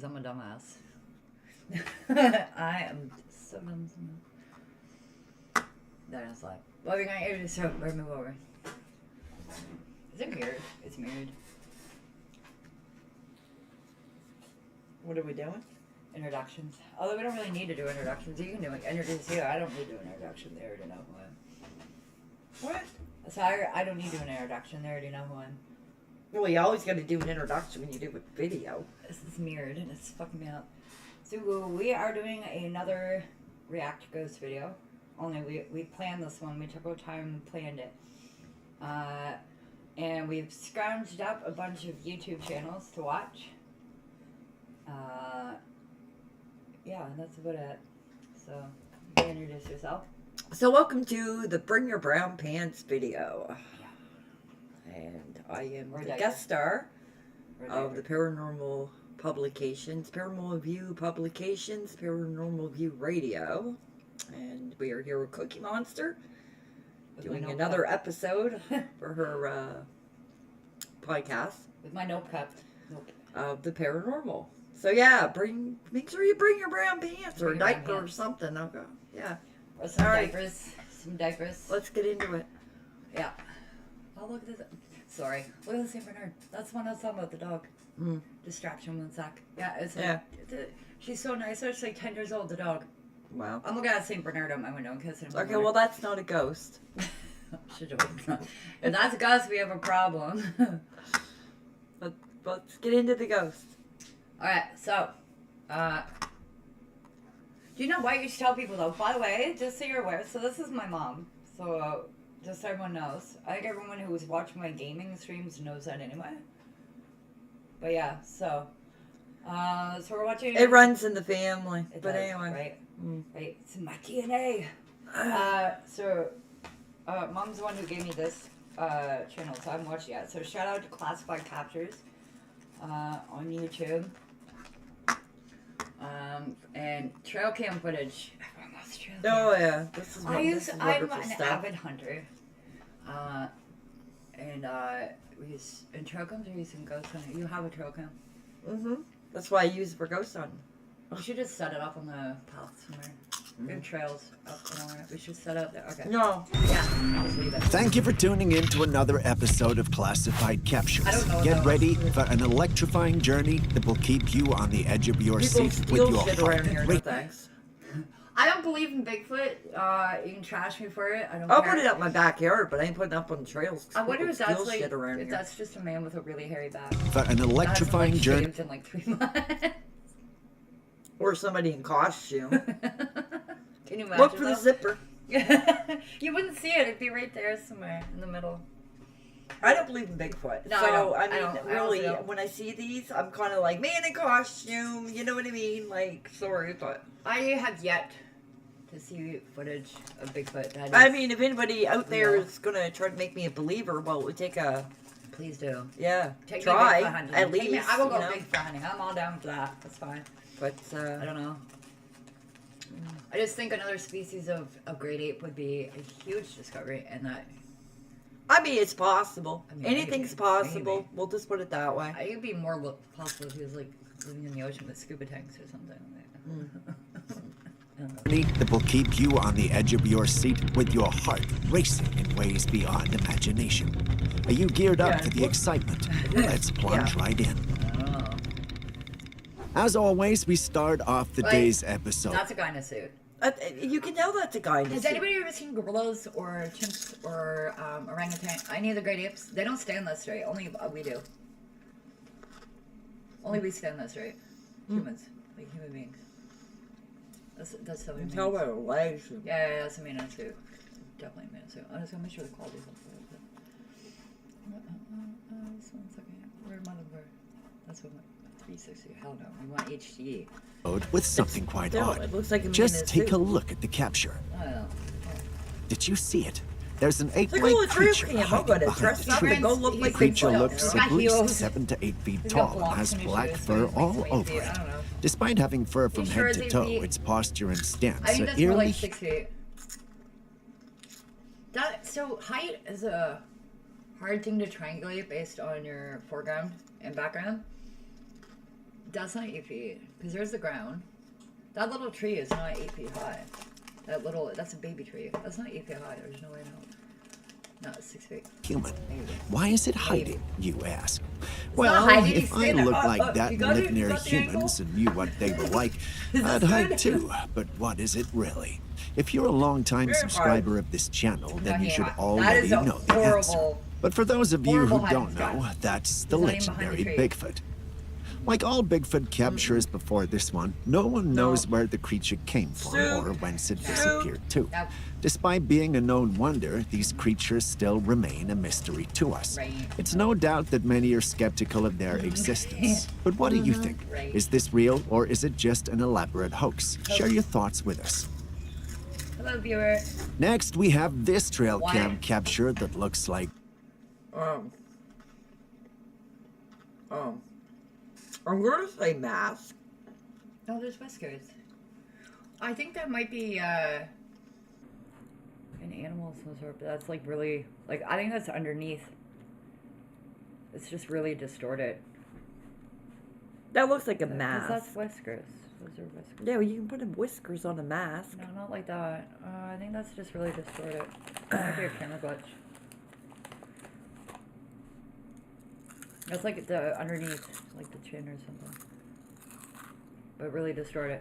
I'm a dumbass. I am so dumb. Then it's like, well, we're gonna edit this out. We're move over. Is it mirrored? It's mirrored. What are we doing? Introductions. Although we don't really need to do introductions. You can do like introduce you. I don't need to do an introduction. They already know who I am. What? So I don't need to do an introduction. They already know who I am. Well, you always got to do an introduction when you do a video. This is mirrored and it's fucking me up. So we are doing another React Ghost video. Only we planned this one. We took our time and planned it. And we've scrounged up a bunch of YouTube channels to watch. Yeah, that's about it. So, you can introduce yourself. So welcome to the Bring Your Brown Pants video. And I am the guest star of the Paranormal Publications, Paranormal View Publications, Paranormal View Radio. And we are here with Cookie Monster doing another episode for her podcast. With my notepad. Of the paranormal. So yeah, make sure you bring your brown pants or a diaper or something. Okay. Yeah. Or some diapers. Some diapers. Let's get into it. Yeah. Oh, look at this. Sorry. Look at the St. Bernard. That's the one I was talking about, the dog. Distraction one sec. Yeah, she's so nice. She's like 10 years old, the dog. Wow. I'm looking at St. Bernard out my window and kissing him. Okay, well, that's not a ghost. If that's a ghost, we have a problem. Let's get into the ghost. Alright, so, do you know what you should tell people, though? By the way, just so you're aware, so this is my mom. So, just so everyone knows. I think everyone who was watching my gaming streams knows that anyway. But yeah, so we're watching... It runs in the family. It but does, anyway. Right? It's in my DNA. Mom's the one who gave me this channel, so I haven't watched it yet. So shout out to Classified Captures on YouTube. And trail cam footage. Everyone loves trail cam. Oh yeah, this is I'm wonderful an stuff. avid hunter. We use in trail cams or using ghost hunting. You have a trail cam. That's why I use it for ghost hunting. We should just set it up on the path somewhere. We have trails up somewhere. We should set up there. Okay. No. Yeah. I'll just leave it. Thank you for tuning in to another episode of Classified Captures. Get ready for an electrifying journey that will keep you on the edge of your People seat with steal your shit heart around here. No racing. thanks. I don't believe in Bigfoot. You can trash me for it. I don't I'll care. put it up my backyard, but I ain't putting it up on the trails. I wonder if People that's steal like shit around if here. that's just a man with a really hairy back. For an electrifying That's, journey. shaved in like 3 months. Or somebody in costume. Can you imagine? Look for the though? zipper. You wouldn't see it. It'd be right there somewhere in the middle. I don't believe in Bigfoot. No, so, I I mean, don't. I really, also don't. when I see these, I'm kind of like, man in costume, you know what I mean? Like, sorry, but... I have yet to see footage of Bigfoot. That is, I mean, if anybody out there real. is going to try to make me a believer, well, it would take a... Please do. Yeah, Take try, me Bigfoot hunting. at Take least, me, I will go you know? Bigfoot hunting. I'm all down for that. That's fine. But, I don't know. I just think another species of great ape would be a huge discovery, and that I mean, it's possible. I mean, Anything's maybe. possible. Maybe. We'll just put it that way. I think it'd be more possible if he was like living in the ocean with scuba tanks or something. That will keep you on the edge of your seat with your heart racing in ways beyond imagination. Are you geared up Yeah, for the look- excitement? Let's plunge right in. Oh. As always, we start off the Right. day's episode. That's a guy in a suit. You can tell that's a guy in a Has suit. anybody ever seen gorillas or chimps or orangutan? Any of the great apes? They don't stand that straight. Only we do. Only we stand that straight. Humans, like human beings. That's so You many. can tell by the legs. Yeah, that's a man in a suit. Definitely a man in a suit. I'm just gonna make sure the quality's up there. Just 1 second. Where am I looking for? That's what 360. Hell no. We want HD. With something quite Still, odd. it looks like a man in Just a take a suit. look at the capture. Oh. Did you see it? There's an Look ape-like at all the trail creature cam. I'm hiding gonna behind dress the up tree. and go look He's like The creature Bigfoot. looks Got at least heels. 7 to 8 feet He's got tall and blocks has in his black shoes, so fur he's like all 20 over feet. I it. don't know. Despite having fur from sure head to they'd toe, be- its posture and stance I think are that's more eerily like 6 feet. So height is a hard thing to triangulate based on your foreground and background. That's not 8 feet. Because there's the ground. That little tree is not 8 feet high. That's a baby tree. That's not 8 feet high. There's no way in hell. No, it's 6 feet. Human. Maybe. Why is it hiding, you ask? not Well, hiding, if it's I standing looked up. like that You and got it? lived near You got the humans and knew what they were like, Is I'd this hide good? too. But what is it really? If you're a long-time Very subscriber of this channel, then you should That already is a know the answer. horrible. But for those of you who horrible don't hiding know, spot. that's the He's not even behind legendary the tree. Bigfoot. Like all Bigfoot captures before this one, no one knows where the creature came from Soup. or whence it Soup. disappeared to. Nope. Despite being a known wonder, these creatures still remain a mystery to us. Right. It's no doubt that many are skeptical of their existence. But what do you think? Right. Is this real or is it just an elaborate hoax? Share your thoughts with us. Hello, viewer. Next, we have this trail What? cam capture that looks like I'm gonna say mask. Oh, there's whiskers. I think that might be an animal of some sort, but that's like really I think that's underneath. It's just really distorted. That looks like a 'Cause mask. that's whiskers. Those are whiskers. Yeah, well, you can put whiskers on a mask. No, not like that. I think that's just really distorted. That might be a camera glitch. That's like the underneath, like the chin or something. But really distorted.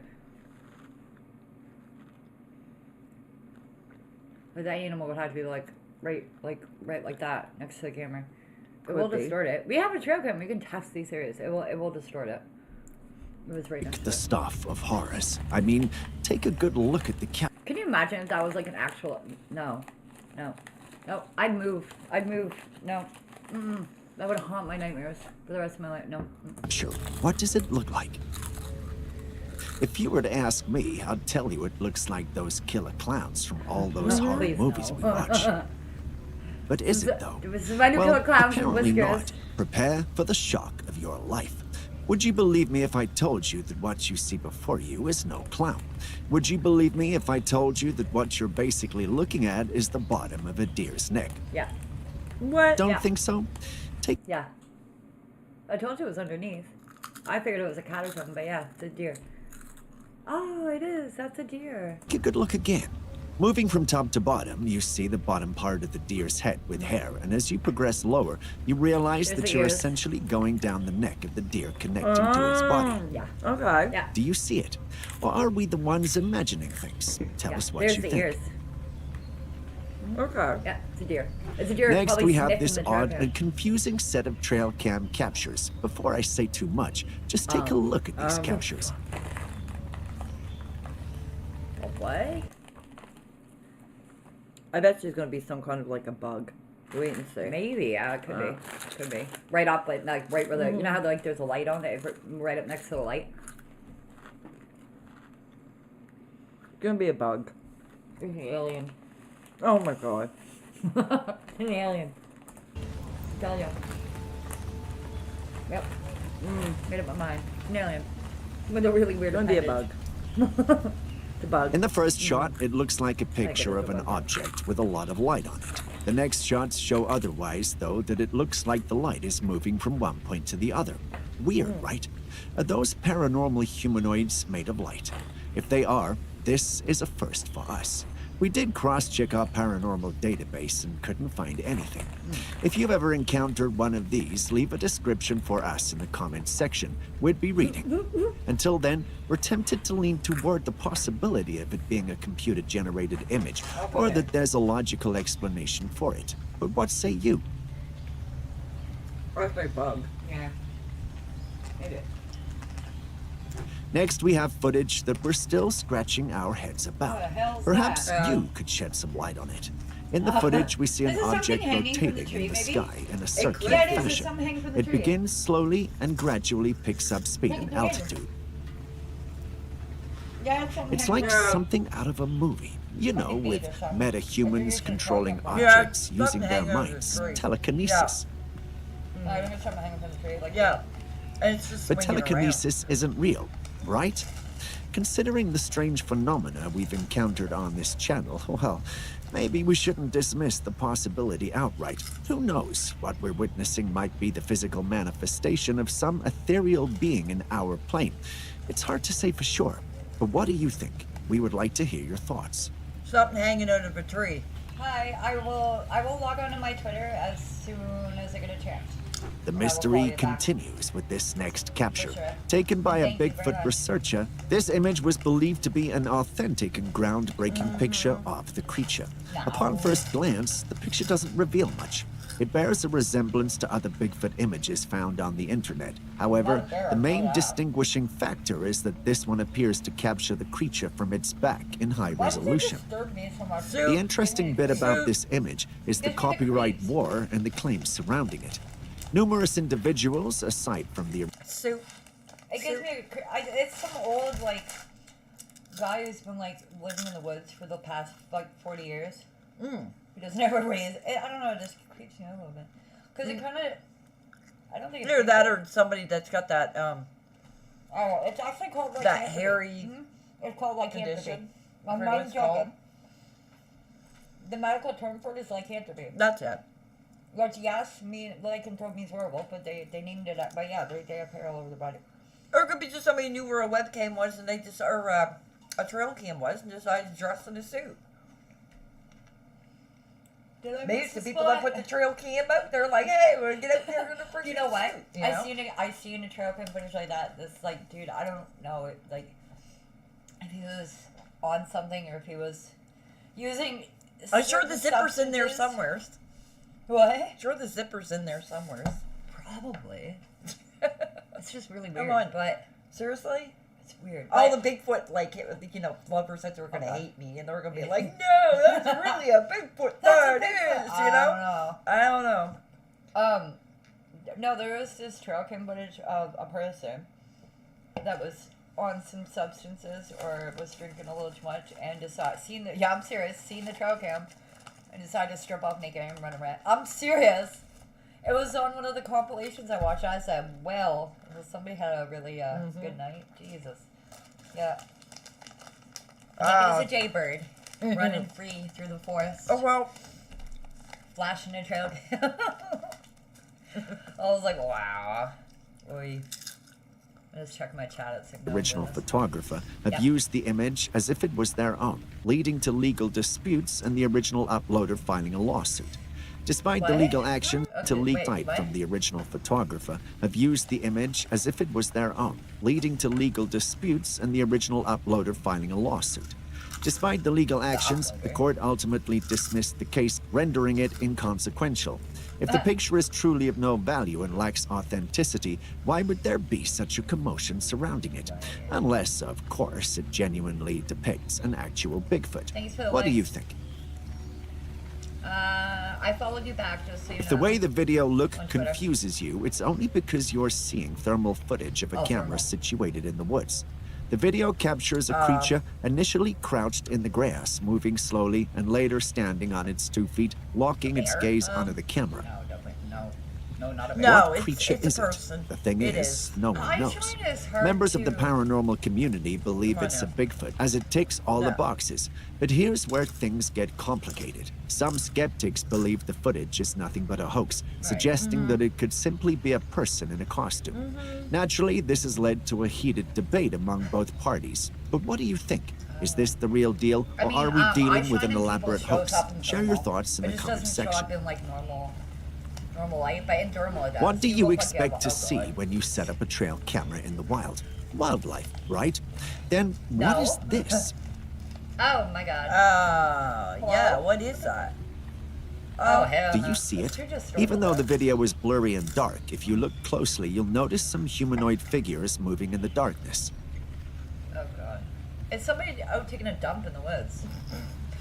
But that animal would have to be right like that next to the camera. It will Could be. distort it. We have a trail cam. We can test these areas. It will distort it. It was right next to the it. stuff of horrors. I mean, take a good look at the Can you imagine if that was like an actual? No. I'd move. No. That would haunt my nightmares for the rest of my life. No. capture. What does it look like? If you were to ask me, I'd tell you it looks like those killer clowns from all those horror Please movies no. we watch. But is it though? It was my new Well, killer clowns with apparently whiskers. not. Prepare for the shock of your life. Would you believe me if I told you that what you see before you is no clown? Would you believe me if I told you that what you're basically looking at is the bottom of a deer's neck? Yeah. What? Don't Yeah. think so? Take Yeah. I told you it was underneath. I figured it was a cat or something, but yeah, it's a deer. Oh, it is. That's a deer. a good look again. Moving from top to bottom, you see the bottom part of the deer's head with hair, and as you progress lower, you realize There's that the you're ears. essentially going down the neck of the deer connecting to its body. Yeah. Okay. Yeah. Do you see it? Or are we the ones imagining things? Tell Yeah. us what There's you the think. ears. Okay. Yeah, it's a deer. It's a deer. Next, probably we have sniffing this the trail odd cam. and confusing set of trail cam captures. Before I say too much, just take a look at these captures. What? I bet she's gonna be some kind of like a bug. Wait and see. Maybe, yeah, it could be. Could be. Right up, like right where the, you know how there's a light on it, right up next to the light? It's gonna be a bug. There's an alien. Oh my god. An alien. Tell you. Yep. Made up my mind. An alien. With a really weird It's gonna be a bug. appendage. It's a bug. In the first shot, it looks like a picture it's of a an bug. object with a lot of light on it. The next shots show otherwise, though, that it looks like the light is moving from one point to the other. Weird, right? Are those paranormal humanoids made of light? If they are, this is a first for us. We did cross-check our paranormal database and couldn't find anything. If you've ever encountered one of these, leave a description for us in the comments section. We'd be reading. Until then, we're tempted to lean toward the possibility of it being a computer-generated image, or that there's a logical explanation for it. But what say you? I say bug. Yeah. Maybe. Next, we have footage that we're still scratching our heads about. What the hell's Perhaps that? you could shed some light on it. In the footage, we see an Is it something object hanging from the rotating tree, in the maybe? sky in a circular Yeah, it is. It's fashion. something hanging from the It tree. begins slowly and gradually picks up speed Look, and look at it. altitude. Yeah, it's something It's hanging like from the tree. something out of a movie. You know, Something with big or something. meta-humans controlling Yeah, objects something using their hanging over the minds. tree. Telekinesis. I think it's something hanging from the tree. Like Yeah. And it's just But swinging telekinesis isn't real, right? considering the strange phenomena we've encountered on this channel, well, maybe we shouldn't dismiss the possibility outright. Who knows? What we're witnessing might be the physical manifestation of some ethereal being in our plane. It's hard to say for sure, but what do you think? We would like to hear your thoughts. Something hanging out of a tree. Hi, I will log on to my Twitter as soon as I get a chance. The I will mystery call you back. continues with this next capture. For sure. Taken by a Thank you very Bigfoot much. researcher, this image was believed to be an authentic and groundbreaking picture of the creature. Upon No. first glance, the picture doesn't reveal much. It bears a resemblance to other Bigfoot images found on the internet. However, Not there, the main yeah. distinguishing factor is that this one appears to capture the creature from its back in high Why does it resolution. disturb me so much? Soup. The interesting bit about Soup. this image is the Gives me the copyright creeps. war and the claims surrounding it. Numerous individuals, aside from the Soup. It gives me. It's some old guy who's been living in the woods for the past 40 years. Mm. Who doesn't ever raise. I don't know. It just creeps me out a little bit because it kind of. I don't think it's Either that or somebody that's got that Oh, it's actually called that lycanthropy. hairy It's called lycanthropy. condition. I'm I forget not what even it's called. joking. The medical term for it is lycanthropy. That's it. Which, yes, lycanthrope means horrible, but they named it. But yeah, they have hair all over their body. Or it could be just somebody knew where a webcam was and they just or a trail cam was and decided to dress in a suit. Did I Maybe miss the the people spot? that put the trail cam out, they're like, hey, we're gonna get out there in a freaking You know what? suit. You know? I seen a trail cam footage like that. This dude, I don't know if he was on something or if he was using. I'm sure the certain zipper's in there substances. somewhere. What? Sure, the zipper's in there somewhere. Probably. It's just really Come weird. on. But Seriously? it's weird. All But- the Bigfoot, lovers said they were gonna Okay. hate me, and they were gonna be like, "No, that's really a Bigfoot. There it That's a Bigfoot. is." I You know? don't know. I don't know. No, there was this trail cam footage of a person that was on some substances or was drinking a little too much and I'm serious, seen the trail cam and decided to strip off naked and run around. I'm serious. It was on one of the compilations I watched. I said, well, somebody had a really good night. Jesus. Yeah. Like it was a jaybird running free through the forest. Oh well. Flashing a trail cam. I was like, wow. Oy. Let's check my chat at Signal. original photographer have Yep. used the image as if it was their own, leading to legal disputes and the original uploader filing a lawsuit. Despite the What? legal action, Okay, to leak wait, light what? from the original photographer have used the image as if it was their own, leading to legal disputes and the original uploader filing a lawsuit. Despite the legal actions, the uploader. court ultimately dismissed the case, rendering it inconsequential. If the picture is truly of no value and lacks authenticity, why would there be such a commotion surrounding it? Unless, of course, it genuinely depicts an actual Bigfoot. Thanks for the What do likes. you think? I followed you back just so you know. If the way the video look On Twitter. confuses you, it's only because you're seeing thermal footage of a Oh, camera thermal. situated in the woods. The video captures a creature initially crouched in the grass, moving slowly, and later standing on its 2 feet, locking its bear? gaze onto the camera. No, definitely. No, not a bear. No, What it's- creature it's a is person. it? The thing It is, is. no one I'm knows. trying as hard Members of the to- paranormal community believe Come on it's a now. Bigfoot, as it ticks all the No. boxes. But here's where things get complicated. Some skeptics believe the footage is nothing but a hoax, suggesting Mm-hmm. that it could simply be a person in a costume. Naturally, this has led to a heated debate among both parties. But what do you think? Is this the real deal, I or mean, are we I dealing with find an that elaborate people hoax? shows up in Share your thermal, thoughts in but the it comment doesn't show section. up in normal light, but in thermal it does. What do you look like have expect to see alcohol. when you set up a trail camera in the wild? Wildlife, right? Then what No. is this? Oh my god. Yeah, Hello? what is that? Oh hell. Do no. you see it? They're just Even though the thermal. video is blurry and dark, if you look closely, you'll notice some humanoid figures moving in the darkness. Oh god. It's somebody out taking a dump in the woods.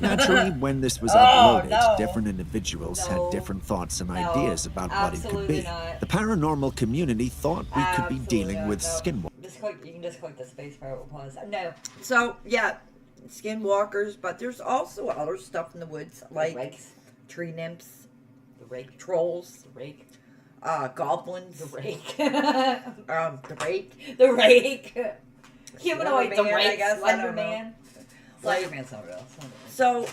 Naturally, when this was Oh, uploaded, no. different individuals No. had different thoughts and No, ideas about what it could absolutely be. not. The paranormal community thought we could be Absolutely dealing not, with no. skinwalkers. You can just click the space bar. It will pause. No. So yeah, skinwalkers, but there's also other stuff in the woods like rakes. tree nymphs, The rake. trolls, The rake. goblins, The rake. the rake, the rake. Humanoid, the Slenderman, I right guess, I Slender don't know. Man. Like- Slender Man's not real. Slender Man. So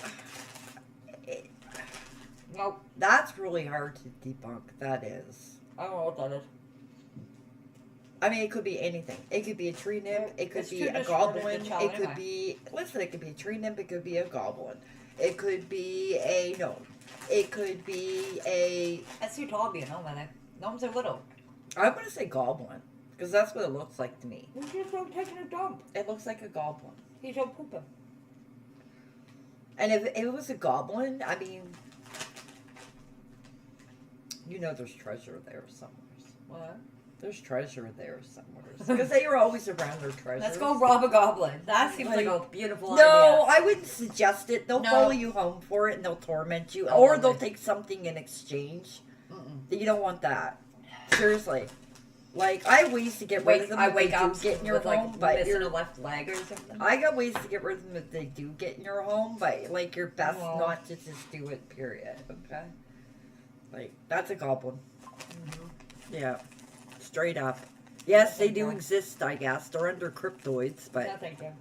Nope. that's really hard to debunk. That is. I don't know what that is. I mean, it could be anything. It could be a tree nymph. It could It's be true a to goblin. the child It could anyway. be. Listen, it could be a tree nymph. It could be a goblin. It could be a gnome. It could be a. That's too tall to be a gnome, I think. Gnomes are little. I'm gonna say goblin because that's what it looks like to me. He's just not taking a dump. It looks like a goblin. He's so pooping. And if it was a goblin, I mean, you know, there's treasure there somewhere. What? There's treasure there somewhere because they are always around their treasure. Let's go rob a goblin. That seems like a beautiful No, idea. I wouldn't suggest it. They'll No. follow you home for it and they'll torment you, Oh, or lovely. they'll take something in exchange. You don't want that. Seriously. Like, I have ways to get rid of them I if wake they up do get in your with like home, but missing you're, a left leg or something. I got ways to get rid of them if they do get in your home, but like you're best Well. not to just do it. Period. Okay. Like that's a goblin. Yeah, straight up. Yes, they do Okay. exist. I guess they're under cryptoids, but No, thank you.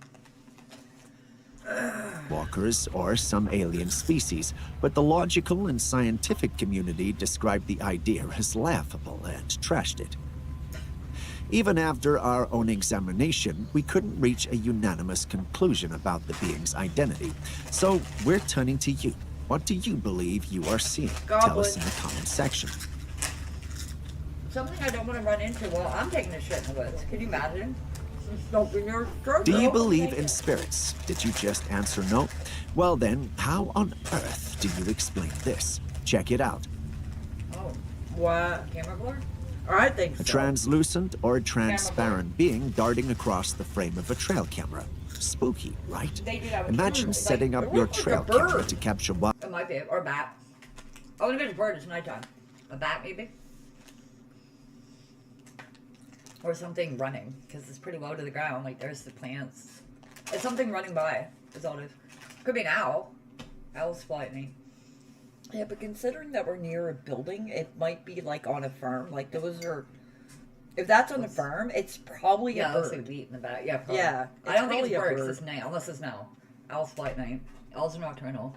Walkers or some alien species, but the logical and scientific community described the idea as laughable and trashed it. Even after our own examination, we couldn't reach a unanimous conclusion about the being's identity. So we're turning to you. What do you believe you are seeing? Tell us in the comment section. Something I don't want to run into while I'm taking a shit in the woods. Can you imagine? don't be your throat. Do you no. believe in spirits? Did you just answer no? Well then, how on earth do you explain this? Check it out. Oh, What? camera blur? I think so. A translucent or a transparent being darting across the frame of a trail camera. Spooky, right? They do that with Imagine cameras, setting like, up it your looks like trail a bird. camera to capture wild. It might be, or a bat. Oh, if it's a bird, it's nighttime. A bat, maybe? Or something running, because it's pretty low to the ground. Like, there's the plants. It's something running by, is all it is. Could be an owl. Owls fly at me. Yeah, but considering that we're near a building, it might be like on a farm. Like those are. If that's on a farm, it's probably Yeah, a it looks like bird. wheat in the back. Yeah, probably. Yeah, I it's don't think it's probably a birds. bird. It's night, unless it's now. Owls fly at night. Owls are nocturnal.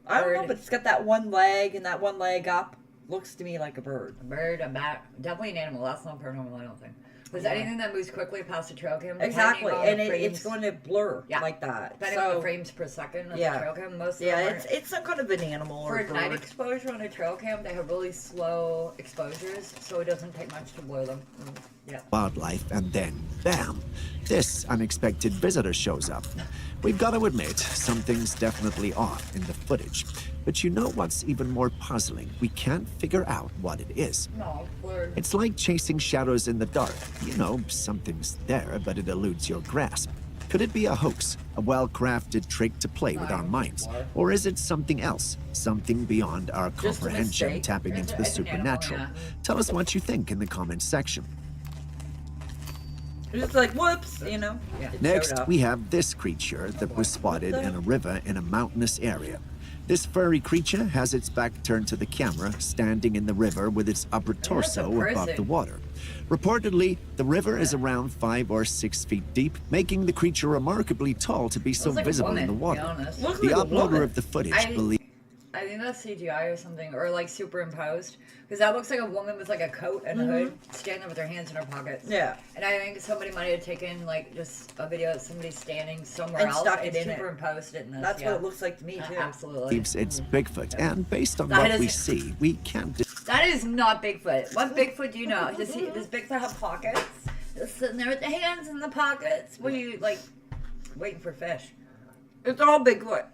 I don't know, bird. but it's got that one leg and that one leg up. Looks to me like a bird. A bird, a bat, definitely an animal. That's not paranormal, I don't think. Because Yeah. anything that moves quickly past a trail cam, Exactly, depending on and the it's frames- going to blur Yeah. like that. depending on the So frames per second of Yeah. the trail cam, most of yeah, them it's some kind of an animal for or a night bird. exposure on a trail cam, they have really slow exposures, so it doesn't take much to blur them. Yeah. Wildlife, and then, bam, this unexpected visitor shows up. We've got to admit, something's definitely off in the footage. But you know what's even more puzzling? We can't figure out what it is. No, blurred. It's like chasing shadows in the dark. You know, something's there, but it eludes your grasp. Could it be a hoax, a well-crafted trick to play with our minds? Or is it something else, something beyond our Just a comprehension, mistake. tapping into the It's an animal, supernatural? yeah. Tell us what you think in the comments section. It's just like whoops, you know. Yeah. It showed Next, up. we have this creature that was spotted in a river in a mountainous area. This furry creature has its back turned to the camera, standing in the river with its upper torso above the person. water. Reportedly, the river is around 5 or 6 feet deep, making the creature remarkably tall to be so Looks like a visible woman, in the to be water. honest. Looks The like a uploader woman. of the footage I- believes I think that's CGI or something, or like superimposed. Because that looks like a woman with like a coat and a hood, standing with her hands in her pockets. Yeah. And I think somebody might have taken like just a video of somebody standing somewhere And else stuck and it in it. superimposed it in this. That's yeah. what it looks like to me too. Absolutely. it's Bigfoot, and based on That what is- we see, we can't. That is not Bigfoot. What Bigfoot do you know? Does Bigfoot have pockets? Just sitting there with the hands in the pockets. What are you like waiting for fish? It's all Bigfoot.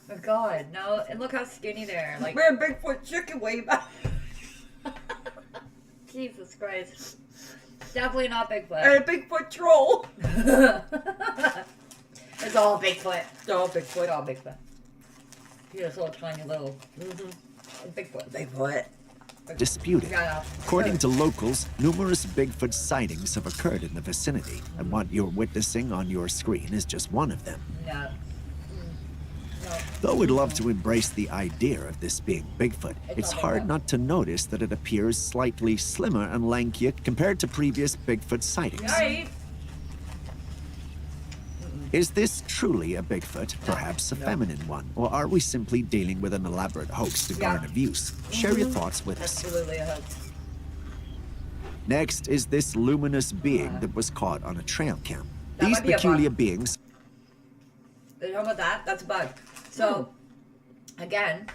Oh God, no! And look how skinny they are. Like Man, Bigfoot chicken way back. Jesus Christ, definitely not And Bigfoot. a Bigfoot troll. It's all Bigfoot. It's all It's Bigfoot. all Bigfoot. He's this little tiny little Bigfoot. Bigfoot. disputed. Yeah. According to locals, numerous Bigfoot sightings have occurred in the vicinity, and what you're witnessing on your screen is just one of them. No. No. Though we'd love to embrace the idea of this being Bigfoot, it's not hard Bigfoot. not to notice that it appears slightly slimmer and lankier compared to previous Bigfoot sightings. Right. Is this truly a Bigfoot, perhaps a feminine one, or are we simply dealing with an elaborate hoax to garner views? Share your thoughts with us. Absolutely a hoax. Next is this luminous being that was caught on a trail cam. That These might be a peculiar bug. beings. You know about that? That's a bug. So, again,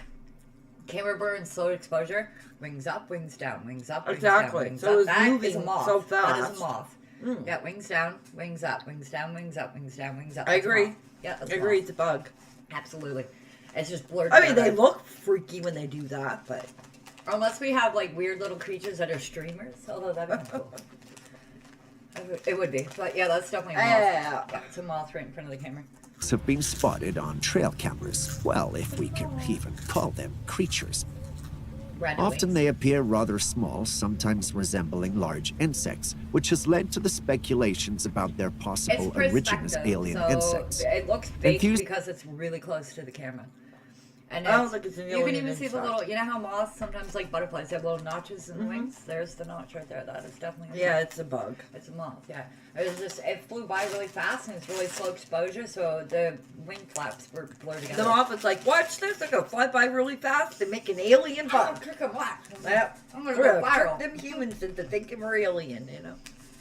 camera burn, slow exposure, wings up, wings down, wings up, wings Exactly. down, wings So up. it's That is moving a moth. so That is fast. a moth. Yeah, wings down, wings up, wings down, wings up, wings down, wings up. I That's a agree. moth. Yeah, that's I a agree, moth. it's a bug. Absolutely. It's just blurred I mean, they together. look freaky when they do that, but Unless we have like weird little creatures that are streamers, although that'd be cool. It would be, but yeah, that's definitely a moth. Yeah. It's a moth right in front of the camera. Have been spotted on trail cameras. Well, if we can even call them creatures. Random Often wings. they appear rather small, sometimes resembling large insects, which has led to the speculations about their possible It's origin as perspective, alien so insects. it looks fake Infused- because it's really close to the camera. And I don't it's, think it's an you can alien even see the insect. little, you know how moths sometimes like butterflies have little notches in the wings? There's the notch right there. That is definitely a yeah, moth. it's a bug. It's a moth, yeah. It flew by really fast and it's really slow exposure, so the wing flaps were blurred together. The moth is like, watch this, they're gonna fly by really fast and make an alien I'm bug. gonna trick 'em black. Yep. I'm gonna We're go gonna trick viral. them humans into thinking we're alien, you know.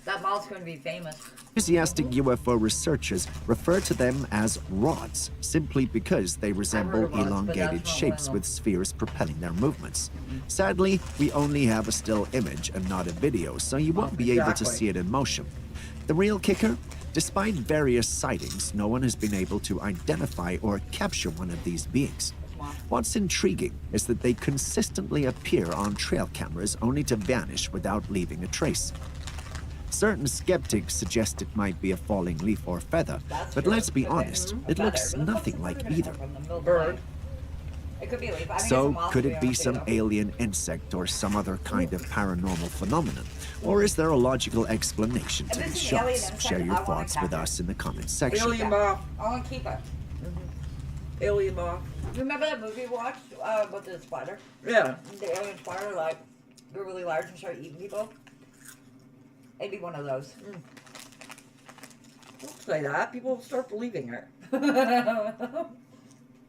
That moth's gonna be famous. Enthusiastic UFO researchers refer to them as rods, simply because they resemble rods, but elongated that's not shapes one of with spheres propelling their movements. Sadly, we only have a still image and not a video, so you won't be able to Exactly. see it in motion. The real kicker? Despite various sightings, no one has been able to identify or capture one of these beings. What's intriguing is that they consistently appear on trail cameras only to vanish without leaving a trace. Certain skeptics suggest it might be a falling leaf or feather, That's but true. let's be Could be. honest, A it feather. looks Where the fuck's nothing the like feather gonna either. come from? The middle of the Bird. night? It could be a leaf. I think it's a So, moth, could to it be honest some with you. alien insect or some other kind of paranormal phenomenon? Or is there a logical explanation to If these it's an alien shots? insect, Share your I wanna thoughts with capture it. us in the comments section. Alien moth. I want to keep it. Alien moth. Remember that movie we watched with the spider? Yeah. The alien spider, like, they're really large and start eating people? It'd be one of those. Don't say that. People will start believing her.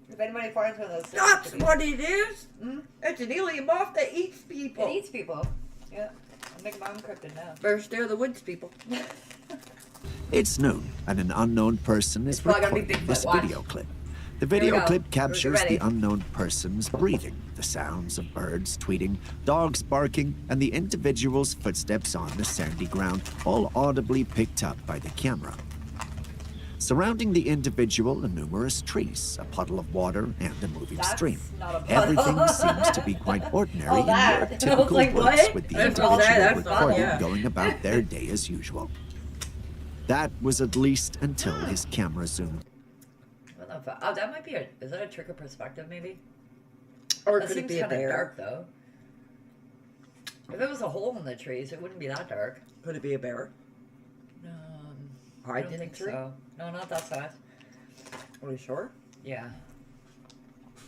If anybody finds one of those, That's what it is. Mm? It's an alien moth that eats people. It eats people. Yeah. I'm making my own cryptid now. Better stare the woods, people. It's noon, and an unknown person is It's probably gonna be recording Bigfoot. this Watch. video clip. The we video go. clip Get captures ready. the unknown person's breathing, the sounds of birds tweeting, dogs barking, and the individual's footsteps on the sandy ground, all audibly picked up by the camera. Surrounding the individual are numerous trees, a puddle of water, and a moving That's stream. not a puddle. Everything seems to be quite ordinary Oh, in that. your I was typical like, woods, what? with the That's what individual I'm saying, that's not- recording yeah. going about their day as usual. That was at least until his camera zoomed. What the fuck? Oh, that might be is that a trick of perspective, maybe? Or That could it seems be a kind of bear? dark, though. If it was a hole in the trees, it wouldn't be that dark. Could it be a bear? I Hide don't in the think tree? so. No, not that size. Are you sure? Yeah.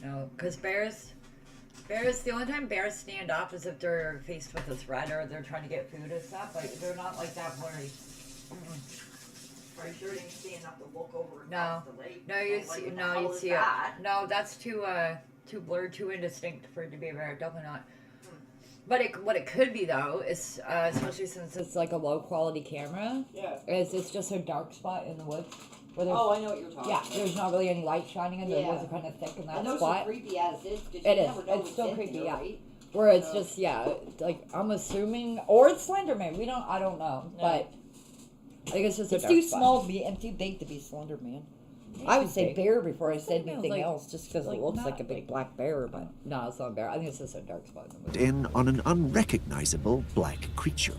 No, because bears, the only time bears stand up is if they're faced with a threat or they're trying to get food and stuff. Like, they're not like that blurry. Are you sure you stand up to look over No. across the lake? No, you'd Like, see, what the no, hell you'd is see that? it. No, that's too blurred, too indistinct for it to be a bear. Definitely not. But what it could be though is, especially since it's like a low quality camera, Yeah. is it's just a dark spot in the woods. Where there's, Oh, I know what you're talking yeah, about. there's not really any light shining in. The Yeah. woods are kind of thick in that And those spot. are creepy as is, because It you is. never know It's what's still in creepy, there, yeah. right? Where it's So- just like I'm assuming, or it's Slenderman. I don't know, but I think it's just a It's dark too spot. small to be, and too big to be Slender Man. I would say big. bear before I said Slenderman's anything like- else, just because like it looks not like a big like- black bear, but No, it's not a bear. I think it's just a dark spot in the woods. In on an unrecognizable black creature.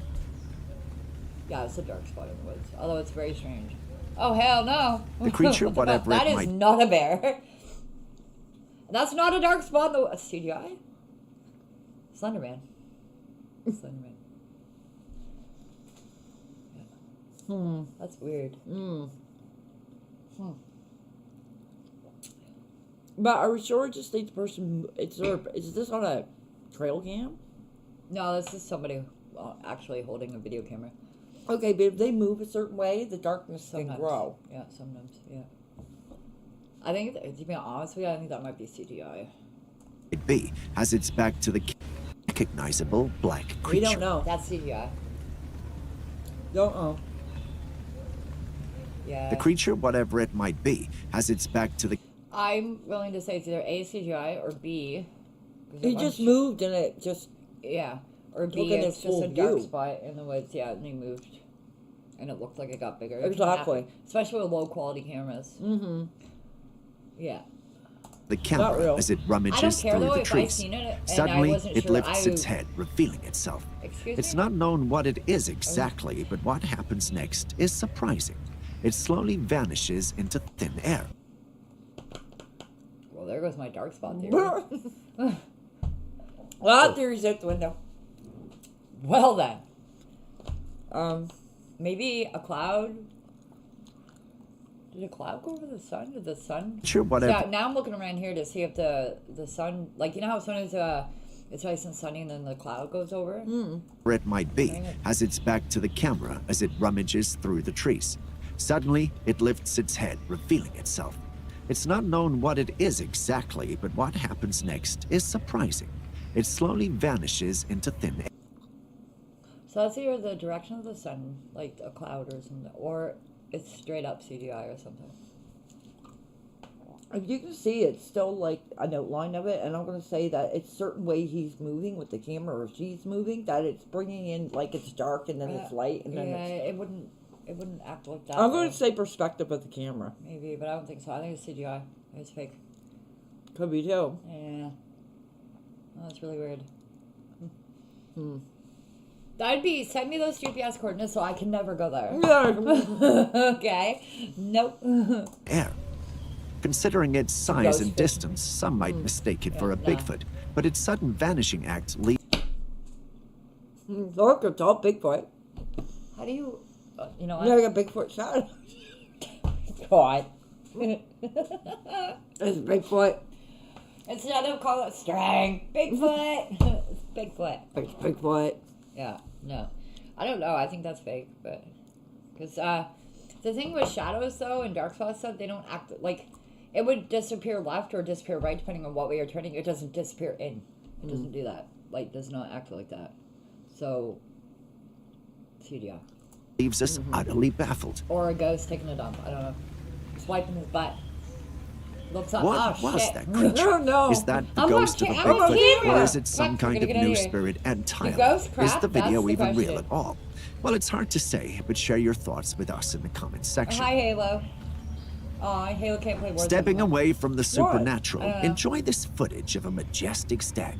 Yeah, it's a dark spot in the woods. Although it's very strange. Oh hell no! The creature, whatever that it is might- not a bear. That's not a dark spot in the CGI. Slenderman. Slenderman. Yeah. That's weird. But are we sure it just states person? Is this on a trail cam? No, this is somebody actually holding a video camera. Okay, but if they move a certain way, the darkness can Sometimes. grow. Yeah, sometimes. Yeah. I think, to be honest with you, I think that might be CGI. B has its back to the recognizable black We creature. don't know. That's CGI. Don't know. Yeah. The creature, whatever it might be, has its back to the I'm willing to say it's either A, CGI, or B. 'cause He it just went- moved and it just. Yeah. Or B, Look at it's its just a full dark view. spot in the woods. Yeah, and he moved. And it looked like it got bigger. Exactly. Especially with low quality cameras. Mm-hmm. Yeah. camera real. as it I don't rummages care through though the if I've trees. seen it and I Suddenly, wasn't it sure. lifts its head, revealing itself. Excuse It's me? not known what it is exactly, but what happens next is surprising. It slowly vanishes into thin air. Well, there goes my dark spot theory. Well, that theory's out the window. Well then. Maybe a cloud. Did a cloud go over the sun? Did the sun? Sure, whatever. Yeah. Now I'm looking around here to see if the sun, like you know how sun is it's nice and sunny and then the cloud goes over. It might be, has its back to the camera as it rummages through the trees. Suddenly, it lifts its head, revealing itself. It's not known what it is exactly, but what happens next is surprising. It slowly vanishes into thin air. So that's either the direction of the sun, like a cloud or something, or it's straight up CGI or something. If you can see, it's still like an outline of it, and I'm going to say that it's certain way he's moving with the camera, or she's moving, that it's bringing in like it's dark and then it's light and then yeah, it's. it wouldn't act like that. I'm going though. to say perspective of the camera. Maybe, but I don't think so. I think it's CGI. It's fake. Could be too. Yeah. Oh, that's really weird. Hmm. Send me those GPS coordinates so I can never go there. Yeah. Okay? Nope. Air. Considering its size Ghost and fish. distance, some might mistake it for a Yeah, nah. Bigfoot, but its sudden vanishing act leads Look, it's all Bigfoot. How do you, you know Yeah, what? I got Bigfoot shot. God. It's Bigfoot. Instead of calling it string, Bigfoot. It's Bigfoot. It's Bigfoot. Yeah, no. I don't know. I think that's fake, but because the thing with shadows though and dark spots stuff, they don't act like it would disappear left or disappear right depending on what way you're turning. It doesn't disappear in. It doesn't do that. Light does not act like that. So, CGI us utterly baffled. or a ghost taking a dump. I don't know. Swiping his butt. Looks up. What Oh was shit. that creature? No, no. Is that the I'm ghost of a watching- I'm on Bigfoot, camera. or is it some Fuck, kind we're of gonna get new out of here. spirit entirely? ghost Is crap? the video That's the even real question. at all? Well, it's hard to say, but share your thoughts with us in the comments section. Hi Halo. Aw, Halo can't play Warzone. Stepping anymore. away from the supernatural, I don't know. enjoy this footage of a majestic stag.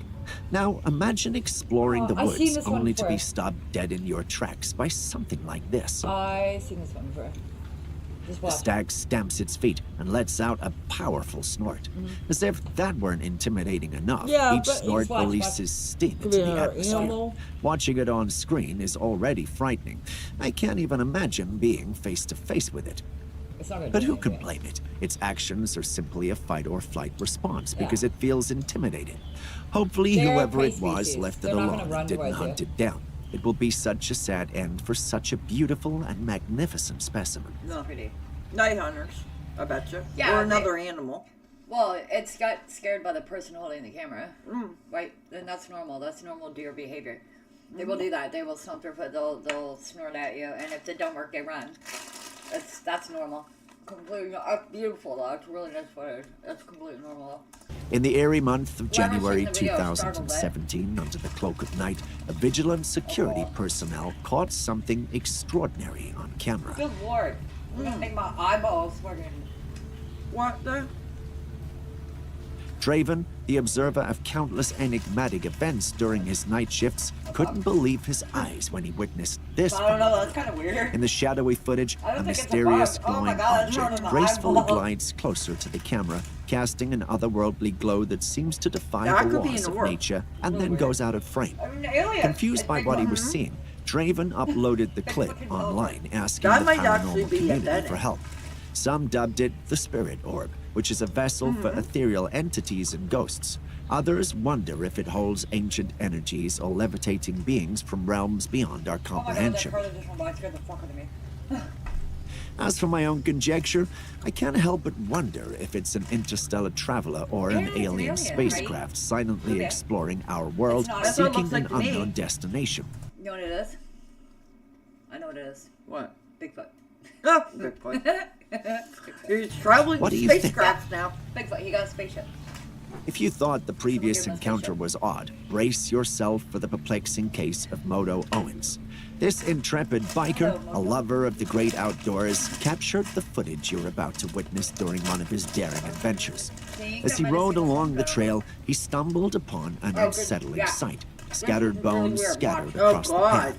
Now, imagine exploring the I've seen woods this one only to be before. stopped dead in your tracks by something like this. I seen this one before. Just The watch. stag stamps its feet and lets out a powerful snort. As if that weren't intimidating enough, Yeah, each but snort watch. releases steam Could into be the another atmosphere. animal. Watching it on screen is already frightening. I can't even imagine being face to face with it. It's not gonna But do who can anything. blame it? Its actions are simply a fight or flight response because it feels intimidating. Hopefully, They're a whoever prey it was species. left it They're not gonna alone run and didn't towards hunt you. it down. It will be such a sad end for such a beautiful and magnificent specimen. No. Pretty. Night hunters, I betcha. Yeah, or they- another animal. Well, it's got scared by the person holding the camera. Right? And that's normal. That's normal deer behavior. They will do that. They will stomp their foot. They'll snort at you. And if they don't work, they run. That's normal. Completely. It's beautiful though. It's really nice footage. It's completely normal though. In the airy month of Whoever's January seen the video is startled, 2017, under the cloak of night, a vigilant security Oh. personnel caught something extraordinary on camera. Good lord. I'm gonna make my eyeballs fucking. What the? Draven, the observer of countless enigmatic events during his night shifts, couldn't believe his eyes when he witnessed this. I don't know. phenomenon. That's kind of weird. In the shadowy footage, I don't a think it's a mysterious bug. Oh my glowing God, it's object running the gracefully eyeball. glides closer to the camera, casting an otherworldly glow that seems to defy That the could be laws an of orb. nature, and then weird. goes out of frame. I mean, alien. Confused It's by big what he one. was seeing, Draven uploaded the clip fucking online, asking That the might actually paranormal be community authentic. for help. Some dubbed it the Spirit Orb, which is a vessel for ethereal entities and ghosts. Others wonder if it holds ancient energies or levitating beings from realms beyond our comprehension. Oh my god, that just reminds the fuck out of me. As for my own conjecture, I can't help but wonder if it's an interstellar traveler or an Yeah, it's an alien alien, spacecraft right? silently Okay. exploring our world, It's not. That's what it seeking looks like an to me. unknown destination. You know what it is? I know what it is. What? Bigfoot. Oh, Bigfoot. There's traveling What do you think? spacecrafts now. Bigfoot, he got a spaceship. If you thought the previous Someone give us encounter a was odd, brace yourself for the perplexing case of Moto Owens. This intrepid biker, Hello, a Moto. lover of the great outdoors, captured the footage you're about to witness during one of his daring adventures. As he rode along the trail, he stumbled upon an good. unsettling Yeah. sight. Scattered is really bones weird. scattered Watch. Oh, across the God. path.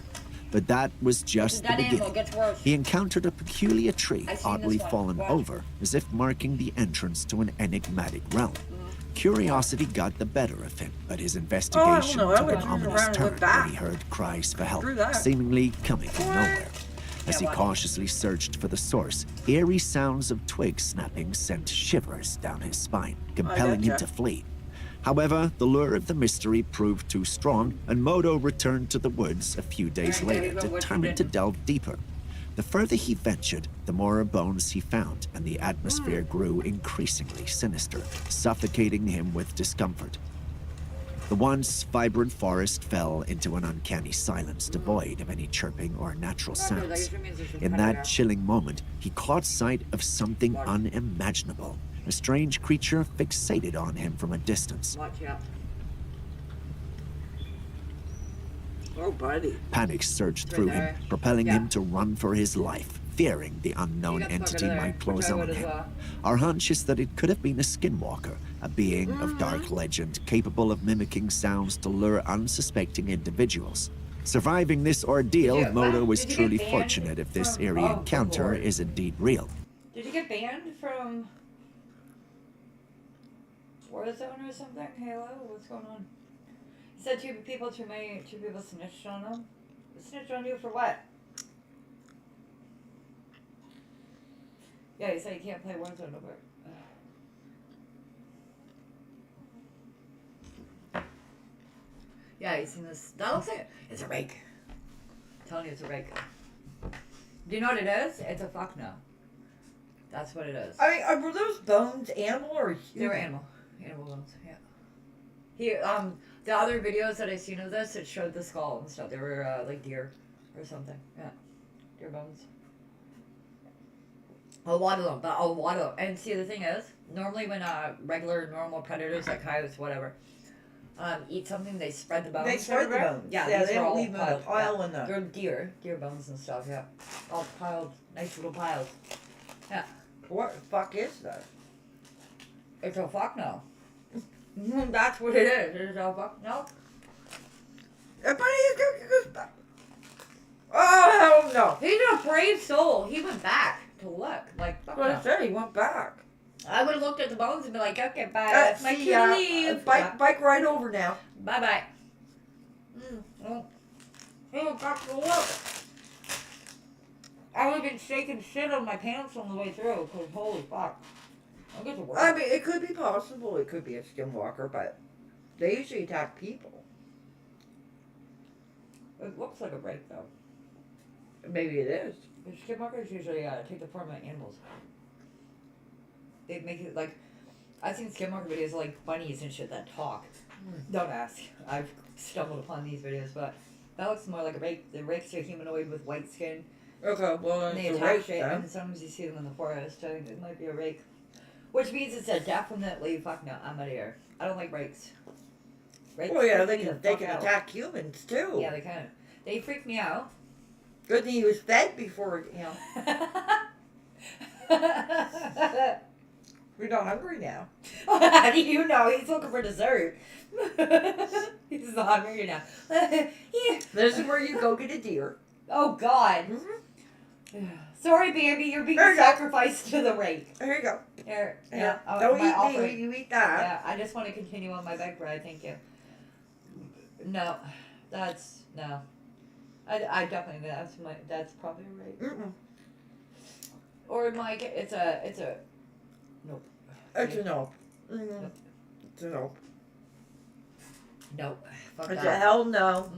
But that was just the That animal beginning. gets worse. He encountered a peculiar tree, I've seen oddly this one. fallen Watch. over, as if marking the entrance to an enigmatic realm. Curiosity got the better of him, but his investigation know. I took would an turn ominous around and turn look back. when he heard cries for help, Screw that. seemingly coming from nowhere. As Yeah, he watch. cautiously searched for the source, eerie sounds of twig snapping sent shivers down his spine, compelling him gotcha. to flee. However, the lure of the mystery proved too strong, and Moto returned to the woods a few days Alright, later, there you go, what you determined to did. delve deeper. The further he ventured, the more bones he found, and the atmosphere grew increasingly sinister, suffocating him with discomfort. The once vibrant forest fell into an uncanny silence devoid of any chirping or natural sounds. In that chilling moment, he caught sight of something unimaginable. A strange creature fixated on him from a distance. Watch out. Oh, buddy. Panic surged Right through there. him, propelling Yeah. him to run for his life, fearing the unknown You got stuck entity over there, might close which I on would as him. well. Our hunch is that it could have been a skinwalker, a being Mm-hmm. of dark legend capable of mimicking sounds to lure unsuspecting individuals. Surviving this ordeal, Did you- Moto what? was Did you get truly banned fortunate if this from- eerie oh, encounter Lord. is indeed real. Did you get banned from Warzone or something? Halo? What's going on? He said two people snitched on him. Snitched on you for what? Yeah, he said you can't play Warzone over. Yeah, you seen this? That looks like it's a rake. I'm telling you, it's a rake. Do you know what it is? It's a fuck no. That's what it is. I mean, were those bones animal or human? They were animal bones. Yeah. He the other videos that I seen of this, it showed the skull and stuff. They were like deer or something. Yeah, deer bones. A lot of them, but a lot of them. And see, the thing is, normally when regular normal predators like coyotes, whatever, eat something, they spread the bones. They spread the everywhere. bones. Yeah, Yeah, these they are don't all leave them in a piled. pile Yeah. in the- They're deer bones and stuff. Yeah, all piled, nice little piles. Yeah. What the fuck is that? It's a fuck no. That's what it is. It's a fuck no. Everybody goes back. Oh, hell no. He's a brave soul. He went back to look. Like, fuck What I no. said, he went back. I would have looked at the bones and be like, okay, bye. That's my See cue ya. to leave. Bike right over now. Bye bye. Well, he went back to look. I would have been shaking shit on my pants on the way through, because holy fuck. I'll get to work. I mean, it could be possible. It could be a skinwalker, but they usually attack people. It looks like a break, though. Maybe it is. The skinwalkers usually take the form of animals. They make it like, I've seen skinwalker videos of, like bunnies and shit that talk. Don't ask. I've stumbled upon these videos, but that looks more like a rake. The rake's a humanoid with white skin. Okay, well, And they it's a attack race shit, then. and sometimes you see them in the forest. I think it might be a rake. Which means it's a definitely fuck no. I'm out of here. I don't like rakes. Rakes Well, yeah, freak they me can the fuck out. attack humans too. Yeah, they can. They freak me out. Good thing he was fed before, you know. We're not hungry now. How do you know? He's looking for dessert. He's not hungry now. Yeah. This is where you go get a deer. Oh, God. Sorry, Bambi, you're being There you go. sacrificed to the rake. Here you go. Here, Yeah. yeah. Oh, Don't my eat offering. me. You eat that. Yeah, I just want to continue on my bike ride. Thank you. No, that's no. I definitely that's probably right. Mm-mm. Or Mike, it's a nope. It's a no. It's a no. Nope. Fuck It's a that. hell no.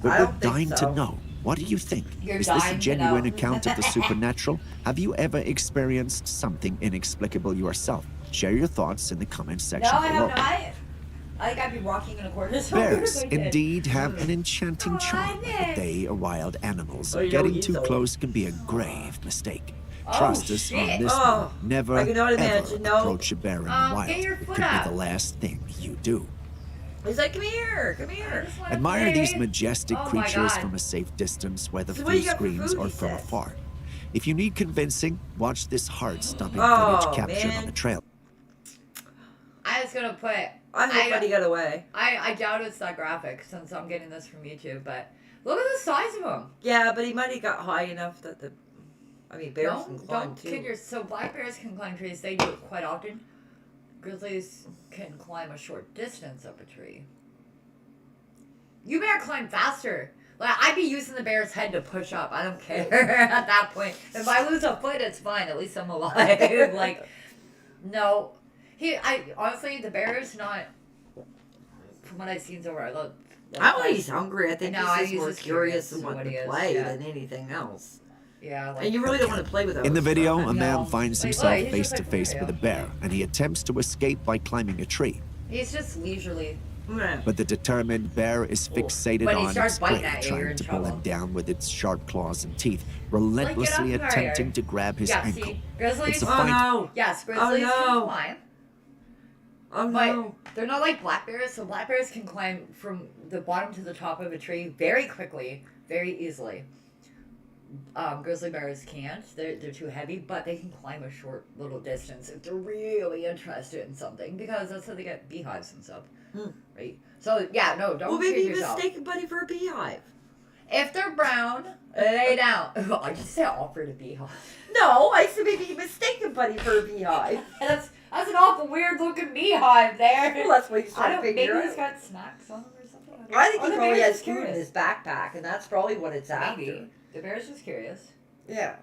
But I we're don't think dying so. to know. What do you think? You're Is this a dying to genuine know. account of the supernatural? Have you ever experienced something inexplicable yourself? Share your thoughts in the comments No, section I below. have not. I think I'd be walking in a corner somewhere. Bears if I did. indeed have an enchanting Oh, charm, I but they are wild animals. Oh, yeah, Getting he's too old. close can be a grave mistake. Oh, Trust us shit. on this Oh, one. Never, I cannot ever imagine, no. approach a bear in the wild. Get your It foot could up. be the last thing you do. He's like, come here, come I here. just wanna Admire play. these majestic Oh my creatures God. from a safe distance, whether So what do through you got for screens food, or he from said? afar. If you need convincing, watch this heart-stopping Oh, footage captured man. on the trail. I was gonna put. I hope Buddy got away. I doubt it's that graphic since I'm getting this from YouTube, but look at the size of them. Yeah, but he might have got high enough that the. I mean, bears can climb Don't too. kid yourself. So black bears can climb trees. They do it quite often. Grizzlies can climb a short distance up a tree. You better climb faster. Like I'd be using the bear's head to push up. I don't care at that point. If I lose a foot, it's fine. At least I'm alive. Like, no. I honestly, the bear is not. From what I've seen so far, look. I don't think he's hungry. I think No, I he's think just more he's just curious curious and is wanting what he to is, play yeah. than anything else. Yeah. Like, And you really don't want to play with those. In the video, a No. man finds Like, himself look, he's face just to like face Mario. with a bear, and he attempts to escape by climbing a tree. he's just leisurely. Yeah. But the determined bear is fixated When he on starts its biting prey, at you, you're trying in to pull him trouble. down with its sharp claws and teeth, relentlessly Like, get up attempting higher. to grab his Yeah, ankle. see, grizzlies. It's a Oh fight. no! Yes, grizzlies no. can climb, Oh but no! they're not like black bears. So black bears can climb from the bottom to the top of a tree very quickly, very easily. Grizzly bears can't. They're too heavy, but they can climb a short little distance if they're really interested in something because that's how they get beehives and stuff, right? So yeah, no, don't Well, kid maybe you yourself. mistaken Buddy for a beehive. If they're brown, lay down. I just said offer to beehive. No, I said maybe you mistaken Buddy for a beehive. That's an awful weird looking beehive there. Well, that's what he's I trying to don't. Maybe figure he's out. got snacks on him or something. I think Or he the probably bear's has just food in curious. his backpack, and that's probably what it's after. Maybe the bear's just curious. Yeah,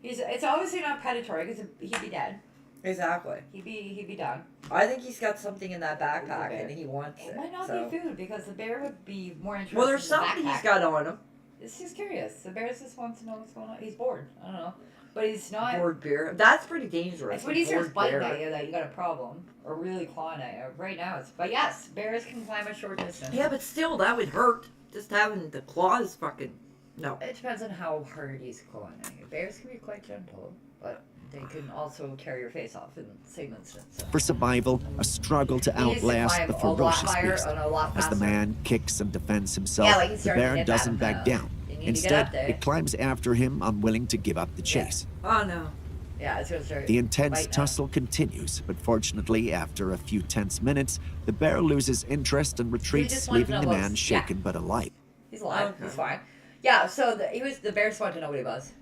It's obviously not predatory because he'd be dead. exactly. He'd be done. I think he's got something in that Where's the backpack, bear? and he wants It it. might not so. be food because the bear would be more interested. Well, there's in the something he's backpack. got on him. It's just curious. The bear just wants to know what's going on. He's bored. I don't know, but he's not. Bored bear. That's pretty dangerous. It's when a he starts bored biting bear. at you that you got a problem, or really clawing at you. Right now, it's. But yes, bears can climb a short distance. Yeah, but still, that would hurt. Just having the claws fucking. No. It depends on how hard he's clawing at you. Bears can be quite gentle, but they can also tear your face off in the same instance. So. For survival, a struggle to He needs to outlast climb the a lot ferocious higher beast. and a lot As the faster. man kicks and defends himself, Yeah, like he's the starting to bear get doesn't that back down. You need to get Instead, up there. it climbs after him, unwilling to give up the chase. Oh no. Yeah, it's gonna start. The intense biting at him. tussle continues, but fortunately, after a few tense minutes, the bear loses interest and retreats, just wanted to leaving the know man what's- shaken but alive. He's alive. Okay. He's fine. Yeah. So the bear just wanted to know what he was.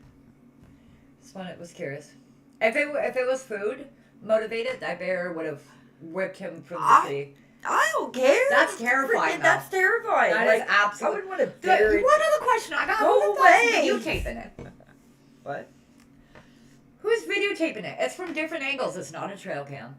Just wanted was curious. If it was food motivated, that bear would have whipped him from the tree. I don't care. That's terrifying, Freaking- That's terrifying. That like, is absolute- I wouldn't want to Good. bury. One other question I got. Go Who the fuck's away. videotaping it? What? Who's videotaping it? It's from different angles. It's not a trail cam.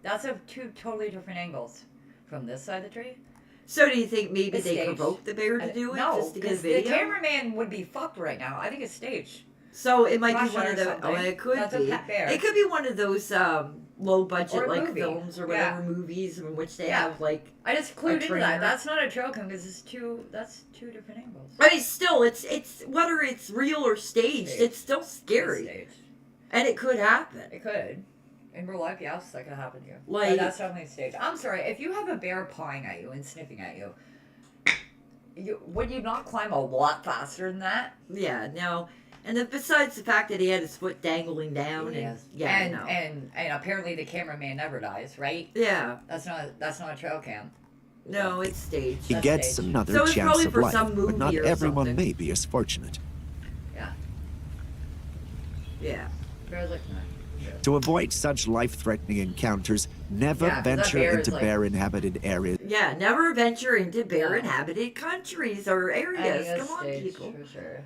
That's two totally different angles. From this side of the tree. So do you think maybe It's they staged. provoked the bear to do it No, just to get a 'cause the video? cameraman would be fucked right now. I think it's staged. So it might be Russia one or of the. something. Oh, it could That's a be. pet bear. It could be one of those low budget Or a like movie. films or Yeah. whatever movies in which they Yeah. have like. I just clued into trainer. that. That's not a trail cam because that's two different angles. I mean, still, it's whether it's real or staged, Staged. it's still scary, It's staged. and it could happen. It could. In real life, yes, that could happen to you. Like- But that's definitely staged. I'm sorry, if you have a bear pawing at you and sniffing at you, would you not climb a lot faster than that? Yeah, no. And then besides the fact that he had his foot dangling down, and yeah, and, no. and apparently the cameraman never dies, right? Yeah, That's not a trail cam. no, it's staged. He That's gets staged. another So it's chance probably of for life, some but not movie or everyone something. may be as fortunate. Yeah. Yeah. Bear's like, no. To avoid such life-threatening encounters, never Yeah, 'cause that venture bear is into like- bear-inhabited areas. Yeah, never venture into Yeah. bear-inhabited countries or I think areas. it's Come on, staged people. for sure.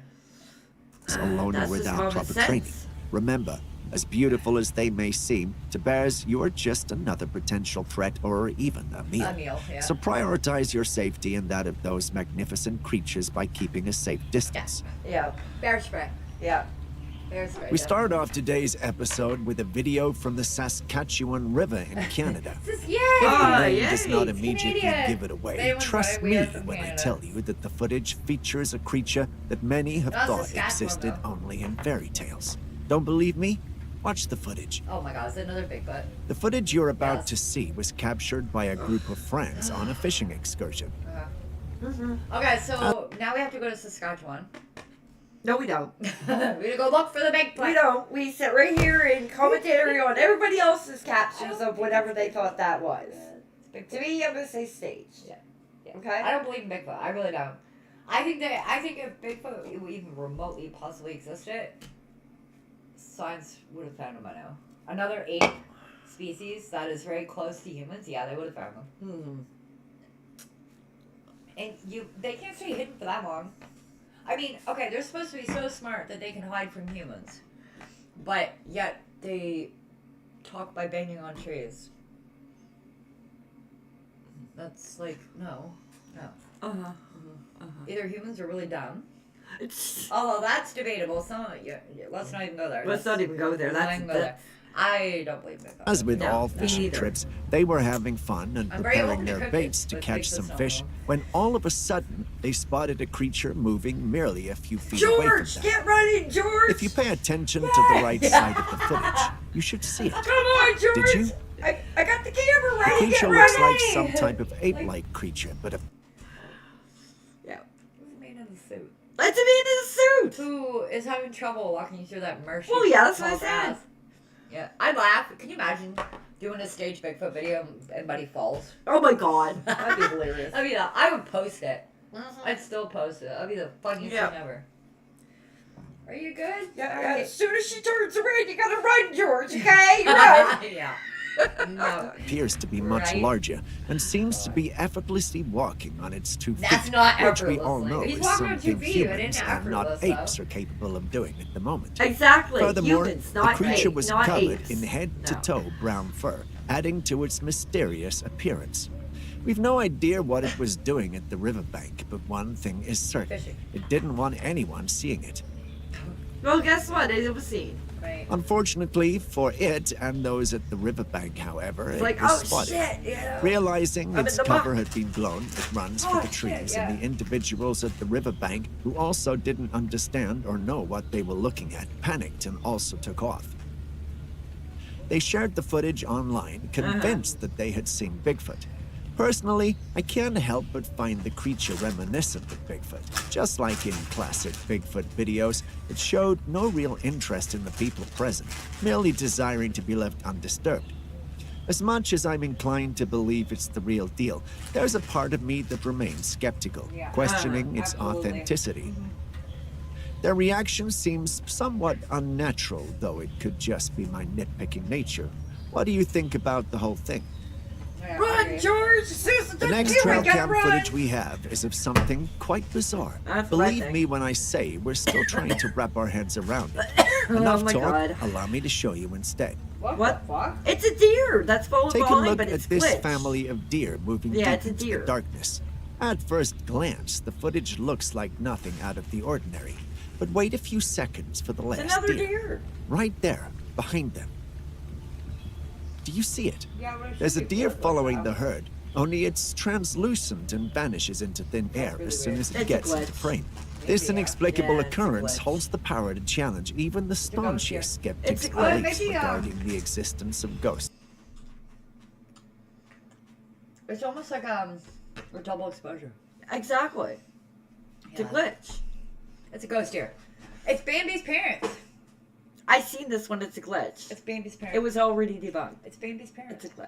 alone or That's just without common proper sense. training. Remember, As beautiful as they may seem, to bears, you are just another potential threat or even a meal. A meal, yeah. So prioritize your safety and that of those magnificent creatures by keeping a safe distance. Yeah. Bear spray. Yeah. Bear spray. We start off today's episode with a video from the Saskatchewan River in Canada. Yay! Ah, The name yay, does not it's immediately Canadian. give it away. They were Trust right, we me are from when I Canada. tell you that the footage features a creature that many have Not thought Saskatchewan, existed though. only in fairy tales. Don't believe me? Watch the footage. Oh my god, it's another Bigfoot. The footage you're about Yes. to see was captured by a group of friends on a fishing excursion. Okay, so now we have to go to Saskatchewan. No, we don't. We're gonna go look for the Bigfoot. We don't. We sit right here and commentary on everybody else's captures of whatever they thought that was. It's To Bigfoot. me, I'm gonna say staged. Yeah. Okay. I don't believe in Bigfoot. I really don't. I think if Bigfoot even remotely possibly existed, science would have found him by now. Another ape species that is very close to humans, yeah, they would have found him. And they can't stay hidden for that long. I mean, okay, they're supposed to be so smart that they can hide from humans, but yet they talk by banging on trees. That's like no. Either humans are really dumb. It's, Although that's debatable. Let's not even go there. let's not even go there. Let's not That's even go there. I don't believe Bigfoot. As with No, all me fishing neither. trips, they were having fun and I'm very preparing open to their cooking, baits to but catch Bigfoot's some not fish one. when all of a sudden they spotted a creature moving merely a few feet away George, from them. get running, George. If you pay attention to the right side of the footage, you should see it. Come on, George. Did you? I got the camera The ready. Get creature looks ready. like some type of ape-like creature, but Yeah. Who's made in a suit? Let's him in his suit. Who is having trouble walking through that marshy? Well, yeah, that's what I tall said. grass? Yeah, I'd laugh. Can you imagine doing a stage Bigfoot video and Buddy falls? Oh my God, that'd be hilarious. I mean, I would post it. I'd still post it. That'd be the funniest Yeah. thing ever. Are you good? Yeah, Alright. as soon as she turns around, you gotta run, George. Okay, run. Yeah. No. appears to be much Right. larger and seems to be effortlessly walking on its 2 feet, That's not which we all effortlessly. know He's is walking on 2 something feet, but humans it's and not effortless, apes though. are capable of doing at the moment. Exactly. Furthermore, Humans, the not creature apes, was not covered apes. in head to No. toe brown fur, adding to its mysterious appearance. We've no idea what it was doing at the riverbank, but one thing is certain. Fishing. It didn't want anyone seeing it. Well, guess what? It was seen. Right. Unfortunately for it and those at the riverbank, however, It's it like, was oh spotted. shit, yeah. Realizing I'm its in the cover muck. had been blown, it runs Oh, for the shit, trees, yeah. and the individuals at the riverbank, who also didn't understand or know what they were looking at, panicked and also took off. They shared the footage online, convinced that they had seen Bigfoot. Personally, I can't help but find the creature reminiscent of Bigfoot. Just like in classic Bigfoot videos, it showed no real interest in the people present, merely desiring to be left undisturbed. As much as I'm inclined to believe it's the real deal, there's a part of me that remains skeptical, Yeah. questioning its Absolutely. authenticity. Their reaction seems somewhat unnatural, though it could just be my nitpicking nature. What do you think about the whole thing? Yeah, I Run, agree. George. Susan, The next do trail it. Gotta cam run. footage we have is of something quite bizarre. That's what I Believe think. me when I say we're still trying to wrap our heads around it. Enough Oh my talk, God. allow me to show you instead. What? the fuck? It's a deer that's falling Take a behind, look but at it's this glitched. family of deer moving Yeah, deep it's a into deer. the darkness. At first glance, the footage looks like nothing out of the ordinary. But wait a few seconds for the last It's another deer. Right there, behind them. Do you see it? Yeah, but it There's a should be deer purple, following though. the herd, only it's translucent and vanishes into thin air really as soon weird. as it It's a gets into glitch. frame. This Maybe, yeah. inexplicable Yeah, it's a occurrence glitch. holds the power to challenge even the a ghost deer. staunchest skeptics' It's a glitch. beliefs Maybe, regarding the existence of ghosts. It's almost like a double exposure. Exactly. It's a Yeah. glitch. It's a ghost deer. It's Bambi's parents. I seen this one. It's a glitch. It's Bambi's parents. It was already debunked. It's Bambi's parents. It's a glitch.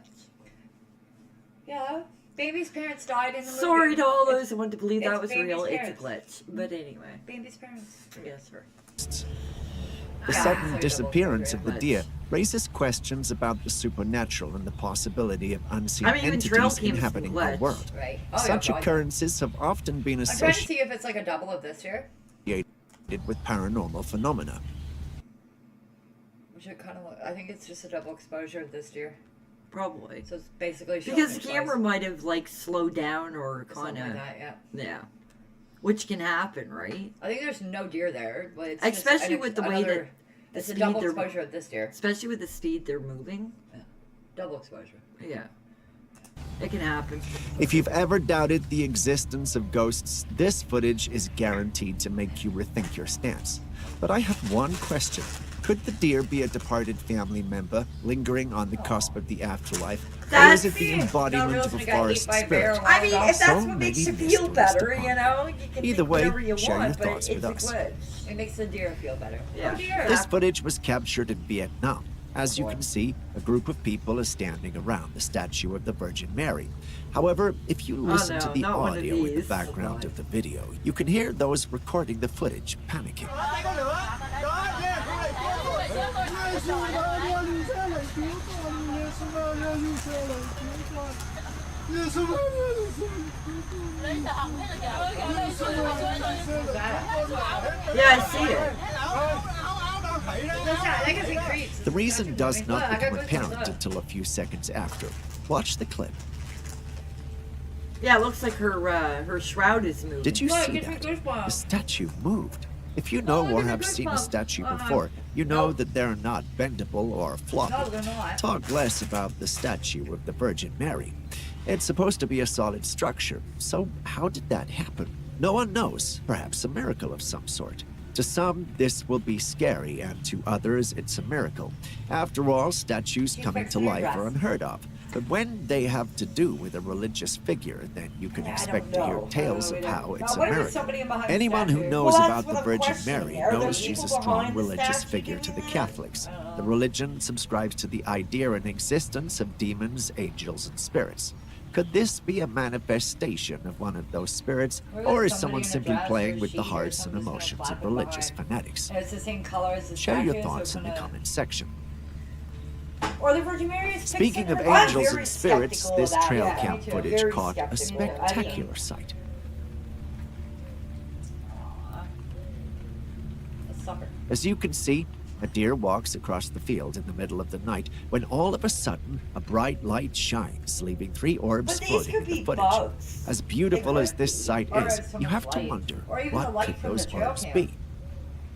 Yeah. Bambi's parents died in the movie. Sorry to all It's those who want to believe that it's was Bambi's real. It's a parents. glitch. But anyway. Bambi's parents. Yes, sir. The Yeah. sudden Sorry, disappearance double of the deer raises questions about the supernatural and the possibility of unseen I mean, even trail entities cams inhabiting glitch. our world. Right. Such yeah, occurrences have often been I'm trying to associated see if it's like a double of this here. with paranormal phenomena. should kind of. I think it's just a double exposure of this deer. Probably. So it's basically showing Because the it camera twice. might have like slowed down or Something kind like of. that, yeah. Yeah. Which can happen, right? I think there's no deer there, but it's Especially just with the way that the it's a speed double they're- exposure of this deer. Especially with the speed they're moving. Double exposure. Yeah. It can happen. If you've ever doubted the existence of ghosts, this footage is guaranteed to make you rethink your stance. But I have one question. Could the deer be a departed family member lingering on the cusp of the afterlife? Or is it the embodiment of a forest spirit? I mean, if that's So what makes you many feel mysteries better, to you know, you can Either think way, whatever you share your want, but thoughts it's with a us. glitch. It makes the deer feel better. Yeah. Oh dear. This footage was captured in Vietnam. As you can see, a group of people is standing around the statue of the Virgin Mary. However, if you listen to no, the not one of audio in the these. background of the video, you can hear those recording the footage panicking. Yeah, I see it. I can see creeps. The reason does Look, not I got become goosebumps, apparent look. until a few seconds after. Watch the clip. Yeah, it looks like her shroud is moving. Did you Look, see it gives me that? goosebumps. The statue moved. If you know Oh, it or gives me have seen a goosebumps. statue Uh-huh. before, you know No. that they're not bendable or No, floppy. they're not. Talk less about the statue of the Virgin Mary. It's supposed to be a solid structure, so how did that happen? No one knows. Perhaps a miracle of some sort. To some, this will be scary, and to others, it's a miracle. After all, statues She's coming to fixing her life are dress. unheard of. But when they have to do with a religious figure, then you can Yeah, I expect don't to hear know. tales I of don't how know. it's What a if it's miracle. somebody behind the Anyone who statue? knows Well, that's about what the I'm Virgin questioning. Mary Are there knows she's a people strong behind the religious statue figure to the giving Catholics. that? The religion subscribes to the idea and existence of demons, angels, and spirits. Could this be a manifestation of one of those spirits, Or or is somebody someone in a simply dress playing or with the sheet or hearts and something's gonna emotions flap of it religious behind. fanatics? And it's the same color as the Share your statue, so thoughts it's in the gonna- comment section. Or the Virgin Mary is Speaking fixing of her dress. angels very and spirits, skeptical this of that. trail Yeah, cam me too. footage Very caught a skeptical. I mean- spectacular sight. A sucker. As you can see, a deer walks across the field in the middle of the night when all of a sudden a bright light shines, leaving 3 orbs But these floating could in the be footage. bugs. As beautiful They as could this be. sight Or is, so you much have to light. wonder, Or even the what light could from those the trail orbs cam. be?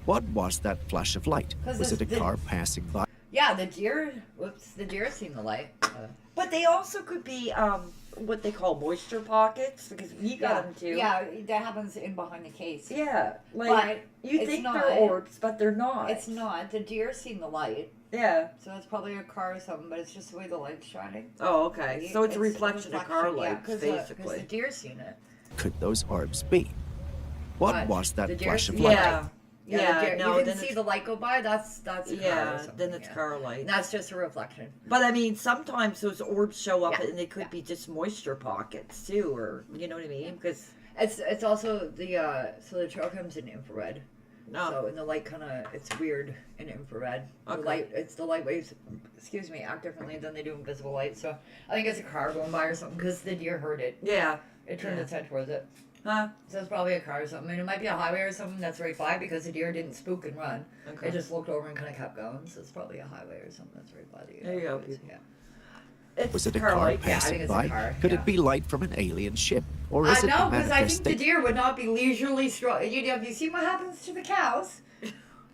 What was that flash of light? 'Cause Was it a it's the- car passing by? Yeah, the deer. Whoops, the deer seen the light. But they also could be what they call moisture pockets because we got them too. Yeah, that happens in behind the case. Yeah, like you it's think not. they're orbs, but they're not. It's not. The deer seen the light, Yeah. so that's probably a car or something. But it's just the way the light's shining. Oh, okay. So it's a reflection of car yeah, lights, because basically. the deer seen it. Could those orbs be? What But was the that deer flash of see light? Yeah. Yeah, Yeah, the deer, no, you then can see it's- the light go by. That's a car or Yeah, something, then it's yeah. car lights. And that's just a reflection. But I mean, sometimes those orbs show up Yeah, and they could yeah. be just moisture pockets too, or you know what I mean? Because It's also the so the trail comes in infrared. no, So and the light kind of it's weird in infrared. The Okay. light it's the light waves. Excuse me, act differently than they do in visible light. So I think it's a car going by or something because the deer heard it. yeah, It turned Yeah. its head towards it. huh? So it's probably a car or something. And it might be a highway or something that's right by because the deer didn't spook and run. Okay. It just looked over and kind of kept going. So it's probably a highway or something that's right by the. There you go, woods, people. Yeah. It's Was it a car car light. Yeah, I think passing it's a by? car, Could yeah. it be light from an alien ship? Or is it No, a because I think the manifestation? deer would not be leisurely strolling. Have you seen what happens to the cows?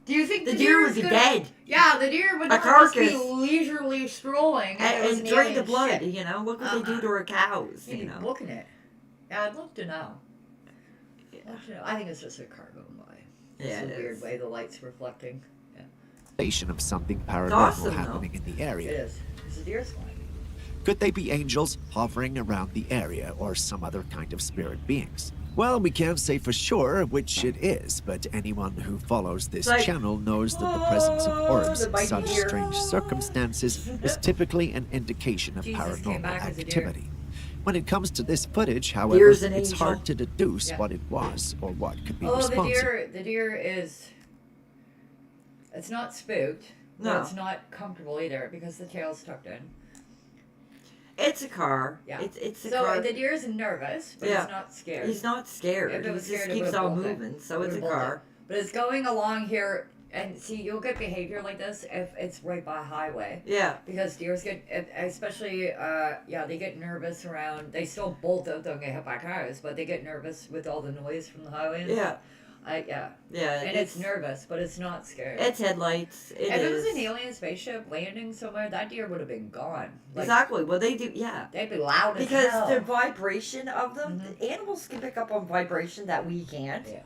Do you think The the, deer is would be gonna- dead. Yeah, the deer would A not just be carcass. leisurely strolling And an drink the alien blood, ship. you know. Look what they do to our cows, You'd you be know. booking it. Yeah, I'd love to know. I'd love to know. I think it's just a car going by. Yeah, It's it a weird is. way the light's reflecting. Of something paranormal awesome, though. happening in the It area. is. It's a deer's flying. Could they be angels hovering around the area or some other kind of spirit beings? Well, we can't say for sure which it is, but anyone who follows this Like, channel knows that the presence of orbs there in might be such deer. strange circumstances is typically an indication of Jesus came paranormal back as a deer. activity. When it comes to this footage, however, Deer's an it's angel. hard to deduce Yeah. what it was or what could be Oh, responsible. the deer is. It's not spooked. No. But it's not comfortable either because the tail's tucked in. It's a car. Yeah. It's a So car. the deer is nervous, but Yeah. he's not scared. He's not scared. If it He was just scared, it keeps would've on bolted. moving. So It it's a would've bolted. car. But it's going along here and see, you'll get behavior like this if it's right by a highway. Yeah. Because deers get, especially, they get nervous around, they still bolt out, don't get hit by cars, but they get nervous with all the noise from the highway. Yeah. Yeah. Yeah. And it's nervous, but it's not scary. It's headlights. It if is. it was an alien spaceship landing somewhere, that deer would have been gone. Like, Exactly. Well, they do. Yeah. they'd be loud as Because hell. the vibration of them, animals can pick up on vibration that we can't. Yeah.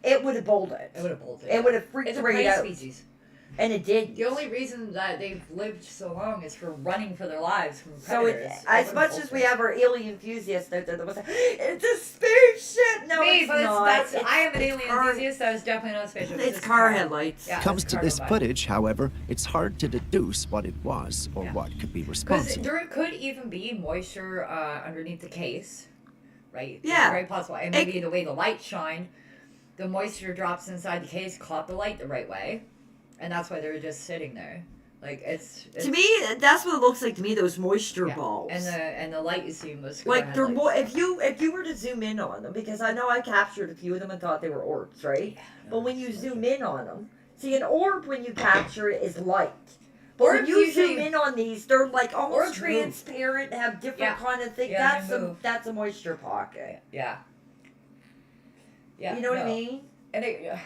It would have bolted. It would have bolted. It would have freaked It's a right prey out. species. And it did. The only reason that they've lived so long is for running for their lives from So predators. as much as we have our alien enthusiasts out there that was like, it's a spaceship. No, Me, it's but not. that's, It's- I am an alien car- enthusiast. That is definitely not a spaceship. It's just a car headlights. Yeah, Comes it's to car this headlight. footage, however, it's hard to deduce what it was or Yeah. what could be Because responsible. there could even be moisture underneath the case, right? Yeah. It's very possible. And maybe the way the light shined, the moisture drops inside the case caught the light the right way, and that's why they were just sitting there. Like it's To me, that's what it looks like to me. Those moisture yeah. balls. and the light you see was Like they're more. headlights. If you were to zoom in on them, because I know I captured a few of them and thought they were orbs, right? Yeah, no, But when you it's zoom moisture. in on them, see an orb when you capture it is light. But when Orbs you usually- zoom in on these, they're like almost Orbs move. transparent, have different Yeah. kind of thing. Yeah, they move. That's a moisture pocket. Yeah. Yeah. You know what I no. mean? And it,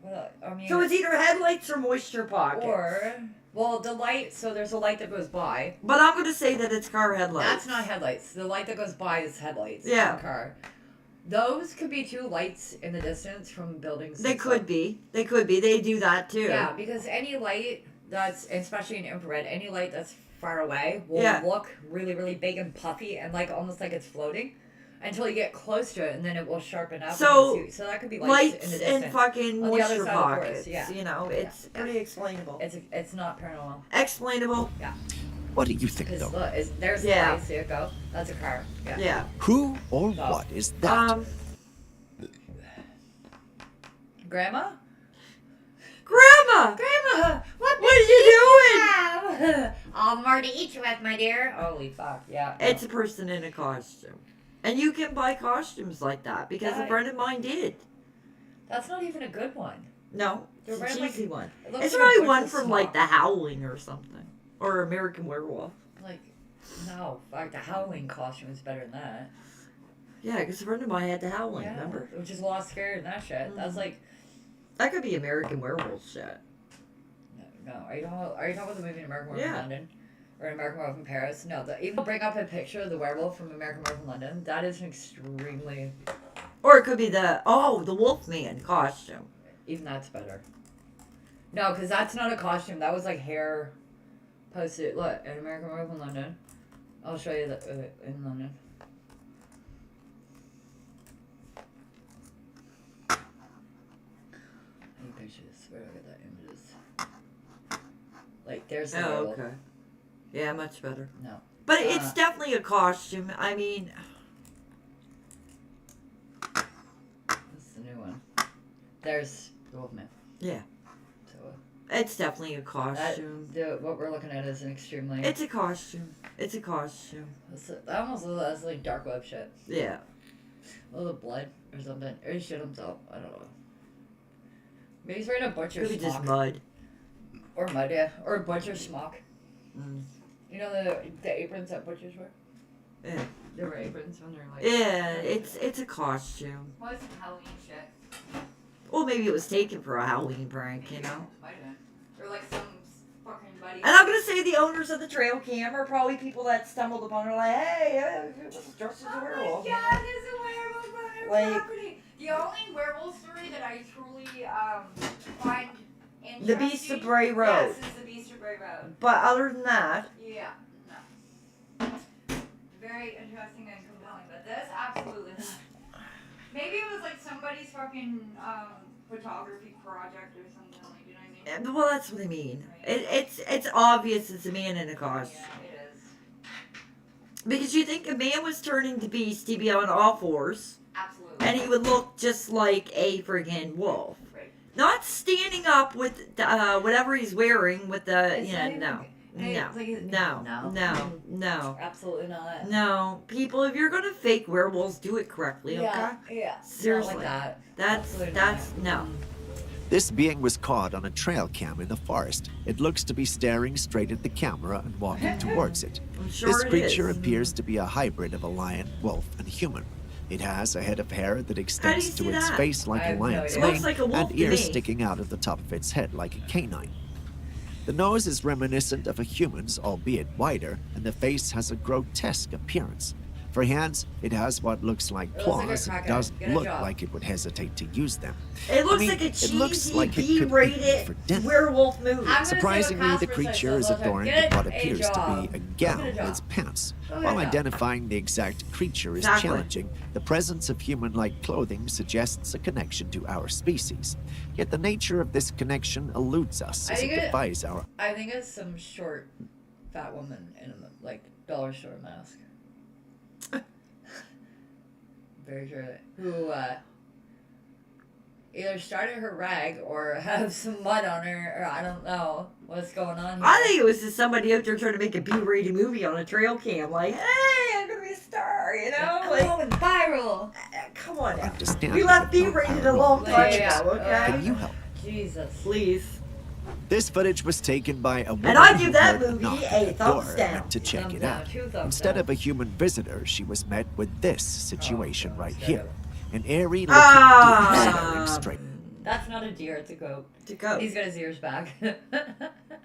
well, I mean, So it's either headlights or moisture pockets. or well, the light. So there's a light that goes by. But I'm gonna say that it's car headlights. That's not headlights. The light that goes by is headlights. Yeah. In the car. Those could be two lights in the distance from buildings. They and could stuff. be. They could be. They do that too. Yeah, because any light that's, especially in infrared, any light that's far away will Yeah. look really, really big and puffy and like almost like it's floating until you get close to it, and then it will sharpen up. So, and so that could be lights in the Lights distance. and fucking On the other moisture side of the forest, pockets. yeah. You know, it's pretty explainable. It's not paranormal. Explainable. What do you think, Because though? look, there's the Yeah. light. See it go? That's a car. Yeah. Yeah. Who or No. what is that? Grandma? Grandma! Grandma! What What are you have? All more to eat with, my dear. Holy fuck, yeah. no. It's a person in a costume. And you can buy costumes like that because a Yeah. friend of mine did. That's not even a good one. No, They're it's a wearing, like- cheesy one. It looks It's like a probably one butcher's from like smock. The Howling or something. Or American Werewolf. Like, no, fuck, the Halloween costume is better than that. Yeah, because a friend of mine had The Howling, Yeah, remember? which is a lot scarier than that shit. That's like, That could be American Werewolf shit. no. Are you talking about the movie American Werewolf Yeah. in London? Or American Werewolf in Paris? No, even bring up a picture of the werewolf from American Werewolf in London. That is an extremely, Or it could be the Wolfman costume. even that's better. No, because that's not a costume. That was like hair posted. Look, an American Werewolf in London. I'll show you that in London. I need pictures. Where do I get that images? Like, there's the Oh, werewolf. okay. Yeah, much better. No. But it's Uh. definitely a costume. I mean, This is the new one. There's the Wolfman. yeah, So it's definitely a that, costume. what we're looking at is an extremely. It's a costume. It's a costume. That almost looks that's like dark web shit. Yeah. A little blood or something. Or he shit himself. I don't know. Maybe he's wearing a butcher Could be just smock. mud. Or mud, yeah. Or a butcher smock. Mm. You know the aprons that butchers wear? Yeah. They wear aprons when they're like. Yeah, it's a costume. Well, it's Halloween shit. Well, maybe it was taken for a Halloween prank, you know. Might have been. Or like some fucking buddy. And I'm gonna say the owners of the trail cam are probably people that stumbled upon it, like, hey, it was dressed as a werewolf. Oh my god, there's a werewolf on our Like- property. The only werewolf story that I truly find interesting. The Beast of Bray Road. Yes, is the Beast of Bray Road. But other than that, Yeah, no. Very interesting and compelling, but this absolutely not. Maybe it was like somebody's fucking photography project or something, like, you know what I mean? well, that's what I mean. It's obvious it's a man in a costume. Yeah, it is. Because you think a man was turning to beast, he'd be on all fours, Absolutely. and he would look just like a friggin' wolf. Right. Not standing up with whatever he's wearing with the, It's yeah, not no. even- it's like- No. Absolutely not. No. People, if you're gonna fake werewolves, do it correctly, okay? Yeah. Seriously. Not like that. That's, Absolutely that's, no. This being was caught on a trail cam in the forest. It looks to be staring straight at the camera and walking towards it. I'm sure This it creature is. appears to be a hybrid of a lion, wolf, and human. It has a head of hair that extends see to its that? face like I a have no lion's idea. It looks mane like a wolf and to ears me. sticking out of the top of its head like a canine. The nose is reminiscent of a human's, albeit wider, and the face has a grotesque appearance. For hands, it has what looks like It looks like a claws and cracker. doesn't Get a look job. like it would hesitate to use them. It looks I mean, like a it looks cheesy like it could be eaten B-rated for dinner. werewolf movie. I'm gonna say what Surprisingly, the Casper creature says is all the time. adorned Get with what a appears to job. be a Go gown get a in job. its pants. Go get While a job. identifying the exact creature is Exactly. challenging, the presence of human-like clothing suggests a connection to our species. Yet the nature of this connection eludes us I as it think it- defies our... I think it's some short, fat woman in a like dollar store mask. Very sure who either started her rag or have some mud on her, or I don't know what's going on here. I think it was just somebody out there trying to make a B-rated movie on a trail cam. Like, hey, I'm gonna be a star, you know? I'm Like, going viral. come on now. Understand We left but not B-rated our a long own time creatures. ago, okay? Can you help? Jesus. Please. This footage was taken by a woman I who give that heard movie knock a at the thumbs door down. and to check Thumbs it down, out. 2 thumbs Instead down. of a human visitor, she was met with this situation God, right straight here. up. An airy looking Ah. deer staring straight. That's not a deer, it's a goat. To go. He's got his ears back.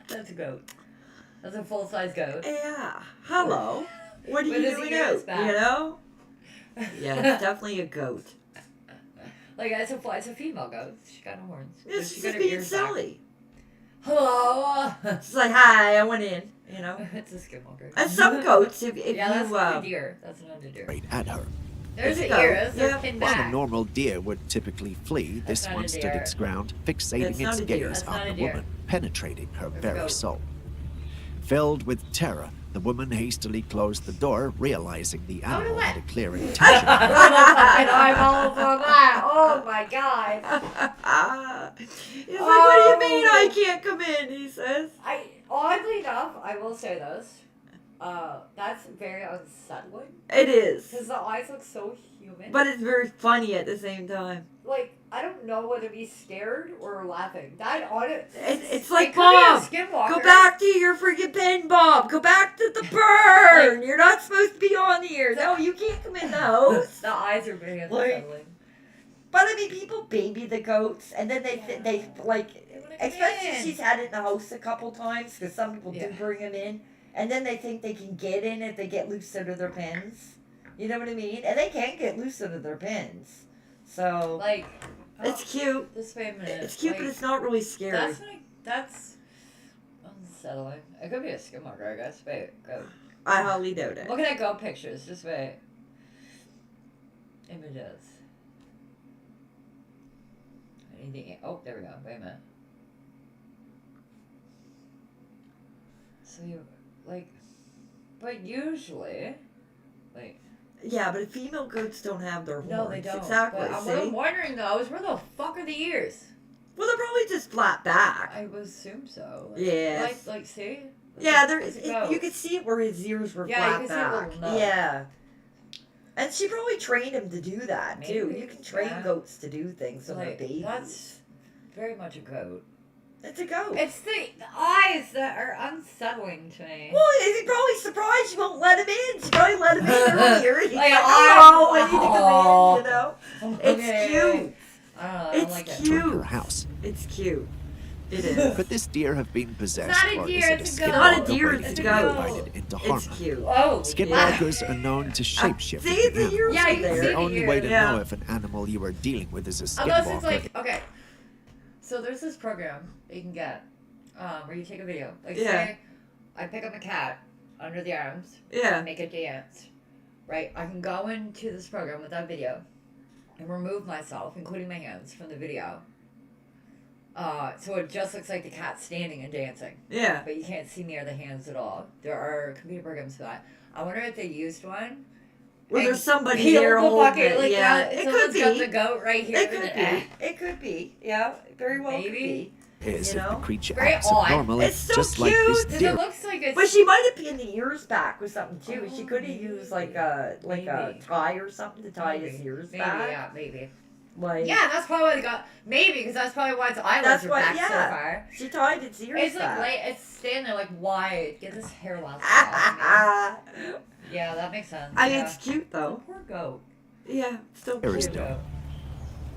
That's a goat. That's a full-size goat. Yeah. Hello. What are With you his doing ears out? back. You know? Yeah, it's definitely a goat. Like, it's a female goat. She got horns. but It's she just got her being ears back. silly. Hello. It's like, hi, I went in, you know? It's a skinwalker. And some goats, if Yeah, that's you, not a deer. That's not a deer. Right at her. There's It's the a goat. ears. They're Yeah. pinned While a back. normal deer would typically flee, That's this not a one stood deer. its ground, fixating That's not its a deer. gaze That's not on a the deer. woman, penetrating her It's a very goat. soul. Filled with terror, the woman hastily closed the door, realizing the Oh, animal what? had a clear intention. Fucking eyeball for that. Oh my god. He's like, what do you mean I can't come in? He says. Oddly enough, I will say this. That's very unsettling. It is. Because the eyes look so human. But it's very funny at the same time. like, I don't know whether to be scared or laughing. That on it. It's like, it could be a Mom, skinwalker. go back to your freaking pen, Bob. Go back to the burn. You're not supposed to be on here. No, you can't come in the house. The eyes are very Like- unsettling. But I mean, people baby the goats, and then they like, They wanna come especially in. she's had it in the house a couple times because some people Yeah. do bring them in, and then they think they can get in if they get loose out of their pens. You know what I mean? And they can get loose out of their pens. So Like, it's cute. This way a minute. It's cute, like, but it's not really scary. that's unsettling. It could be a skinwalker, I guess. Wait, go. I highly doubt it. Looking at goat pictures. Just wait. Images. I need to, oh, there we go. Wait a minute. So you, like, but usually, like, Yeah, but female goats don't have their horns. no, they don't. Exactly. But see? what I'm wondering though is where the fuck are the ears? Well, they're probably just flat back. I would assume so. Like, Yes. Like, see? Yeah, there It's is. a goat. You could see it where his ears were Yeah, you flat can see a little back. nub. Yeah. And she probably trained him to do that too. Maybe, You can train yeah. goats to do things when Like, they're babies. that's very much a goat. It's a goat. It's the eyes that are unsettling to me. Well, he's probably surprised she won't let him in. She probably let him in earlier. He's Like, like, oh, oh, I need to come in, you know? It's Okay. cute. I don't know. I It's don't like it. cute. From her house. It's cute. It is. Could this deer have been possessed, not a or deer, is it it's a a goat. skinwalker Not a deer, waiting it's to a be goat. divided into harm? It's cute. Oh, Skinwalkers are known to shapeshift See, into the animals. ears Yeah, are you can see The there. the only way to Yeah. know if an animal you are dealing with is a unless it's skinwalker like, okay. So there's this program that you can get where you take a video. Like, Yeah. say, I pick up a cat under the arms, Yeah. make it dance. Right? I can go into this program with that video and remove myself, including my hands, from the video. So it just looks like the cat standing and dancing. Yeah. But you can't see me or the hands at all. There are computer programs for that. I wonder if they used one. Well, and there's somebody peeled there the holding fucking, it. like, Yeah. that. It Someone's could got be. the goat right here. It and could then, be. It could be. Yeah. Very well could Maybe. be. is You if the know? creature Very acts odd. abnormally, It's so just like this cute. Because deer. it looks like it's... But she might have pinned the ears back with something too. She Oh, could have used like a maybe. tie or something to tie his maybe. ears Maybe, back. yeah, maybe. Like, Yeah, that's probably why they got. Maybe, because that's probably why its eyelids that's are what. back so Yeah, far. she tied its ears It's like back. late, it's standing there like, why? Get this hair loss off me. Yeah, that makes sense. I mean, yeah. it's cute though. Poor goat. Yeah, still There is cute. no-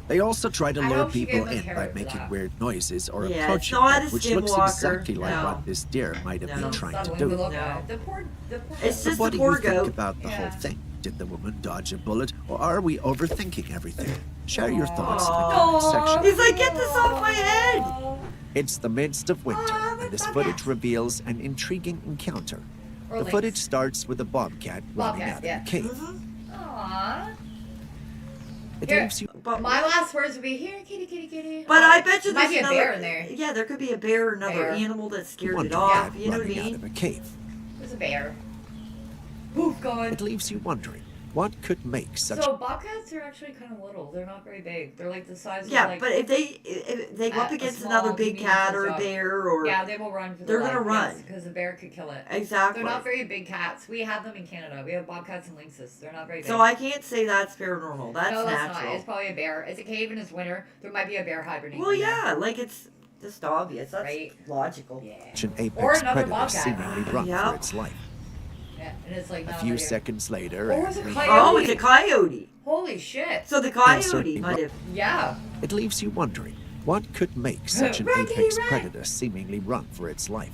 They also try to I lure hope she people gave him in by carrot for making that. weird noises or Yeah, it's approaching not them, a which looks skinwalker, exactly like no. what this deer might have No. been trying to Subtly do. below No. that. The poor It's goat. just What a do poor you think goat. about the whole Yeah. thing? Did the woman dodge a bullet, or are we overthinking everything? Share your thoughts in the Aw. comment section. He's like, get this off my head! It's the midst of winter, Aw, and this the footage bobcat. reveals an intriguing encounter. Or The lynx. footage starts with a bobcat running Bobcat, out yeah. of a cave. Mm-hmm. Aww. It Here. leaves you But, My last words would be, here, kitty, kitty, kitty. but I bet you Might there's be a another. bear in there. Yeah, there could be a bear or another Bear. animal that scared it wondering off. why You know what I running out of mean? a cave. There's a bear. Poof, going. It leaves you wondering what could make such So bobcats are actually kind of little. They're not very big. They're like the size Yeah, of like. but if they go up a against small another big convenience cat or a shop. bear or Yeah, they will run for They're their gonna life, run. because the bear could kill it. exactly. They're not very big cats. We have them in Canada. We have bobcats and lynxes. They're not very big. So I can't say that's paranormal. That's no, that's natural. not. It's probably a bear. It's a cave and it's winter. There might be a bear hibernating. Well, in there. yeah, like it's just obvious. That's Right. logical. Yeah. an Or apex another predator bobcat. seemingly run Yeah. for its life. Yeah, and it's like A not few very- seconds later, Or is it and coyote? Oh, it's a coyote. Holy shit. So the Answer coyote me. might have. Yeah. it leaves you wondering what could make such an Raggedy apex Rat. predator seemingly run for its life.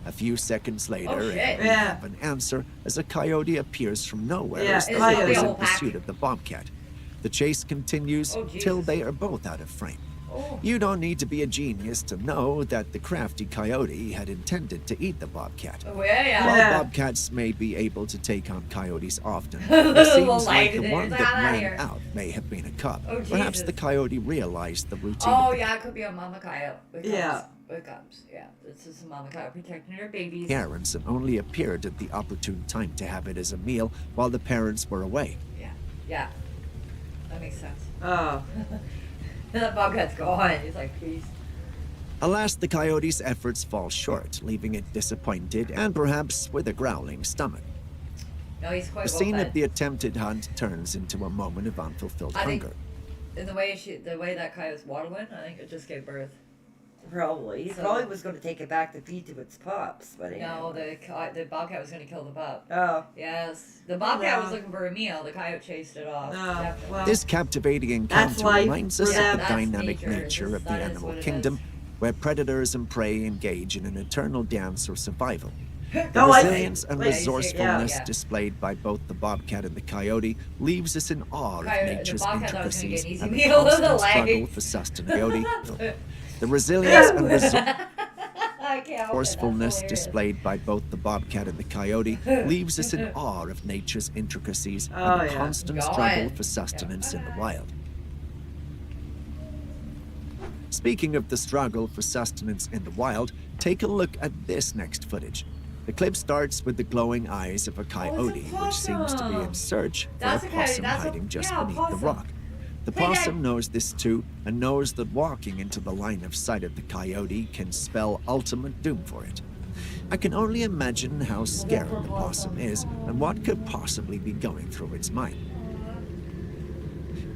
A few seconds later, Oh, shit. and we Yeah. have an answer as a coyote appears from nowhere Yeah, as the it's pair probably is a in whole pack. pursuit of the bobcat. The chase continues Oh, till Jesus. they are both out of frame. Oh. You don't need to be a genius to know that the crafty coyote had intended to eat the bobcat. Oh, yeah, While yeah. Yeah. bobcats may be able to take on coyotes often, Little it seems light like in the it. one It's that like, "I'm outta ran here." out may have been a cub. Oh, Perhaps Jesus. the coyote realized the routine. Oh, of the yeah, it could be a mama coyote. With Yeah. cubs. With cubs. Yeah, this is a mama coyote protecting her babies. parents and only appeared at the opportune time to have it as a meal while the parents were away. Yeah. Yeah. That makes sense. Oh, That bobcat's gone. He's like, please. Alas, the coyote's efforts fall short, leaving it disappointed and perhaps with a growling stomach. No, he's quite The well scene fed. of the attempted hunt turns into a moment of unfulfilled I think- hunger. And the way that coyote's waddling, I think it just gave birth. probably. He So- probably was going to take it back to feed to its pups, but No, the bobcat was going to kill the pup. Oh, Yes. The bobcat was Yeah. looking for a meal. The coyote chased it off. No, Definitely. well- This captivating That's encounter life reminds us for of them. the That's dynamic nature. nature of the That is animal what it kingdom, is. where predators and prey engage in an eternal dance of survival. The Oh, I see. resilience and Like, resourcefulness yeah. displayed by both the bobcat and the coyote leaves us in awe of Coyote- the nature's bobcat thought it was gonna get intricacies an easy and the meal of the constant leg. struggle for sustainability. The resilience and I can't help it. That's resourcefulness hilarious. displayed by both the bobcat and the coyote leaves us in awe of nature's intricacies Oh, and the yeah. constant God. struggle for sustenance in the wild. Speaking of the struggle for sustenance in the wild, take a look at this next footage. The clip starts with the glowing eyes of a coyote, which seems to be in possum. search for That's a a coyote. possum That's a- hiding just yeah, a beneath the possum. rock. The Hey, Dad. possum knows this too, and knows that walking into the line of sight of the coyote can spell ultimate doom for it. I can only imagine how scared the possum is and what could possibly be going through its mind.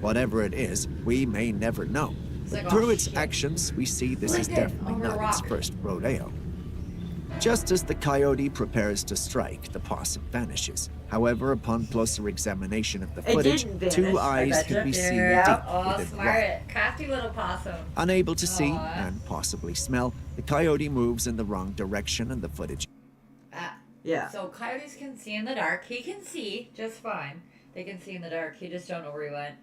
Whatever it is, we may never know. It's But like, through oh, its shit. actions, we see this is Lincoln, definitely over a not its rock. first rodeo. Just as the coyote prepares to strike, the possum vanishes. However, upon closer examination of the It footage, didn't vanish, two I eyes betcha. can be seen Yeah. deep Oh, within the rock. smart. Crafty little possum. Unable to see Aw. and possibly smell, the coyote moves in the wrong direction and the footage yeah. So coyotes can see in the dark. He can see just fine. They can see in the dark. He just don't know where he went.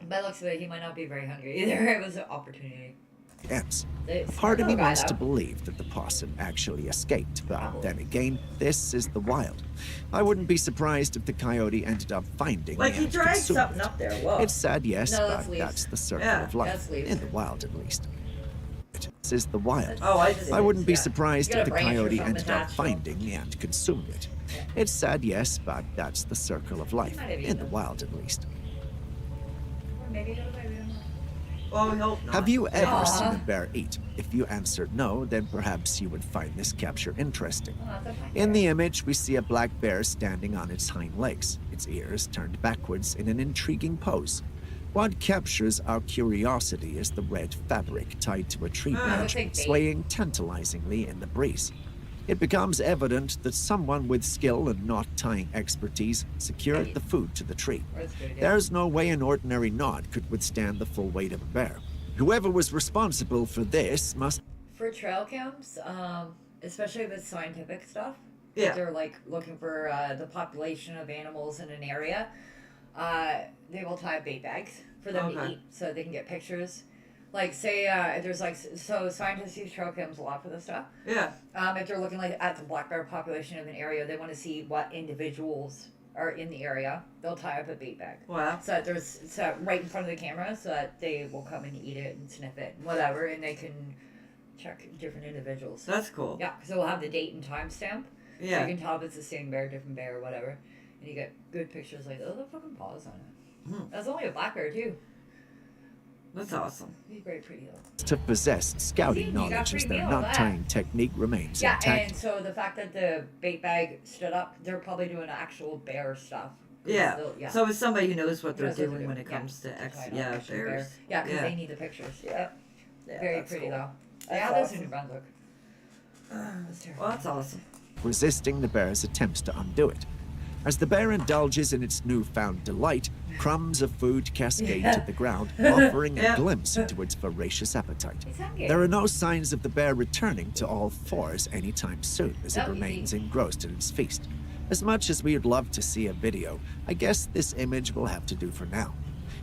By the looks of it, he might not be very hungry either. It was an opportunity. ends. It's Part of me little guy, wants to though. believe that the possum actually escaped, but Probably. then again, this is the wild. I wouldn't be surprised if the coyote ended up finding Like he and dragged consuming something it. up there. Whoa. It's sad, yes, No, that's but leaves. that's the circle Yeah, of life, that's leaves. in the wild at least. This is the wild. Oh, I see. I wouldn't be yeah. surprised You got if a the branch or coyote something ended up attached to 'em. finding and consuming it. Yeah. It's sad, yes, but that's the circle of life, Might have in eaten the them. wild at least. Or maybe he got away, we don't know. Oh, we hope not. Have you ever Aw. seen a bear eat? If you answered no, then perhaps you would find this capture interesting. Oh, that's a black In bear. the image, we see a black bear standing on its hind legs, its ears turned backwards in an intriguing pose. What captures our curiosity is the red fabric tied to a tree branch, That's like bait. swaying tantalizingly in the breeze. It becomes evident that someone with skill and knot tying expertise secured the food to the tree. Or it's good, yeah. There's no way an ordinary knot could withstand the full weight of a bear. Whoever was responsible for this must For trail cams, especially with scientific stuff, Yeah. they're like looking for the population of animals in an area. They will tie bait bags for them to Okay. eat, so they can get pictures. Like, say there's like so scientists use trail cams a lot for this stuff. Yeah. If they're looking like at the black bear population of an area, they want to see what individuals are in the area. They'll tie up a bait bag. Wow. So that there's so right in front of the camera, so that they will come and eat it and sniff it, and whatever, and they can check different individuals. That's cool. Yeah, because it will have the date and timestamp. So Yeah. you can tell if it's the same bear, different bear, or whatever. And you get good pictures like, oh, the fucking paws on it. That's only a black bear, too. That's awesome. He's very pretty, though. to possess See, scouting you got knowledge as free their meal, knot that. tying technique remains Yeah, intact. and so the fact that the bait bag stood up, they're probably doing actual bear stuff. 'Cause Yeah. they'll- So it's somebody who knows what they're Knows what they're doing when doing, it yeah. comes to Tie it on yeah, picture bear. bears. Yeah, because Yeah. they need the pictures. Yeah. Yeah, Very that's pretty, cool. though. That's Yeah, that's in awesome. New Brunswick. That's terrible. Well, that's awesome. Resisting the bear's attempts to undo it. As the bear indulges in its newfound delight, crumbs of food cascade to the ground, offering Yeah. a glimpse into its voracious appetite. He's hungry. There are no signs of the bear returning to all fours anytime soon, as it Oh, remains easy. engrossed in its feast. As much as we would love to see a video, I guess this image will have to do for now.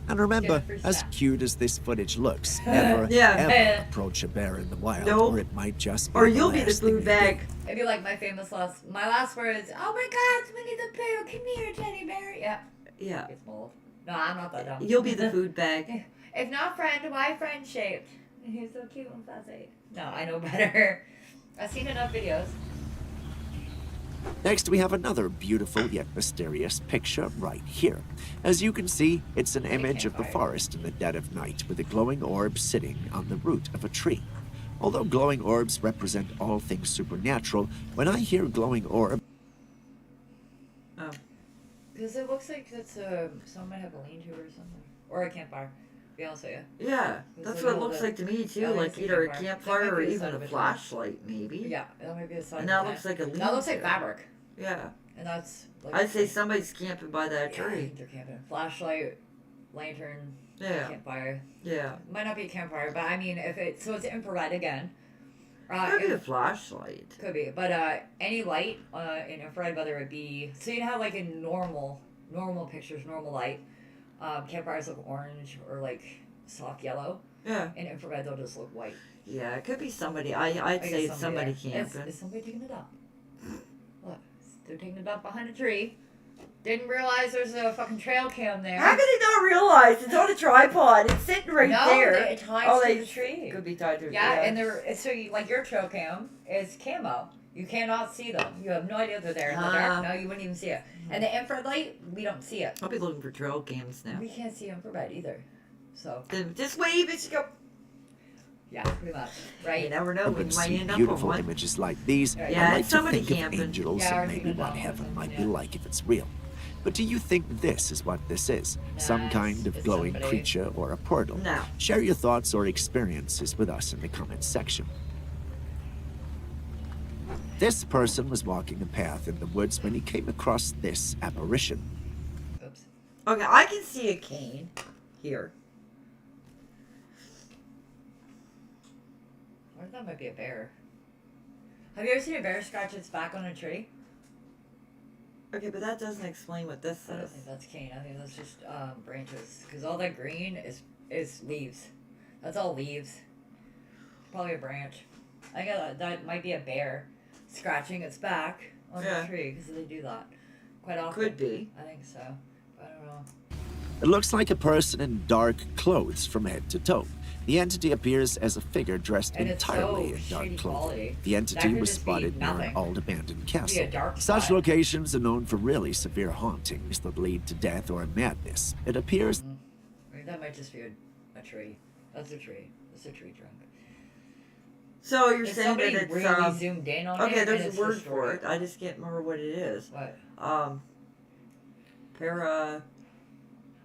And remember, Good for as Sam. cute as this footage looks, never, Yeah. ever approach a bear in the wild, Nope. or it might just be Or the you'll be the last thing food you do. bag. It'd be like my last words. Oh my God, Winnie the Pooh, come here, teddy bear. Yeah, Yeah. it's mold. No, I'm not that dumb. You'll be the food bag. If not friend, why friend shaped? And he's so cute and fuzzy. No, I know better. I've seen enough videos. Next, we have another beautiful yet mysterious picture right here. As you can see, it's an image of the campfire. forest in the dead of night with a glowing orb sitting on the root of a tree. Although glowing orbs represent all things supernatural, when I hear glowing orb, Oh. Because it looks like it's someone might have a lean-to or something. Or a campfire, to be honest with you. Yeah. It's That's a what it little looks bit- like to me too. I think Like it's a either a campfire. That campfire might or be the even side a of a tree. flashlight, maybe. Yeah, that might be a sign. And of that that. looks like a That looks like lean-to. fabric. Yeah. And that's like I'd say somebody's camping by that yeah, I tree. think they're camping. Flashlight, lantern, Yeah. campfire. Yeah. Might not be a campfire, but I mean, if it's so it's infrared again. Could be a If- flashlight. could be, but any light in infrared, whether it be so you know how like in normal pictures, normal light, campfires look orange or like soft yellow. Yeah. In infrared, they'll just look white. Yeah. It could be somebody. I'd I say guess it's somebody there. camping. Is somebody taking it up? Look, they're taking it up behind a tree. Didn't realize there's a fucking trail cam there. How could they not realize? It's on a tripod. It's sitting right no, there. it ties Oh, to they the tree. Could be tied to. Yeah, and they're so you, like your trail cam is camo. You cannot see them. You have no idea they're there in the dark. No, you wouldn't even see it. And the infrared light, we don't see it. I'll be looking for trail cams now. We can't see infrared either. So Then just wave it. You go. yeah, pretty much, You right? never know. We when might see end up on beautiful one. images like these, Yeah, I like it's to somebody think of camping. angels Yeah, or and maybe even what dogs or heaven something, might yeah. be like if it's real. But do you think this is what this is? Some Nah, kind of it's glowing somebody. creature or a portal? No. Share your thoughts or experiences with us in the comments section. This person was walking a path in the woods when he came across this apparition. Oops. Okay, I can see a cane here. I think that might be a bear. Have you ever seen a bear scratch its back on a tree? Okay, but that doesn't explain what this I don't says. think that's cane. I think that's just branches. Because all that green is leaves. That's all leaves. Probably a branch. I think that might be a bear scratching its back on Yeah. the tree because they do that quite often. Could be. I think so. I don't know. It looks like a person in dark clothes from head to toe. The entity appears as a figure dressed And it's entirely so in dark shitty clothing. quality. The That entity could was just be spotted near an nothing. old abandoned Could be a castle. dark Such spot. locations are known for really severe hauntings that lead to death or madness. It appears I mean, that might just be a tree. That's a tree. It's a tree trunk. So you're If saying somebody that it's really zoomed in on it, okay. and There's it's a word for historic. it. I just can't remember what it is. What? Para.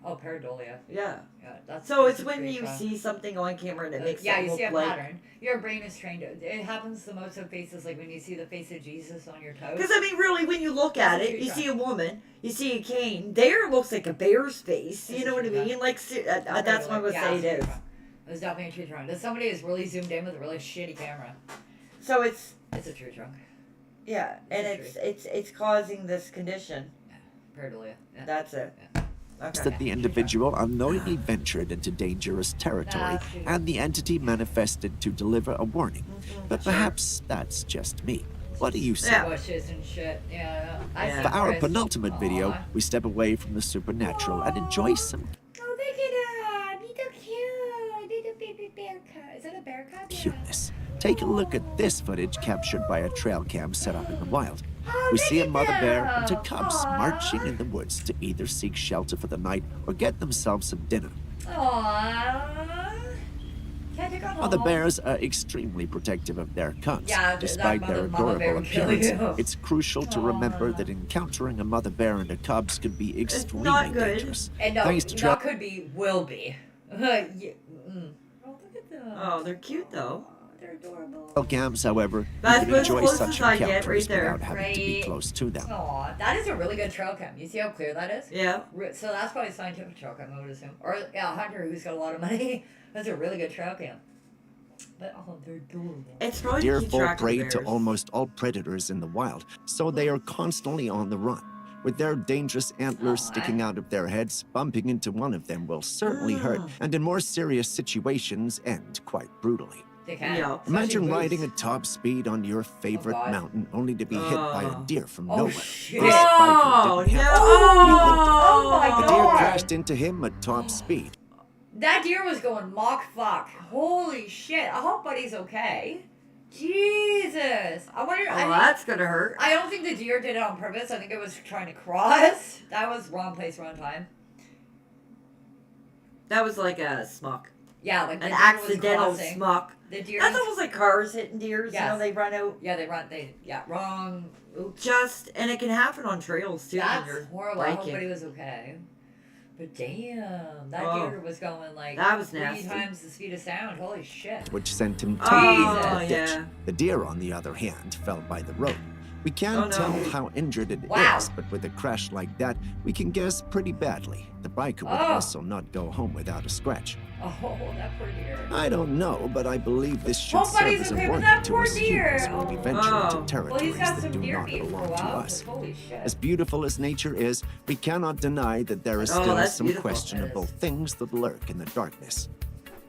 Oh, pareidolia. Yeah. Yeah, that's. So that's it's a when tree you trunk. see something on camera and it makes Yeah, it you look see a like. pattern. Your brain is trained. It happens the most of faces, like when you see the face of Jesus on your toes. Because I mean, really, when you look That's at a it, tree you trunk. see a woman, you see a cane. There it looks like a bear's face. It's You a know what I tree mean? trunk. Like that's what I'm gonna say it's it a tree is. trunk. It was definitely a tree trunk. If somebody is really zoomed in with a really shitty camera, So it's it's a tree trunk. yeah, and It's a it's causing this condition. Pareidolia. Yeah. That's it. Yeah. Okay. That the individual unknowingly ventured into dangerous territory, and the entity manifested to deliver a warning. But perhaps that's just me. What do you say? Yeah. Bushes and shit. Yeah. Yeah. For our Chris. penultimate video, Aw. we step away from the supernatural and enjoy some Oh, look at that! Little cute, little baby bear cub. Is that a bear cub? cuteness. Take a look at this footage captured by a trail cam set up in the wild. Oh, We look see a at mother bear and two them. cubs Aw. marching in the woods to either seek shelter for the night or get themselves some dinner. Aww. Can I take a Mother home? bears are extremely protective of their cubs. Yeah, Despite that their mama bear adorable would kill appearance, you. it's crucial to remember Aw. that encountering a mother bear and her cubs could be extremely not good. dangerous. And no, Thanks to trail not could be, will be. Yeah, mm. Oh, look at them. Oh, they're cute though. Aw, they're adorable. cams, however, That's you can as enjoy close such as I get encounters right there. without having to be Right. close to them. Aw, that is a really good trail cam. You see how clear that is? Yeah. So that's probably a scientific trail cam, I would assume. Or, yeah, a hunter who's got a lot of money. That's a really good trail cam. But, oh, they're adorable. It's probably Deer to keep fall track of prey to bears. almost all predators in the wild, so they are constantly on the run. With their dangerous antlers Aw. sticking out of their heads, bumping into one of them will certainly hurt, and in more serious situations, end quite brutally. They can. Yeah. Especially Imagine moose. riding at top speed on your favorite God. mountain only to be hit by a Oh. deer from Oh, nowhere. shit. This Oh, biker didn't no. have to. He lived it. Oh, my The deer God. crashed into him at top speed. That deer was going Mach fuck. Holy shit. I hope Buddy's okay. Jesus. I wonder. Oh, that's gonna hurt. I don't think the deer did it on purpose. I think it was trying to cross. That was wrong place, wrong time. That was like a smuck. Yeah, like the An deer accidental was crossing. smuck. The deer. That's almost like cars hitting deers. You Yes. know, they run out. Yeah, they run. Wrong. Oops. And it can happen on trails too. That's when you're horrible. I hope biking. Buddy was okay. But damn, that Oh. deer was going like That was 3 nasty. times the speed of sound. Holy shit. Which sent him Oh, tumbling into a ditch. yeah. The deer, on the other hand, fell by the road. We can't Oh, no. tell how injured it is, Wow. but with a crash like that, we can guess pretty badly. The biker would Oh. also not go home without a scratch. Oh, that poor deer. I don't know, but I believe this should Oh, serve buddy's as a okay, but warning that to poor us deer. humans when we venture Oh. into Well, territories he's got that some do deer not feet for a belong to while. us. But holy shit. As beautiful as nature is, we cannot deny that there is Oh, still that's some beautiful. questionable It is. things that lurk in the darkness.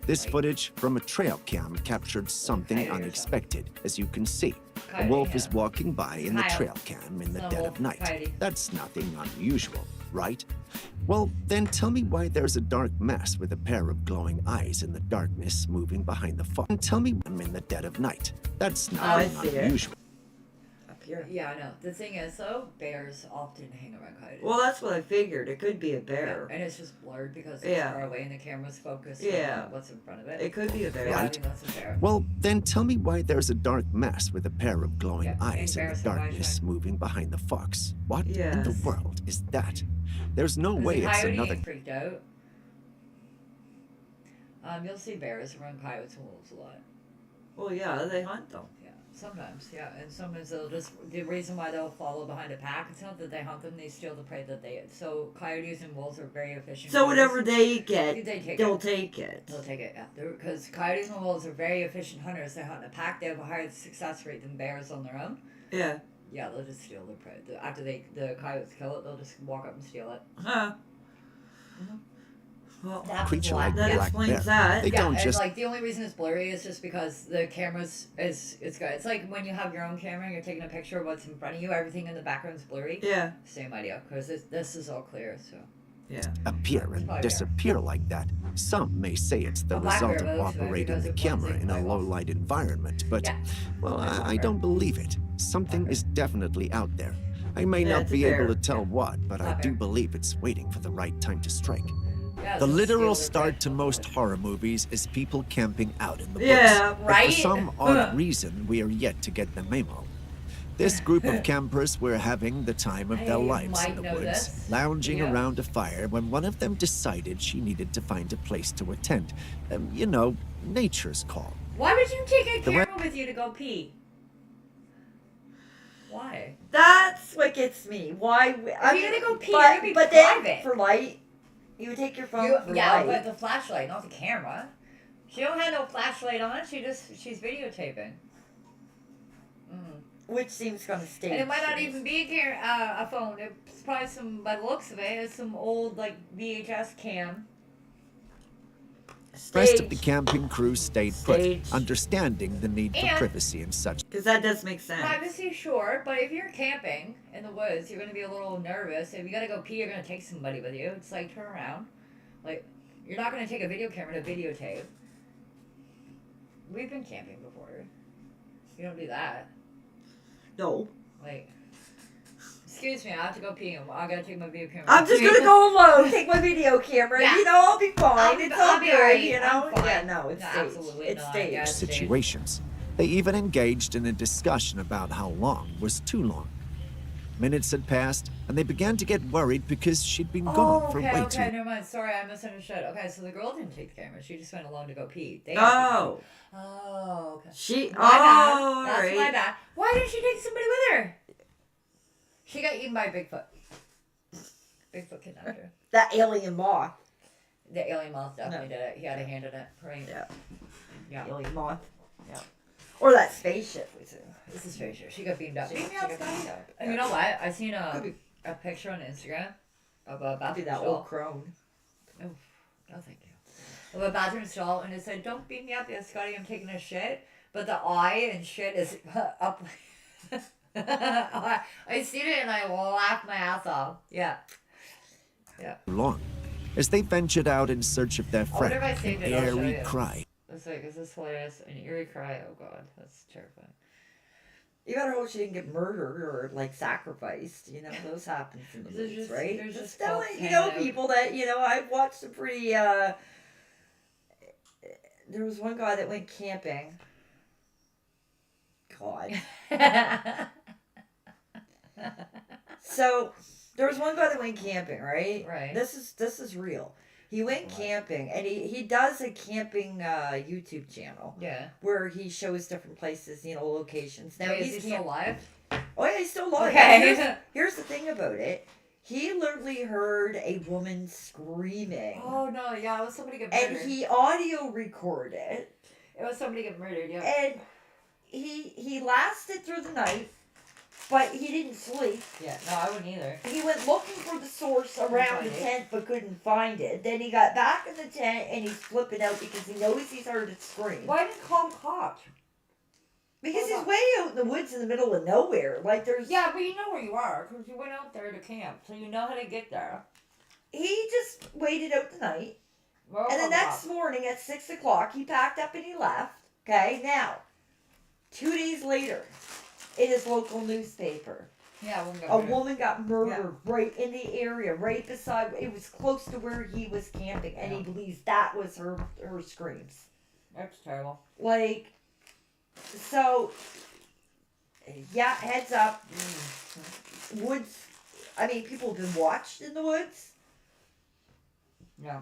This Right. footage from a trail cam captured something Coyote or unexpected. As you can see, a Coyote, wolf is yeah. walking by in the Coyote. trail cam in the It's not a dead wolf, of night. coyote. That's nothing unusual, right? Well, then tell me why there's a dark mass with a pair of glowing eyes in the darkness moving behind the fog. And tell me I'm in the dead of night. That's I nothing see it. unusual. Up here. Yeah, I know. The thing is, though, bears often hang around coyotes. Well, that's what I figured. It could be a Yeah, bear. and it's just blurred because it's Yeah. far away and the camera's focused Yeah. on what's in front of it. It could be a bear. Yeah, I Right. think that's a bear. Well, then tell me why there's a dark mass with a pair of glowing Yeah, eyes in the embarrassing, darkness moving behind the fox. What in the Yes. world is that? There's no Because way the it's coyote another. ain't freaked out. You'll see bears around coyotes and wolves a lot. Well, yeah, they hunt them. Yeah, sometimes, yeah, and sometimes they'll just, the reason why they'll follow behind a pack, it's not that they hunt them, they steal the prey that they, so coyotes and wolves are very efficient. So hunters. whatever they get, They take they'll it. take it. They'll take it, yeah. Because coyotes and wolves are very efficient hunters. They hunt in a pack, they have a higher success rate than bears on their own. Yeah. Yeah, they'll just steal the prey. After the coyotes kill it, they'll just walk up and steal it. Huh. Mhm. Well, That Creature black like that bear. black explains bear. that. They Yeah, don't and just like the only reason it's blurry is just because the camera's it's good. It's like when you have your own camera and you're taking a picture of what's in front of you, everything in the background's blurry. Yeah. Same idea, because this is all clear. So Yeah. appear and Probably disappear like that. Some may say it's the A black result bear of moves operating because the it camera blends in in a quite well. low light environment, but, Yeah. well, It's a I bear. don't believe it. Something is definitely out there. I may Yeah, not it's a be able bear. to tell what, but I Black do bear. believe it's waiting for the right time to strike. Yeah, The just literal steal start their to most horror movies is people camping out in the woods. Yeah, But right? for some odd reason, we are yet to get the memo. This group of campers were having the time of their I lives in might the know woods, this. lounging Yeah. around a fire when one of them decided she needed to find a place to attend. You know, nature's call. Why would you take a The camera with you to go pee? Why? That's what gets me. Why? If you're gonna go pee, you're gonna be but private. then for light, you would take your phone for yeah, light. but the flashlight, not the camera. She don't have no flashlight on. She's videotaping. Which seems kind of staged. And it might not even be a phone. It's probably some, by the looks of it, it's some old like VHS cam. The rest of the camping crew stayed put, Staged. understanding the need for And- privacy and such. Because that does make sense. Privacy, sure, but if you're camping in the woods, you're gonna be a little nervous. If you gotta go pee, you're gonna take somebody with you. It's like turn around, like you're not gonna take a video camera to videotape. We've been camping before. You don't do that. No. Like, excuse me, I have to go pee. I gotta take my video camera. I'm just gonna go alone, take my video camera. Yeah. You know, I'll be fine. It's all I'll be good. alright. You I'm know. fine. Yeah. No, it's No, staged. absolutely It's not. staged. Yeah. Situations. They even engaged in a discussion about how long was too long. Minutes had passed, and they began to get worried because she'd been gone for way too long. never mind. Sorry, I misunderstood. Okay, so the girl didn't take the camera. She just went alone to go pee. They had to Oh. go. Oh, okay. She. My Oh, bad. That's right. my bad. Why didn't she take somebody with her? She got eaten by Bigfoot. Bigfoot kidnapped her. That alien moth. The alien moth definitely did it. He had a hand in it. Right. Yeah. Yeah. Alien moth. Yeah. Or that spaceship was in. This is very sure. She got beamed up. She Beam me got up, beamed Scotty. up. And you know what? I seen Could be- a picture on Instagram of a Could be bathroom that stall. old crone. Oh, thank you. Of a bathroom stall, and it said, "Don't beat me up yet, Scotty. I'm taking a shit." But the eye and shit is up. I seen it and I laughed my ass off. Yeah. Long. As they ventured out in search of their wonder friend, if I saved an it. I'll show eerie you. cry It's like, is this hilarious? An eerie cry. Oh god, that's terrifying. You gotta hope she didn't get murdered or like sacrificed. You know, those happens in the There's movies, just- right? there's Just just telling, folks you know, hanging out. people that, you know, I've watched some pretty there was one guy that went camping. God. So there was one guy that went camping, right? Right. This is real. He went camping and he does a camping YouTube channel Yeah. where he shows different places, you know, locations. Now Is he he's still alive? Oh yeah, he's still alive. Okay. Here's the thing about it. He literally heard a woman screaming. Oh no, yeah, it was somebody get And murdered. he audio recorded. It was somebody get murdered, yeah. And he lasted through the night, but he didn't sleep. Yeah, no, I wouldn't either. He went looking for the source around the find it. tent but couldn't find it. Then he got back in the tent and he's flipping out because he knows he's heard it scream. Why didn't call the cops? Because Hold he's way out in the woods in the middle of nowhere. Like there's Yeah, but you know where you are because you went out there to camp, so you know how to get there. he just waited out the night. Well, And the call next cops. morning at 6 o'clock, he packed up and he left. Okay, now, 2 days later, in his local newspaper, Yeah, we'll go. a woman got murdered right in the area, right beside, it was close to where he was camping, and he Yeah. believes that was her screams. That's terrible. Like, so, yeah, heads up. Woods, I mean, people have been watched in the woods. Yeah.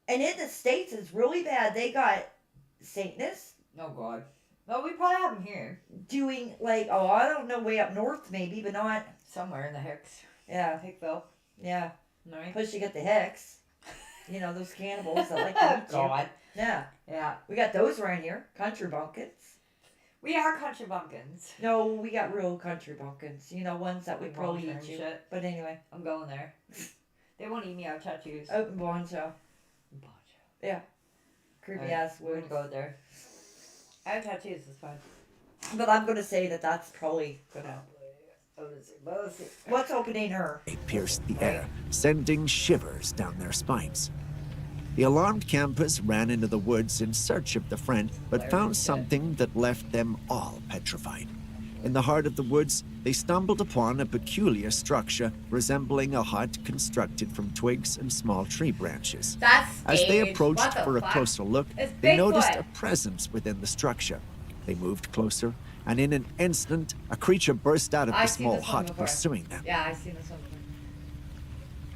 And in the States, it's really bad. They got Satanists Oh god. No, we probably have them here doing, like, oh, I don't know, way up north maybe, but not, somewhere in the Hicks. yeah, Hickville. yeah. No. Plus you get the Hicks. You know, those cannibals that like to eat you. God. Yeah. Yeah. We got those around here. Country bumpkins. We are country bumpkins. No, we got real country bumpkins. You know, ones that would Like probably Boncher eat and you. shit. But anyway, I'm going there. They won't eat me. I have tattoos. out in Boncho. Yeah. Creepy Alright, ass We're woods. gonna go there. I have tattoos. It's fine. But I'm going to say that that's probably going to... Let's see. What's opening her? They pierced the air, sending shivers down their spines. The alarmed campers ran into the woods in search of the friend, but There found we go. something that left them all petrified. In the heart of the woods, they stumbled upon a peculiar structure resembling a hut constructed from twigs and small tree branches. That's As they staged. approached What the for a fuck? closer look, It's they noticed Bigfoot. a presence within the structure. They moved closer, and in an instant, a creature burst out of the I've seen small this one hut, before. pursuing them. Yeah, I've seen this one before.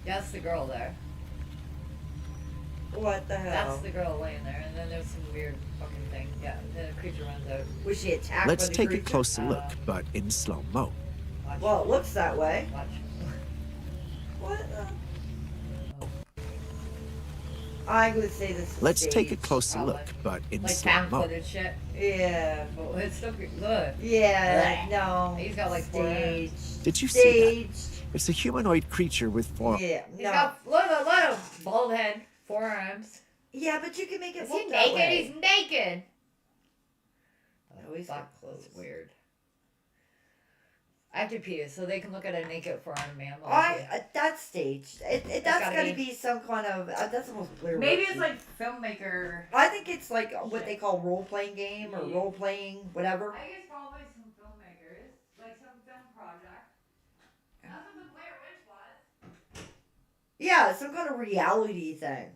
Yeah, that's the girl there. What the hell? That's the girl laying there, and then there's some weird fucking thing. Yeah, and then a creature runs out. Was she attacked Let's by the take a creature? closer look, but in slow-mo. Watch. Well, it looks that way. Watch. What the? I would say this is Let's take a staged. closer Probably. look, but in Like found slow-mo. footage shit. Yeah. But it's still good. Look. Yeah, Blech. no. He's got, like, 4 hands. staged. Did you see that? Staged. It's a humanoid creature with four. Yeah, He's no. got look, bald head, 4 arms. Yeah, but you can make it Is look he that naked? way. He's naked. No, he's Fuck, got clothes. that's weird. I have to pee, so they can look at a naked 4-armed man. while I pee. That's staged. That's gotta gotta be- be some kind of. That's almost Blair Maybe Witch-y. it's like filmmaker. I think it's like what they call role playing game or Yeah. role playing whatever. I think it's probably some filmmakers, like some film project. That's what the Blair Witch was. Yeah, some kind of reality thing.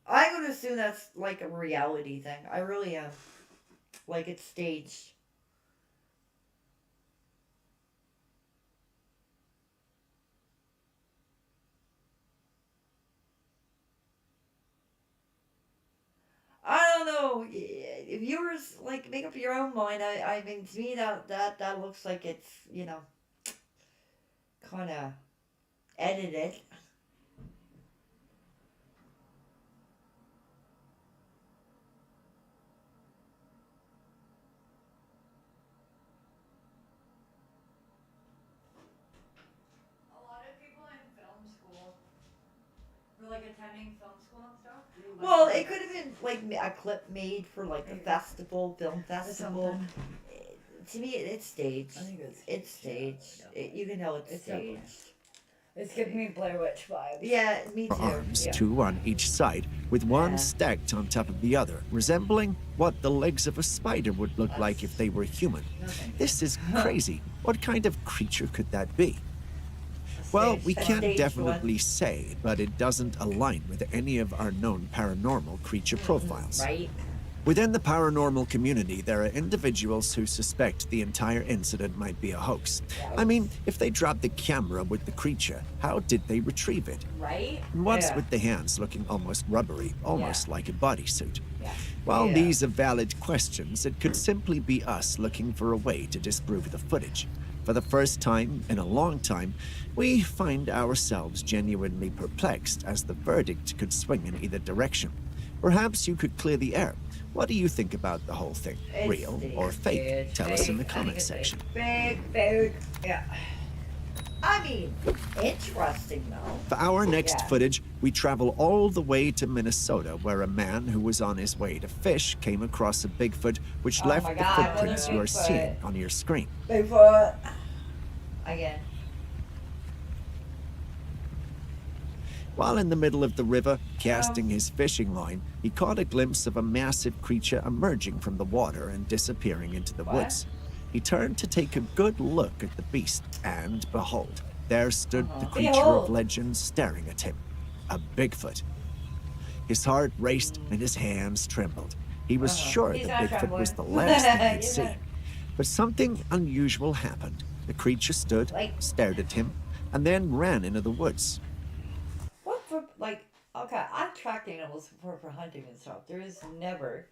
I'm gonna assume that's like a reality thing. I really am. Like it's staged. I don't know. If viewers like make up your own mind. I mean, to me that looks like it's kind of edited. A lot of people in film school, for like attending film school and stuff. Well, it could have been like a clip made for like a festival, film festival. To me, it's staged. I think it's. It's staged. You can tell it's It's staged. definitely- It's giving me Blair Witch vibes. Yeah, me too. Arms, Yeah. 2 on each side, with one Yeah. stacked on top of the other, resembling what the legs of a spider would look like if they were human. Nothing. This is crazy. What kind of creature could that be? Well, we A can't staged definitely say, but it doesn't align with any of our known paranormal creature profiles. Right? Within the paranormal community, there are individuals who suspect the entire incident might be a hoax. I mean, if they dropped the camera with the creature, how did they retrieve it? Right? And what's Yeah. with the hands looking almost rubbery, almost like a bodysuit? Yeah. While Yeah. these are valid questions, it could simply be us looking for a way to disprove the footage. For the first time in a long time, we find ourselves genuinely perplexed as the verdict could swing in either direction. Perhaps you could clear the air. What do you think about the whole thing? It's Real or staged. fake? It's Tell us in the fake. I think comment it's section. Big. Yeah. I mean, interesting though. For our next Yeah. footage, we travel all the way to Minnesota, where a man who was on his way to fish came across a Bigfoot, which Oh left my the God, footprints another you are Bigfoot. seeing on your screen. Bigfoot. Again. While in the middle of the river, casting his fishing line, he caught a glimpse of a massive creature emerging from the water and disappearing into the What? woods. He turned to take a good look at the beast, and behold, there stood the creature Behold. of legend staring at him, a Bigfoot. His heart raced and his hands trembled. He was sure He's the not Bigfoot was the trembling. last thing he'd He's seen. not. But something unusual happened. The creature stood, Like- stared at him, and then ran into the woods. What for, like, okay, I've tracked animals for hunting and stuff. There is never,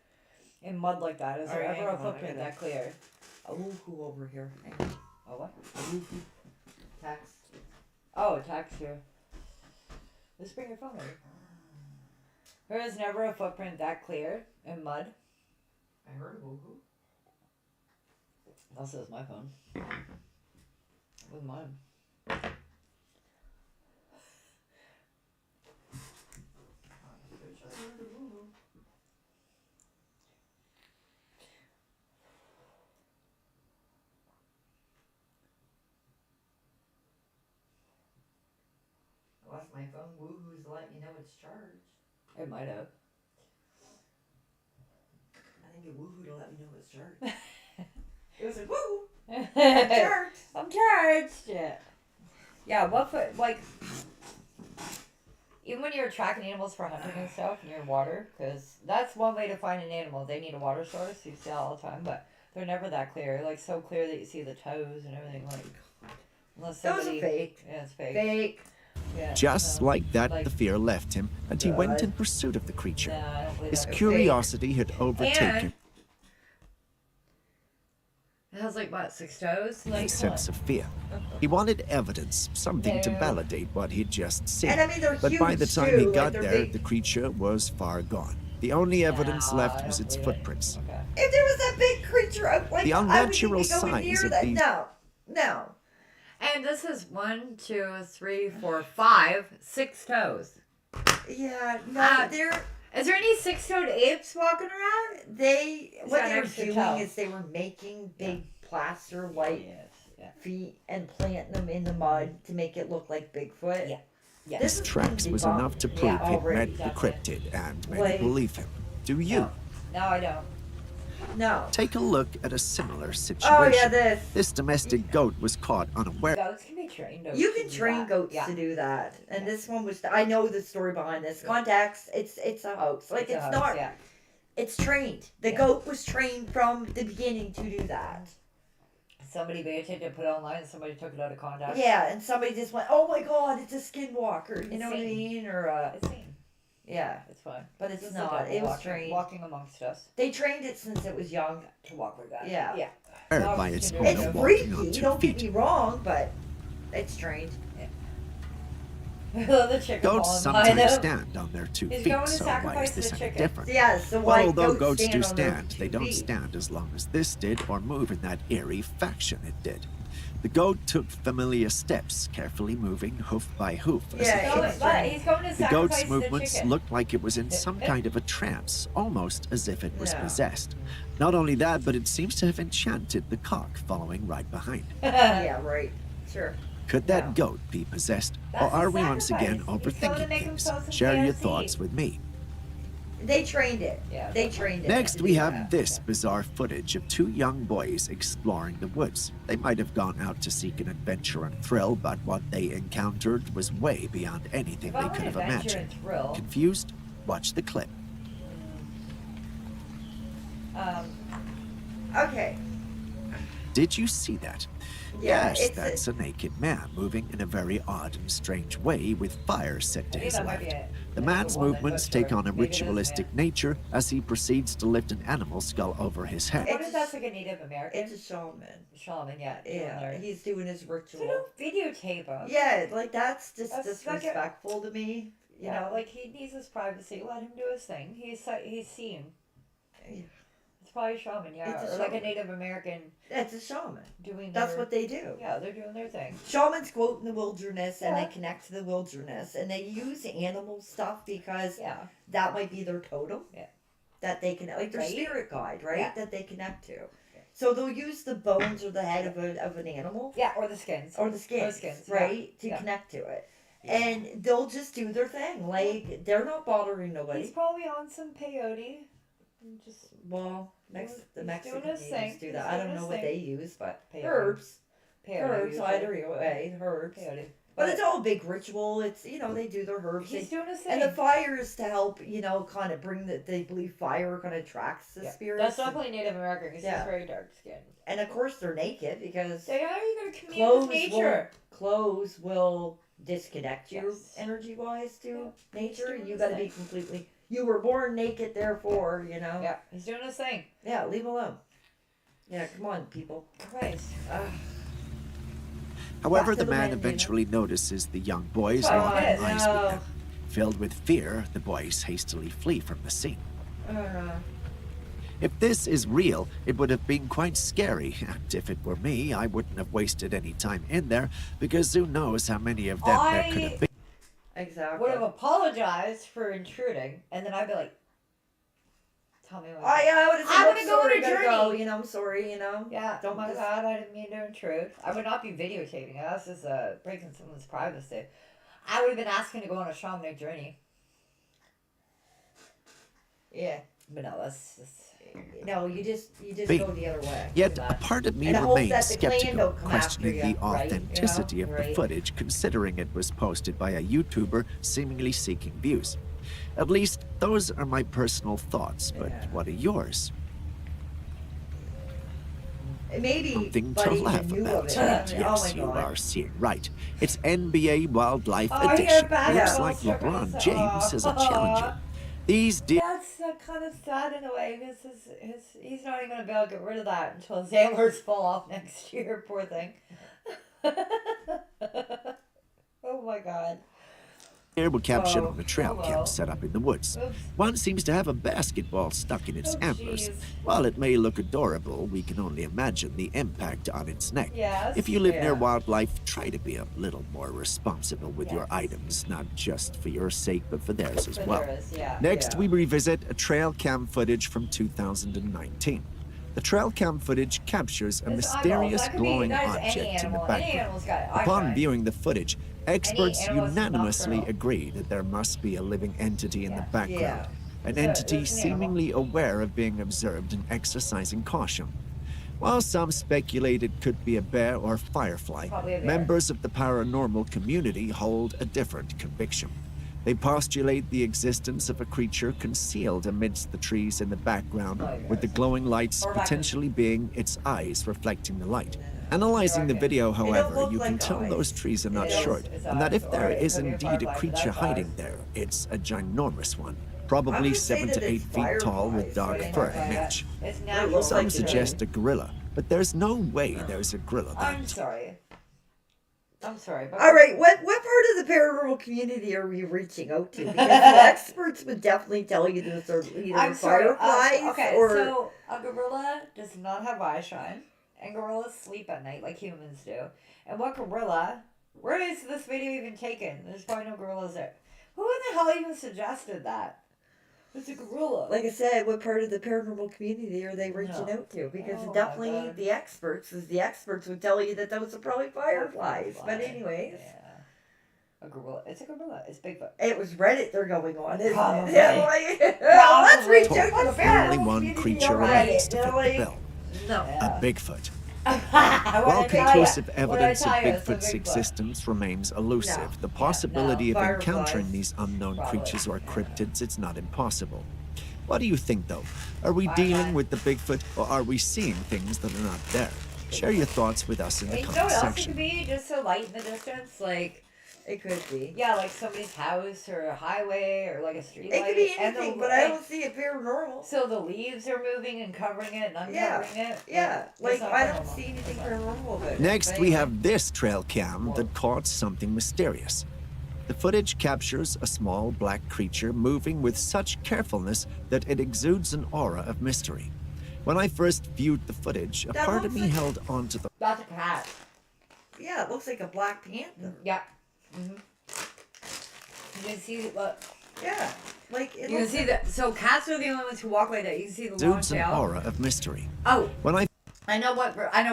in mud like that, is there Alright, ever a hang on, I footprint gotta- that clear? A woohoo over here. Oh, what? Text. Oh, text here. Let's bring your phone over. There is never a footprint that clear in mud. I heard a woohoo. Also, is my phone. With mine. Well, that's my phone. Woohoo's letting you know it's charged. It might have. me woohoo to let me know it's charged. It was like, woo! I'm Charged! I'm charged. Yeah, like, even when you're tracking animals for hunting and stuff near water, because that's one way to find an animal. They need a water source. You see that all the time, but they're never that clear. Like, so clear that you see the toes and everything. Like, unless Those somebody. are fake. Yeah, it's fake. Fake. Yeah, Just no. like that, Like- the fear left him, and he went God. in pursuit of the creature. Nah, I don't believe His that. curiosity had overtaken And it has like what, 6 toes? Like, his sense of fear. He wanted evidence, something to No. validate what he'd just seen. And I mean, they're But by the huge, time too. he Like, got they're there, big. the creature was far gone. The only evidence Nah, left I was don't its believe it. footprints. Okay. If there was that big creature, like, The I unnatural would think to go size near of that. these- No. And this is 1, 2, 3, 4, 5, 6 toes. Yeah, no, Ah. Is there any 6-toed apes walking around? what got they were an extra doing toe. is they were making big plaster white Yes. Yeah. feet and planting them in the mud to make it look like Bigfoot. Yeah. Yeah. This His is tracks been was debunked. enough to Yeah, prove he'd already, met the definitely. cryptid, and many Like- believe him. Do you? No, I don't. No. Take a look at a similar situation. Oh yeah, this. This domestic goat was caught unaware. Goats can be trained. You to can do train that. goats Yeah. to do that, and this one was. I know the story behind this. Context. It's a hoax. Like a it's hoax, not. Yeah. It's trained. The Yeah. goat was trained from the beginning to do that. Somebody baited it, put it online, and somebody took it out of context. Yeah, and somebody just went, "Oh my God, it's a skinwalker." You know what I Insane. mean? Or It's seen. yeah, It's fine. but it's Just not. like It was walking, trained. walking amongst us They trained it since it was young. to walk like that. Yeah. Yeah. By its It's owner It's walking freaky. on 2 Don't get feet. me wrong, but it's trained. The chicken Goats falling behind sometimes him. stand on their 2 He's feet, going to so why sacrifice is this the any chicken. different? Yeah, so why Although goats do on their stand, they 2 don't feet? stand as long as this did or move in that eerie fashion it did. The goat took familiar steps, carefully moving hoof by hoof. As Yeah, it He's should. going, but he's going to The sacrifice goat's the movements chicken. looked like it was in some kind of a trance, almost as if it was Yeah. possessed. Not only that, but it seems to have enchanted the cock following right behind. Yeah, right. Sure. Could that Yeah. goat be possessed? That's or are a we once again sacrifice. He's going to overthinking make things? himself some Share your KFC. thoughts with me. They trained it. Yeah. They trained it. Next, to we do have that. this bizarre footage of 2 young boys exploring the woods. They might have gone out to seek an adventure and thrill, but what they encountered was way beyond anything If they I want could have adventure imagined. and thrill, Confused? Watch the clip. Okay. Did you see that? Yeah, Yes, it's that's a naked man moving in a very odd and strange way with fire set to I think his that might left. be it. The Maybe man's the woman, movements but take sure. on a Maybe it is, ritualistic yeah. nature as he proceeds to lift an animal skull over his head. What if that's like a Native American? It's a shaman. shaman, yeah. doing Yeah, their- he's doing his So ritual. don't videotape him. Yeah, like that's just That's like a- disrespectful to me. You Yeah, know, like he needs his privacy. Let him do his thing. He's seen. Yeah. It's probably a shaman, yeah, It's a or like a shaman. Native American it's a shaman. doing. That's their, what they do. Yeah, they're doing their thing. Shamans go out in the wilderness and Yeah. they connect to the wilderness and they use animal stuff because Yeah, that might be their totem. Yeah. That they can, like their Right? spirit guide, right? Yeah. That they connect to. So they'll use the bones or the head of an animal yeah, or the skins. or the skins, skins, yeah. right? To Yeah. connect to it. And they'll just do their thing. Like they're not bothering He's nobody. probably on some peyote. And just Well, the He's doing Mexican his natives thing. do He's that. I doing don't his know what thing. they use, but Peyote. herbs. peyote. Herbs, usually. either way, herbs. Peyote. But it's all a big ritual. It's they do their herbs. He's They, doing his thing. and the fire is to help, kind of bring they believe fire kind of attracts the Yeah. spirits. That's definitely Native American because Yeah. he's very dark skinned. And of course they're naked because So how are you going to commune clothes with nature? clothes will disconnect you Yes. energy wise to nature. doing You his got to thing. be completely. You were born naked, therefore, Yeah, he's doing his thing. Yeah, leave alone. Yeah, come on, people. Christ. However, Back to the the man man, eventually notices the young boys Oh, locking yes. eyes no. with them. Filled with fear, the boys hastily flee from the scene. If this is real, it would have been quite scary, and if it were me, I wouldn't have wasted any time in there, because who knows how many of them there could have been. Exactly. Would have apologized for intruding, and then I'd be like, "Tell me what." I would have said, I'm I'm gonna go on sorry, a gotta go. journey. I'm sorry, Yeah, Don't my just- God, I didn't mean to intrude. I would not be videotaping it. That's just breaking someone's privacy. I would have been asking to go on a shamanic journey. Yeah. But no, that's No, you just Be. go the other way. Yet with a that. part of me And I hope remains that the clan skeptical, don't come after questioning you, the right? You know? authenticity of the Right. footage, considering it was posted by a YouTuber seemingly seeking views. At least, those are my personal thoughts, but Yeah. what are yours? Maybe Something to Buddy laugh even knew about. of it. And Oh yes, my you God. are seeing right. It's NBA Wildlife Oh, Edition. you're back. Looks Yeah. like Yeah. LeBron James is a challenger. These That's kind of sad in a way because he's not even going to be able to get rid of that until his antlers fall off next year. Poor thing. Oh my god. deer were captured Oh, on a trail oh cam well. set up in the woods. Oops. One seems to have a basketball stuck in its Oh, antlers. jeez. While it may look adorable, we can only imagine the impact on its neck. Yes. If you live near Yeah. wildlife, try to be a little more responsible with your Yes. items, not just for your sake, but for theirs as But well. there is, yeah. Next, Yeah. we revisit a trail cam footage from 2019. The trail cam footage captures a It's mysterious eyeballs. That could be- glowing that is object any in the animal. Any background. animal's got eye Upon shine. viewing the footage, experts animal is unanimously nocturnal. agree that there must be a living entity in the Yeah. background. Yeah. An It's a- entity it's an animal. seemingly aware of being observed and exercising caution. While some speculate it could be a bear or firefly, Probably a bear. members of the paranormal community hold a different conviction. They postulate the existence of a creature concealed amidst the trees in the background, Oh, with the yes. glowing lights Or back- potentially being its eyes reflecting the light. Analyzing the Okay. video, don't however, look you can like tell eyes. those trees are not It is. short, It's and that eyes. if there Or it is could be a indeed a firefly, but creature that's hiding eyes. there, it's a ginormous one, probably gonna say 7 that to 8 it's feet tall with fireflies, dark right? fur to Yeah. match. It's It natural. looks Some like suggest a gorilla, but there's no way there's a gorilla I'm there. sorry. I'm sorry. But All right, what part of the paranormal community are we reaching out to? Because the experts would definitely tell you those are either I'm sorry. fireflies Okay, or so a gorilla does not have eye shine, and gorillas sleep at night like humans do. And what gorilla? Where is this video even taken? There's probably no gorillas there. Who in the hell even suggested that? It's a gorilla. like I said, what part of the paranormal community are they reaching No. out to? Because Oh my definitely God. the experts, as the experts would tell you that those are probably fireflies. But Firefly. anyways, Yeah. A gorilla. It's a gorilla. It's Bigfoot. it was Reddit they're going on, isn't Probably. it? Yeah, like, let's reach Probably. out to the What's paranormal Only one community creature on remains Reddit. to They're fit the like, bill. no. A Bigfoot. While While conclusive evidence of Bigfoot's existence remains elusive, No. the possibility no. of encountering Fireflies. these unknown Probably. creatures or cryptids is not impossible. What do you think, though? Are we Firefly. dealing with the Bigfoot, or are we seeing things that are not there? Share your thoughts with us in the You know comment what else it could section. be? Just a light in the distance, like It could be. yeah, like somebody's house or a highway or like a street light. It could be and the- anything, but I don't see it paranormal. So the leaves are moving and covering it and uncovering it. Yeah, It's like not I don't paranormal. see anything It's not. paranormal about it. Next, But we anyway. have this trail cam that caught something mysterious. The footage captures a small black creature moving with such carefulness that it exudes an aura of mystery. When I first viewed the footage, a That part of looks me like- held onto the That's a cat. Yeah, it looks like a Black Panther. Yeah. You can see what Yeah, like it you can looks see like, that. So cats are the only ones who walk like that. You can see the long exudes an tail. aura of mystery. Oh, When I I know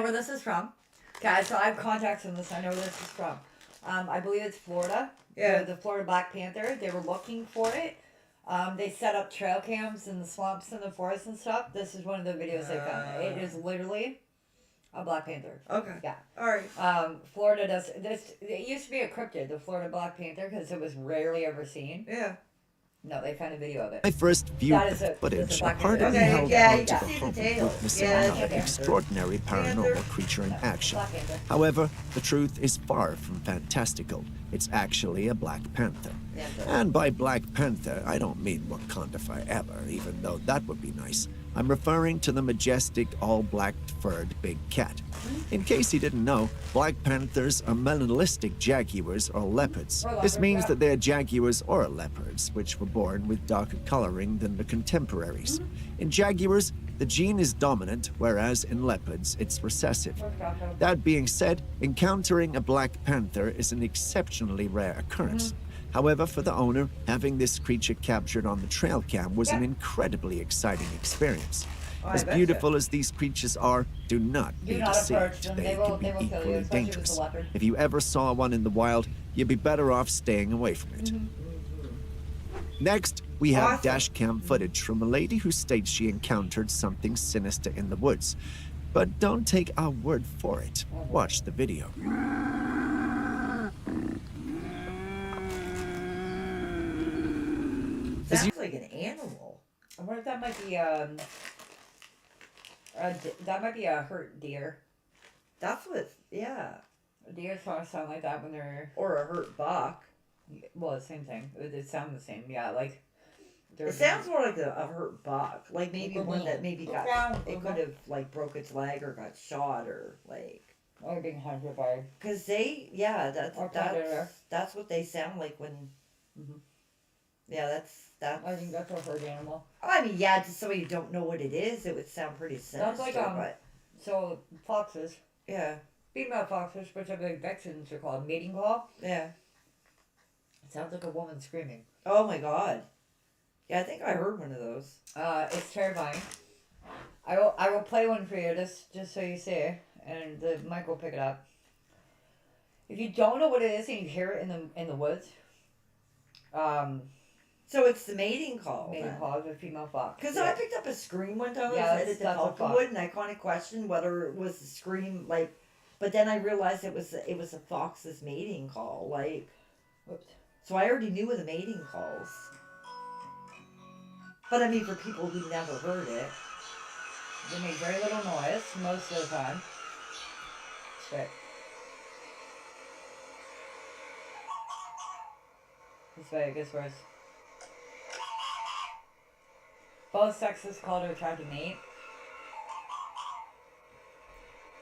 where this is from. Guys, so I have contacts in this. I know where this is from. I believe it's Florida. Yeah. The Florida Black Panther. They were looking for it. They set up trail cams in the swamps and the forests and stuff. This is one of the videos they found. It is literally a Black Panther. okay. Yeah. All right. Florida does this. It used to be a cryptid, the Florida Black Panther, because it was rarely ever seen. Yeah. No, they found a video of it. I first viewed That the is a- that's footage, a a Black part of me Panther. held yeah, you onto can the see the hope of tail. witnessing Yeah, another Panther. extraordinary paranormal Panther. creature in action. Black Panther. However, the truth is far from fantastical. It's actually a Black Panther. Yeah, so- And by Black Panther, I don't mean Wakanda forever, even though that would be nice. I'm referring to the majestic, all-black furred big cat. In case you didn't know, Black Panthers are melanistic jaguars or leopards. Or This leopards, means yeah. that they're jaguars or leopards, which were born with darker coloring than the contemporaries. In jaguars, the gene is dominant, whereas in leopards, it's recessive. That being said, encountering a Black Panther is an exceptionally rare occurrence. However, for the owner, having this creature captured on the trail cam was an Yeah. incredibly exciting experience. Oh, I As betcha. beautiful as these creatures are, do not Do be not approach deceived. them. They They will- can be they will kill you, equally especially if it's a dangerous. leopard. If you ever saw one in the wild, you'd be better off staying away from it. Next, we have Awesome. dash cam footage from a lady who states she encountered something sinister in the woods. But don't take our word for it. Watch the video. Sounds like an animal. I wonder if that might be that might be a hurt deer. That's what, yeah. Deer sound like that when they're Or a hurt buck. well, same thing. It sounds the same. Yeah, like It sounds more like a hurt buck. Like maybe Look one at that me. maybe Look got, down, it look could up. have like broke its leg or got shot or like. or being hunted by. Cause they, yeah, Or predator. that's what they sound like when. Mhm. Yeah, that's. I think that's a hurt animal. I mean, yeah, just so you don't know what it is, it would sound pretty sinister. Sounds like but so foxes, yeah, female foxes, specifically vixens, are called mating call. yeah. It sounds like a woman screaming. Oh my god. Yeah, I think I heard one of those. It's terrifying. I will play one for you just so you see, and the mic will pick it up. If you don't know what it is and you hear it in the woods, So it's the mating call. mating call of a female fox. Because Yeah. I picked up a scream one time. Yeah, I was that's at the a fox. Falconwood, and I kind of questioned whether it was a scream, like. But then I realized it was a fox's mating call, like. Whoops. So I already knew of the mating calls. But I mean, for people who never heard it, They make very little noise most of the time. Shit. This way it gets worse. Both sexes call to try to mate.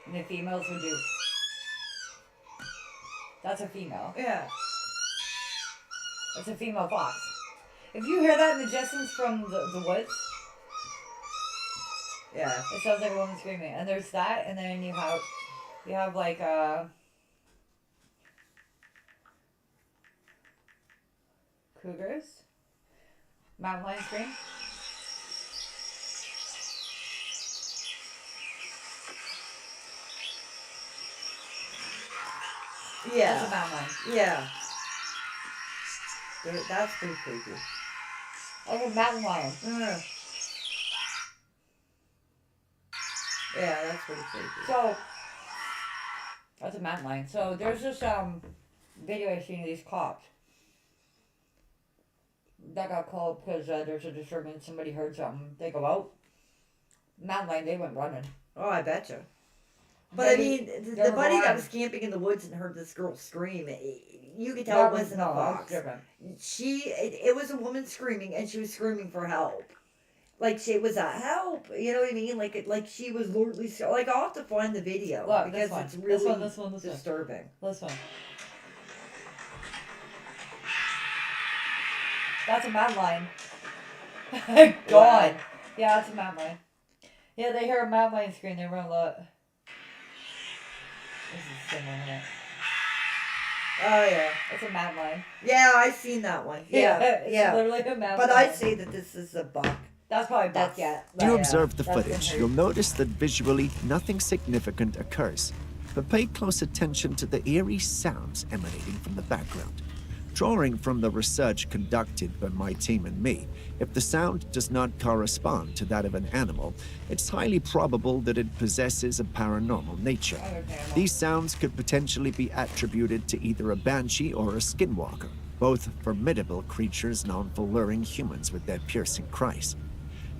And the females would do. That's a female. yeah, That's a female fox. If you hear that in the distance from the woods, yeah. it sounds like a woman screaming. And there's that, and then you have like cougars, mountain lion scream. That's a Yeah, mountain lion. yeah. That's pretty creepy. Like a mountain lion. Yeah, that's pretty creepy. So that's a mountain lion. So there's this video I've seen of these cops that got called because there's a disturbance. Somebody heard something. They go out. Mountain lion. They went running. Oh, I betcha. But I Maybe mean, the they're buddy that blind. was camping in the woods and heard this girl scream, you could tell it wasn't a that's fox. different. It was a woman screaming, and she was screaming for help. Like she was a help, you know what I mean? Like she was literally like I'll have to find the video Look, because this one. it's really This one. disturbing. This one. That's a mountain lion. God. Wow. Yeah, that's a mountain lion. Yeah, they hear a mountain lion scream. They run a lot. This is similar, isn't it? Oh yeah, It's a mountain lion. yeah, I've seen that one. Yeah, it's yeah. literally a mountain But lion. I'd say that this is a buck. That's probably buck, That's- yeah. As you Yeah, observe the that's been footage, heard. you'll notice that visually nothing significant occurs. But pay close attention to the eerie sounds emanating from the background. Drawing from the research conducted by my team and me, if the sound does not correspond to that of an animal, it's highly probable that it possesses a paranormal nature. Understandable. These sounds could potentially be attributed to either a banshee or a skinwalker, both formidable creatures known for luring humans with their piercing cries.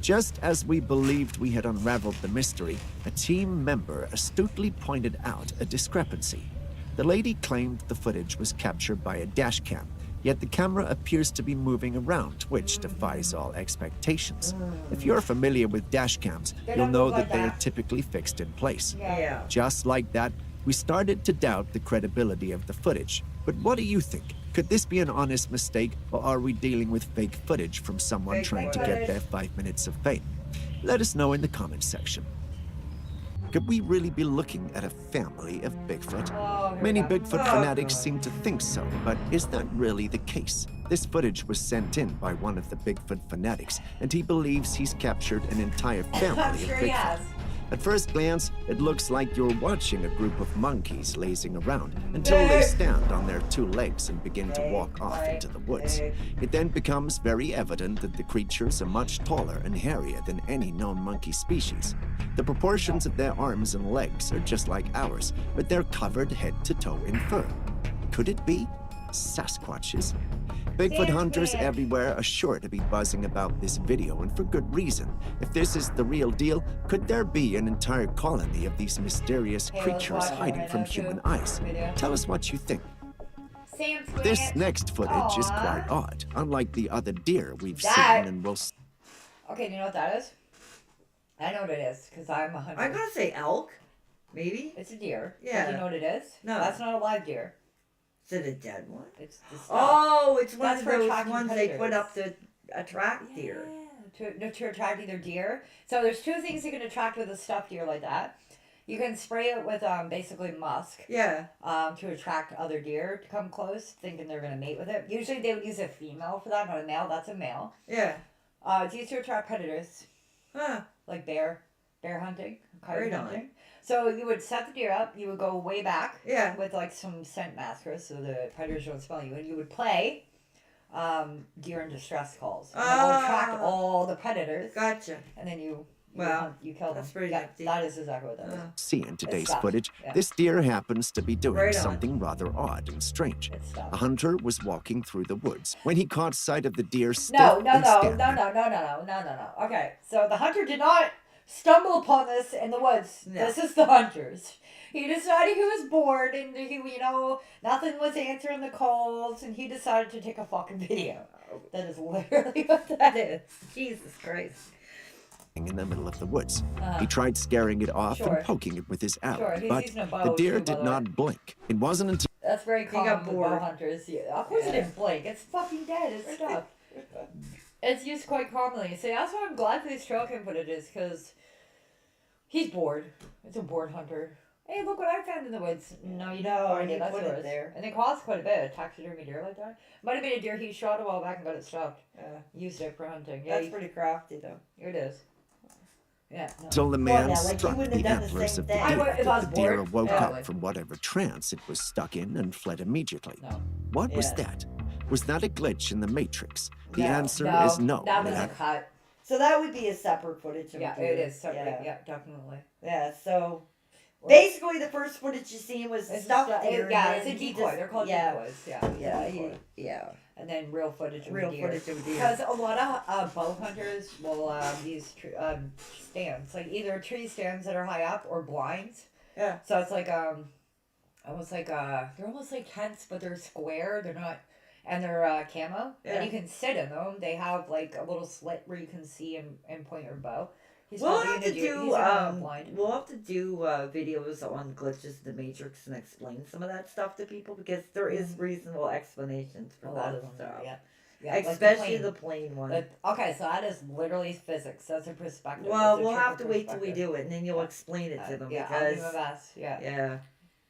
Just as we believed we had unraveled the mystery, a team member astutely pointed out a discrepancy. The lady claimed the footage was captured by a dash cam, yet the camera appears to be moving around, which defies all expectations. If you're familiar with dash cams, They you'll don't know move like that they are that. typically fixed in place. Yeah. Just like that, we started to doubt the credibility of the footage. But what do you think? Could this be an honest mistake, or are we dealing with fake footage from someone Fake trying to footage. get their 5 minutes of fame? Let us know in the comments section. Could we really be looking at a family of Bigfoot? Oh, here Many we go. Bigfoot Oh, fanatics God. seem to think so, but is that really the case? This footage was sent in by one of the Bigfoot fanatics, and he believes he's captured an entire family I'm of sure Bigfoot. he has. At first glance, it looks like you're watching a group of monkeys lazing around until they stand on their two legs and begin to walk off into the woods. It then becomes very evident that the creatures are much taller and hairier than any known monkey species. The proportions of their arms and legs are just like ours, but they're covered head to toe in fur. Could it be Sasquatches? Bigfoot hunters everywhere are sure to be buzzing about this video, and for good reason. If this is the real deal, could there be an entire colony of these mysterious creatures hiding from human eyes? Tell us what you think. This next footage is quite odd, unlike the other deer we've seen and will. Okay, do you know what that is? I know what it is, because I'm a hunter. I'm gonna say elk, maybe. It's a deer. Yeah. Do you know what it is? No. That's not a live deer. Is it a dead one? It's the stuff. Oh, it's one That's of for those attracting ones they put predators. up to attract deer. To attract either deer. So there's two things you can attract with a stuffed deer like that. You can spray it with basically musk Yeah. to attract other deer to come close, thinking they're going to mate with it. Usually they would use a female for that, not a male. That's a male. Yeah. It's used to attract predators, Huh. like bear hunting, coyote Right on. hunting. So you would set the deer up, you would go way back Yeah. with like some scent maskers so the predators don't smell you, and you would play deer in distress calls. And it will attract all the predators, Gotcha. and then you Wow. you kill them. That's pretty Yeah, nifty. that is exactly what that is. See in today's stuffed, footage, yeah. this deer happens to be doing Right on. something rather odd and strange. It's stuffed. A hunter was walking through the woods when he caught sight of the deer stiff No. and standing. Okay, so the hunter did not stumble upon this in the woods. No. This is the hunter's. He decided he was bored and he, nothing was answering the calls, and he decided to take a fucking video. That is literally what that is. Jesus Christ. In the middle of the woods. Uh, He tried scaring it off Sure. and poking it with his arrow, Sure, he's but using a bow the deer too, by did the way. not blink. It wasn't until That's very common got with bored. bow hunters. Yeah, of course it didn't blink. It's fucking dead. It's stuffed. It's used quite commonly. So that's why I'm glad for these trail cam footages, because he's bored. It's a bored hunter. Hey, look what I found in the woods. No, you don't. No, I did. you That's put it yours. there. And it costs quite a bit. A taxidermy deer like that. Might have been a deer he shot a while back and got it stuffed. Used it for hunting. Yeah, That's pretty crafty, though. here it is. Yeah. No. the man now, like, you struck wouldn't the have done the antlers same of the thing. I deer. would- if I But was the deer bored, woke probably. up from whatever trance it was stuck in and fled immediately. No. What was Yeah. that? Was that a glitch in the Matrix? The No, answer No, is no. That was a That- cut. So that would be a separate footage of Yeah, deer. it is separate. Yeah. Yeah, definitely. Yeah, so basically the first footage you seen was It's stuff just, deer. yeah, and it's a then he decoy. just- They're called yeah, decoys. Yeah. Yeah, decoy. yeah. And then real footage of Real deer. footage of deer. Because a lot of bow hunters will use stands, like either tree stands that are high up or blinds. Yeah. So it's like almost like they're almost like tents, but they're square. They're not, and they're camo. Yeah. And you can sit in them. They have like a little slit where you can see and point your bow. He's We'll not have to being a deer- do he's not blind. we'll have to do videos on glitches in the Matrix and explain some of that stuff to people because there is reasonable explanations for A that lot of them. stuff. Yeah. Yeah, like Especially plane. the plain one. Okay, so that is literally physics. That's a perspective. Well, It's a we'll have triple to wait till we perspective. do it, and then you'll explain it to them Yeah, I'll do my because best. Yeah. yeah,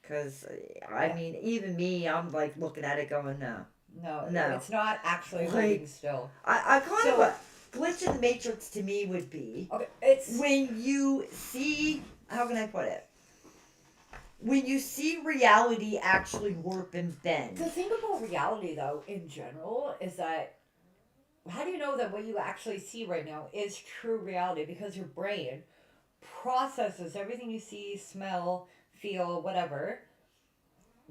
because I Yeah. mean, even me, I'm like looking at it going, no. No, No. it's not actually Like- holding still. I kind So- of a glitch in the Matrix to me would be Okay, it's when you see, how can I put it? When you see reality actually warp and bend. the thing about reality, though, in general, is that how do you know that what you actually see right now is true reality? Because your brain processes everything you see, smell, feel, whatever,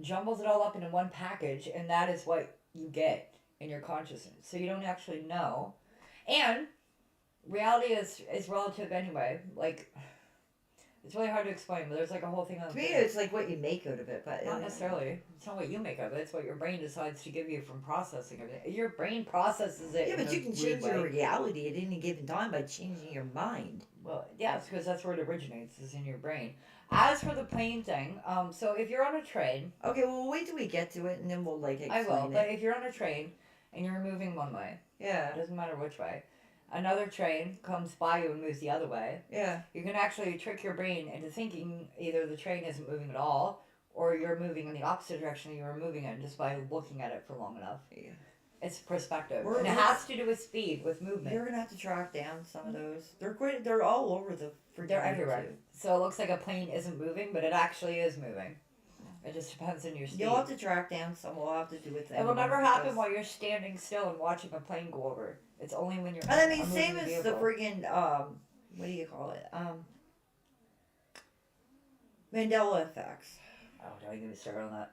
jumbles it all up into one package, and that is what you get in your consciousness. So you don't actually know. And reality is relative anyway. Like, it's really hard to explain, but there's like a whole thing on To me, it's like what you make out of it, but not necessarily. It's not what you make of it. It's what your brain decides to give you from processing of it. Your brain processes it. Yeah, in but a you can weird change your way. reality at any given time by changing your mind. Well, yeah, it's because that's where it originates, is in your brain. As for the plane thing, so if you're on a train, Okay, well, wait till we get to it, and then we'll like explain I will. it. But if you're on a train and you're moving one way, Yeah, it doesn't matter which way. Another train comes by you and moves the other way. yeah. You can actually trick your brain into thinking either the train isn't moving at all, or you're moving in the opposite direction you were moving in just by looking at it for long enough. Yeah. It's perspective. We're- And it we're- has to do with speed, with movement. You're gonna have to track down some of those. They're all over the freaking They're everywhere. YouTube. So it looks like a plane isn't moving, but it actually is moving. It just depends on your speed. You'll have to track down some. We'll have to do with that. It will never happen while you're standing still and watching a plane go over. It's only when you're. And I mean, a same moving as the vehicle. friggin' what do you call it? Mandela effects. Oh, don't even start on that.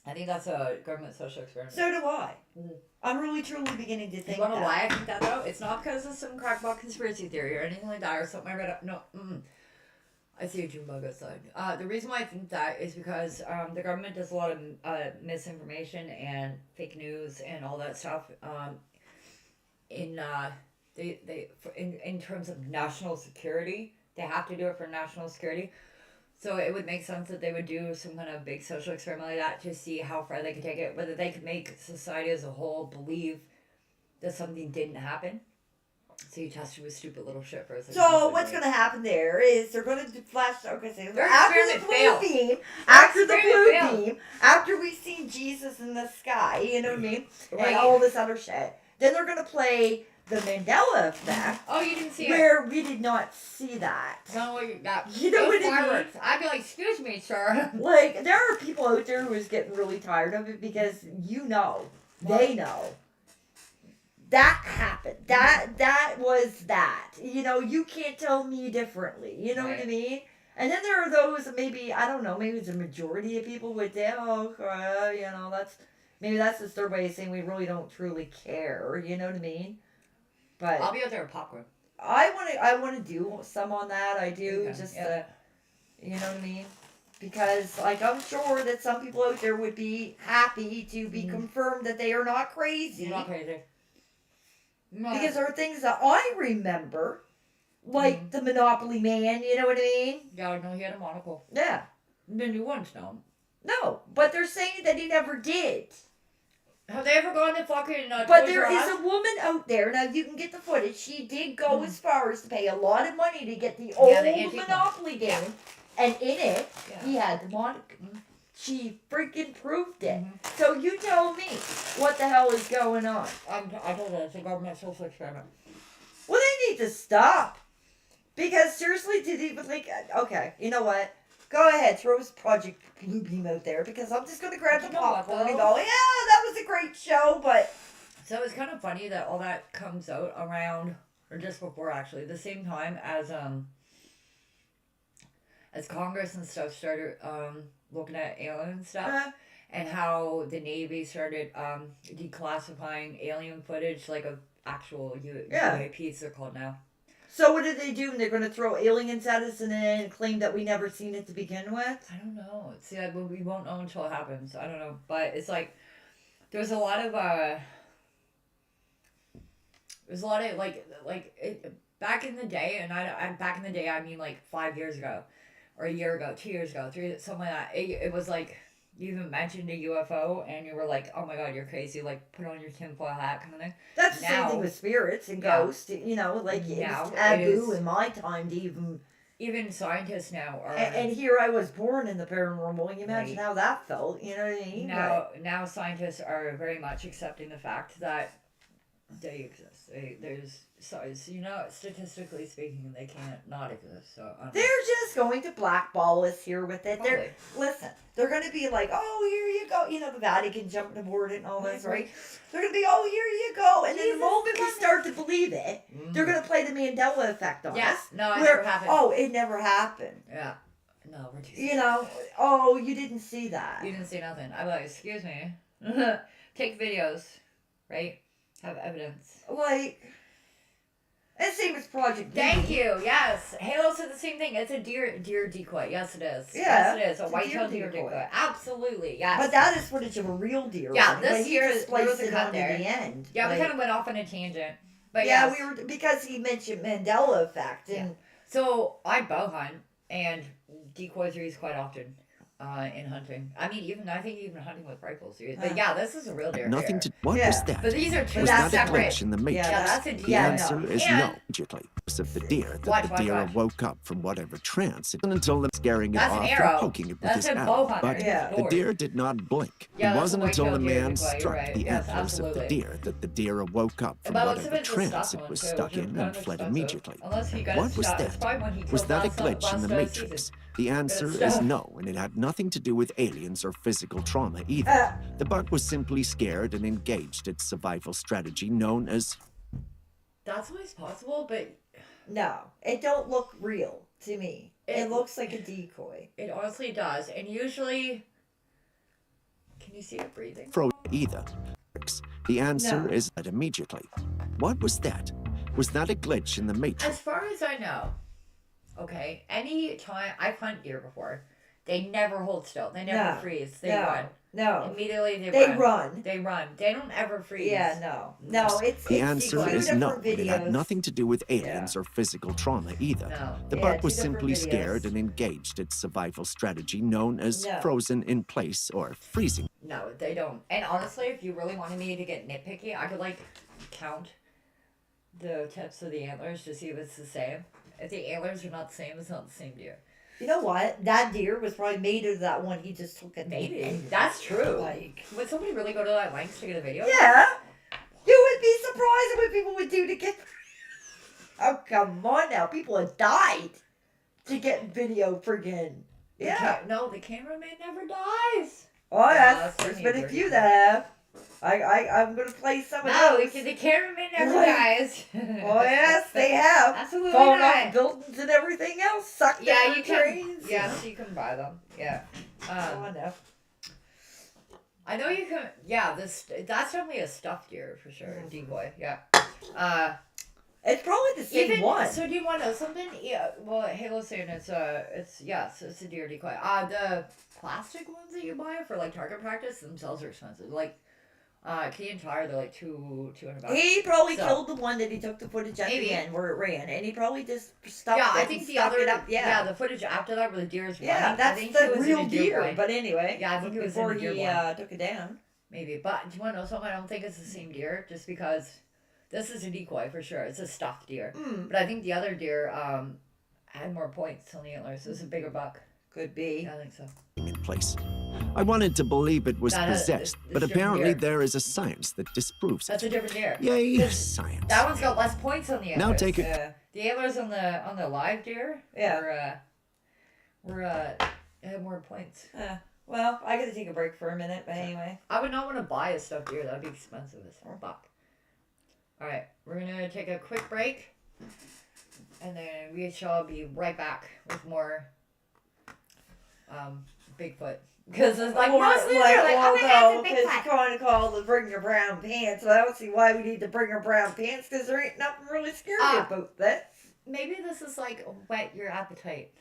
I think that's a government social experiment. So do I. Mhm. I'm really truly beginning to think You wanna that. know why I think that though? It's not because of some crackpot conspiracy theory or anything like that or something I read up. No, I see a June bug outside. The reason why I think that is because the government does a lot of misinformation and fake news and all that stuff. In terms of national security, they have to do it for national security. So it would make sense that they would do some kind of big social experiment like that to see how far they could take it, whether they could make society as a whole believe that something didn't happen. So you test it with stupid little shit for a second. So what's going to happen there is they're going to flash. Okay, so Their after the experiment blue failed. beam, after the experiment blue failed. beam, after we see Jesus in the sky, you know what I mean, Right. and all this other shit, then they're going to play the Mandela effect, Oh, you didn't see it. where we did not see that. No, you got. You know it was what I mean? fireworks. I'd be like, excuse me, sir. Like, there are people out there who's getting really tired of it because you know, they know. That happened. That was that. You know, you can't tell me differently. You know what I Right. mean? And then there are those that maybe, I don't know, maybe it's a majority of people would say, oh, you know, that's just their way of saying we really don't truly care. You know what I mean? But I'll be out there with popcorn. I want to do some on that. I do Okay, just yeah. you know what I mean? Because like I'm sure that some people out there would be happy to be confirmed that they are not crazy. You're not crazy. No. Because there are things that I remember, like the Monopoly Man. You know what I mean? Yeah, no, he had a monocle. Yeah. The new ones, no. No, but they're saying that he never did. Have they ever gone to fucking But Toys there R is Us? a woman out there. Now you can get the footage. She did go as far as to pay a lot of money to get the Yeah, old the antique one. Monopoly game, and in it Yeah. he had the monocle. She freaking proved it. Mhm. So you tell me what the hell is going on. I told you, it's a government social experiment. Well, they need to stop. Because seriously, did even think, okay, you know what? Go ahead, throw his Project Bluebeam out there because I'm just going to grab the You know what, popcorn and though? go, yeah, that was a great show, but So it's kind of funny that all that comes out around, or just before actually, the same time as Congress and stuff started looking at alien stuff, and how the Navy started declassifying alien footage, like of actual Yeah. UAPs they're called now. so what did they do? They're going to throw aliens at us and then claim that we never seen it to begin with? I don't know. See, we won't know until it happens. I don't know, but it's like there's a lot of back in the day, and I back in the day I mean like 5 years ago, or a year ago, 2 years ago, 3, something like that. It was like you even mentioned a UFO and you were like, oh my god, you're crazy, like put on your tinfoil hat kind of thing. That's the same Now- thing with spirits and Yeah. ghosts. You know, like it Now was it taboo is- in my time to even. Even scientists now are And here I was born in the paranormal. Can you imagine Right. how that felt? You know what I mean? now scientists are very much accepting the fact that they exist. There's size, statistically speaking, they can't not exist. So I don't know. They're just going to blackball us here with it. Probably. They're going to be like, oh, here you go. You know, the Vatican jumping aboard it and all this, Right. right? They're going to be, oh, here you go. And then Jesus the moment we Christ. start to believe it, they're going to play the Mandela effect on Yeah, us. no, it where, never happened. oh, it never happened. Yeah. No, we're too You know, oh, you didn't see that. You didn't see nothing. I'm like, excuse me. Take videos, right? Have evidence. Like, and same as Project Thank Bluebeam. you. Yes. Halo said the same thing. It's a deer decoy. Yes, it is. Yeah, Yes, it is. A it's a white-tailed deer deer decoy. decoy. Absolutely. Yes. But that is footage of a real deer. Yeah, running, this but he here just there was placed a it cut on there. to the end. yeah, we Like, kind of went off on a tangent. But yeah, yes. we were because he mentioned Mandela effect and So I bow hunt, and decoys are used quite often. in hunting. I mean, I think even hunting with rifles. But yeah, this is a real deer. Nothing here. to. What Yeah. was that? But these are two Was that's that a separate. glitch in the matrix? Yeah, that's a The yeah, answer no. is And- no. Immediately, of the deer that Watch, the watch, deer watch. woke up from whatever trance, and until them scaring it That's an off arrow. and poking it with That's his a bow arrow. hunter. But Yeah. the deer did not blink. Yeah, It that's wasn't a until the white-tailed deer, man Nikolai, you're struck right. the Yes, antlers of the absolutely. deer that the deer awoke up from But what's whatever the trance stuff it one, was too, stuck which is in kind and of fled expensive. immediately. Unless he got What it was shot. that? It's probably when he Was killed that a last- glitch in the last Matrix? season. The answer it's is stuff. no, and it had nothing to do with aliens or physical trauma either. Uh, The bug was simply scared and engaged its survival strategy known as That's always possible, but no, it don't look real to me. It It- looks like a decoy. it honestly does. And usually, can you see it breathing? frozen either. The answer No. is that immediately. What was that? Was that a glitch in the Matrix? As far as I know, okay, any time I've hunted deer before, they never hold still. They never No, freeze. They no, run. No, Immediately they run. run. They run. They don't ever freeze. Yeah, no, it's The it's answer two is no, different and it had videos. nothing to do with aliens or physical trauma either. No. The Yeah, bug was two different simply scared videos. and engaged its survival strategy known as No. frozen in place or freezing. No, they don't. And honestly, if you really wanted me to get nitpicky, I could like count the tips of the antlers to see if it's the same. If the antlers are not the same, it's not the same deer. You know what? That deer was probably made of that one he just took at the Maybe. end. That's true. Like, Would somebody really go to that length to get a video? yeah. You would be surprised at what people would do to get. Oh, come on now. People have died to get video friggin'. The Yeah. No, the cameraman never dies. Oh, Yeah, yes. that's There's funny, been a very few funny. that have. I'm going to play some of No, those. the cameraman never Like- dies. Oh, yes, they have. Absolutely Fallen not. off buildings and everything else. Sucked Yeah, down you can. trains. Yes, you can buy them. Yeah. Oh, no. I know you can. Yeah, that's definitely a stuffed deer for sure. Mm-hmm. Decoy. Yeah. It's probably the same Even one. so, do you want to know something? Yeah. Well, Halo's saying it's a deer decoy. The plastic ones that you buy for like target practice themselves are expensive. Like, Key and Tire, they're like $200. He probably So- killed the one that he took the footage at Maybe. the end where it ran, and he probably just stuck Yeah, it I think and the stuck other it up. Yeah, the footage after that where the deer is running. yeah, I that's think the it was in real a deer. boy. But anyway, Yeah, I think it was in before a deer he boy. took it down. Maybe, but do you want to know something? I don't think it's the same deer, just because this is a decoy for sure. It's a stuffed deer, Mm, but I think the other deer had more points on the antlers. It's a bigger buck. could be. Yeah, I think so. in place. I wanted to believe it was That has- possessed, it's but different apparently deer. there is a science that disproves That's it. a different deer. Yay, This- science. That one's got less points on the antlers. Now take it. Yeah. The antlers on the live deer. Yeah. Were had more points. Well, I got to take a break for a minute, but anyway. I would not want to buy a stuffed deer. That'd be expensive as fuck. All right, we're gonna take a quick break, and then we shall be right back with more Bigfoot. Because it's like or, most of these are like, oh my god, no, it's a because Bigfoot. you're trying to call the bring your brown pants. Well, I don't see why we need to bring our brown pants, because there ain't nothing really scary about that. Maybe this is like whet your appetite.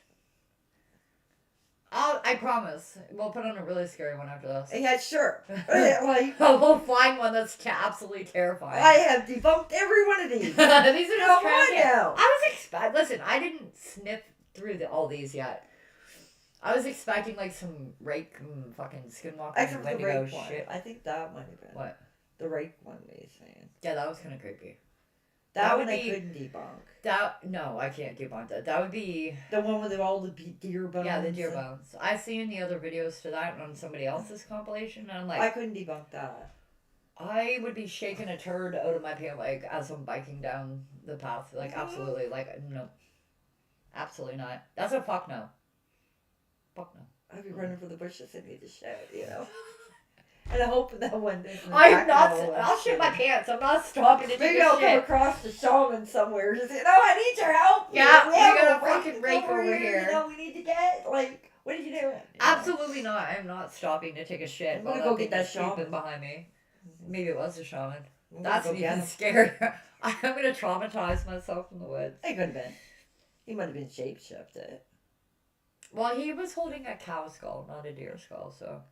I promise. We'll put on a really scary one after this. Yeah, sure. Like, We'll find one that's absolutely terrifying. I have debunked every one of these. These are just Come on trash. now. I was listen, I didn't sniff through all these yet. I was expecting like some rake and fucking skinwalker and Except for the Wendigo rape one. shit. I think that might have been. What? The rape one we saying. Yeah, that was kind of creepy. That, That one would I be- couldn't debunk. No, I can't debunk that. That would be The one with all the deer bones. yeah, the deer bones. I've seen the other videos to that on somebody else's compilation, and I'm like, I couldn't debunk that. I would be shaking a turd out of my pant leg as I'm biking down the path. Like, absolutely. Like, no. Absolutely not. That's a fuck no. Fuck no. I'd be running for the bushes and need to shout, you know. And I hope that one doesn't. I'm attack not. all of I'll us, shit you my know. pants. I'm not stopping to take Maybe a I'll come shit. across the shaman somewhere. Just say, "No, I need your help. Yeah, we have got a rake fucking rake over here." You know, we need to get like, what are you doing? You know? Absolutely not. I'm not stopping to take a shit. I'm gonna while go thing get that is creeping shaman. behind me. Maybe it was a shaman. I'm gonna That's go get even him. scarier. I'm gonna traumatize myself in the woods. It could have been. He might have been shapeshifted. Well, he was holding a cow skull, not a deer skull, so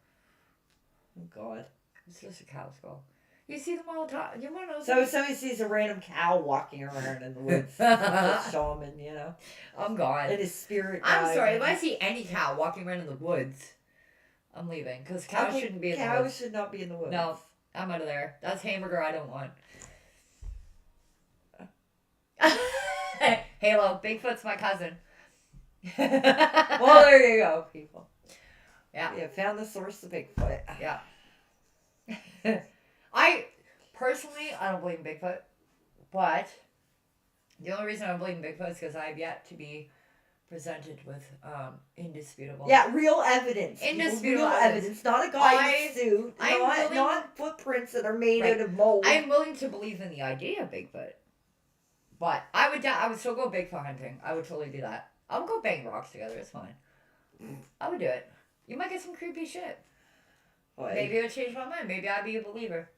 Oh God. it's just a cow skull. You see them all the time. You want to know? So if somebody sees a random cow walking around in the woods, it's a shaman, you know, I'm gone. and his spirit. I'm guide. sorry. If I see any cow walking around in the woods, I'm leaving because cows Okay, shouldn't be in the cows woods. should not be in the woods. No, I'm out of there. That's hamburger I don't want. Halo, Bigfoot's my cousin. Well, there you go, people. Yeah. Yeah, found the source of Bigfoot. Yeah. I personally, I don't believe in Bigfoot, but the only reason I don't believe in Bigfoot is because I've yet to be presented with indisputable. Yeah, real evidence. people, Indisputable real evidence. evidence. Not a guy in I- a suit. I'm Not, willing- not footprints that are made Right. out of mold. I'm willing to believe in the idea of Bigfoot, but I would still go Bigfoot hunting. I would totally do that. I would go bang rocks together. It's fine. I would do it. You might get some creepy shit. Boy. Maybe it would change my mind. Maybe I'd be a believer.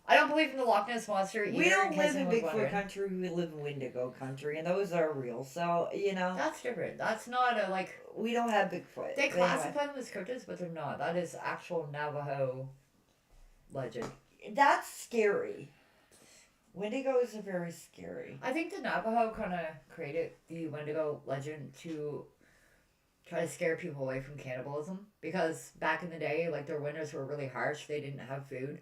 I don't believe in the Loch Ness monster either. We don't in live case in anyone's Bigfoot wondering. country. We live in Wendigo country, and those are real. So That's different. That's not a like. we don't have Bigfoot. They But classify them as cryptids, but they're not. That is actual Navajo legend. That's scary. Wendigos are very scary. I think the Navajo kind of created the Wendigo legend to try to scare people away from cannibalism because back in the day, like their winters were really harsh. They didn't have food.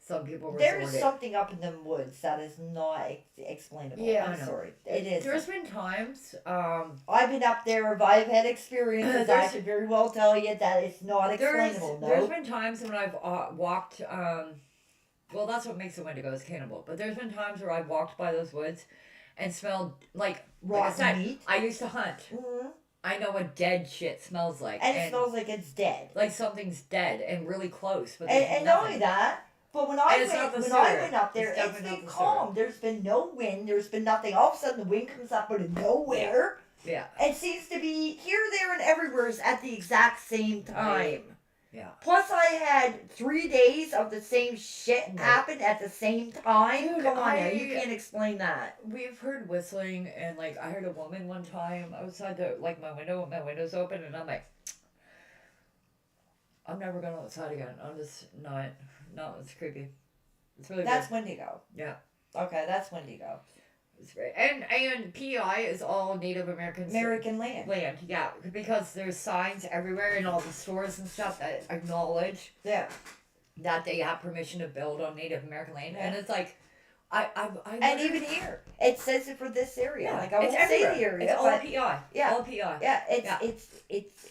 Some people There's resorted. something up in them woods that is not explainable. Yeah, I I'm know. sorry. It is. There's been times. I've been up there. If I've had experiences, I There's- could very well tell you that it's not explainable. There's No. been times when I've walked. Well, that's what makes a Wendigo is cannibal. But there's been times where I've walked by those woods and smelled like I Rotten said, meat. I used to hunt. Mhm. I know what dead shit smells like, And it smells like it's dead. like something's dead and really close. But And, there's and not nothing. only that, but when I And it's not went the when I sewer. went up there, It's it's definitely been not the calm. There's been no wind. There's been nothing. All of a sudden, the wind comes up out of nowhere. Yeah, It seems to be here, there, and everywhere at the exact same time. Right. yeah. Plus, I had 3 days of the same shit Right. happen at the same time. Dude, Come on now, you I- can't explain that. We've heard whistling and like I heard a woman one time outside the like my window with my windows open and I'm like, I'm never going outside again. I'm just not. No, it's creepy. It's really That's weird. Wendigo. Yeah. Okay, that's Wendigo. It's great. And PEI is all Native American American land. land. Yeah, because there's signs everywhere in all the stores and stuff that acknowledge Yeah. that they have permission to build on Native American land, and it's like, I And wonder- even here, it says it for this area. yeah, Like I won't it's say everywhere. the area, It's all but PEI. yeah. all PEI. yeah, Yeah.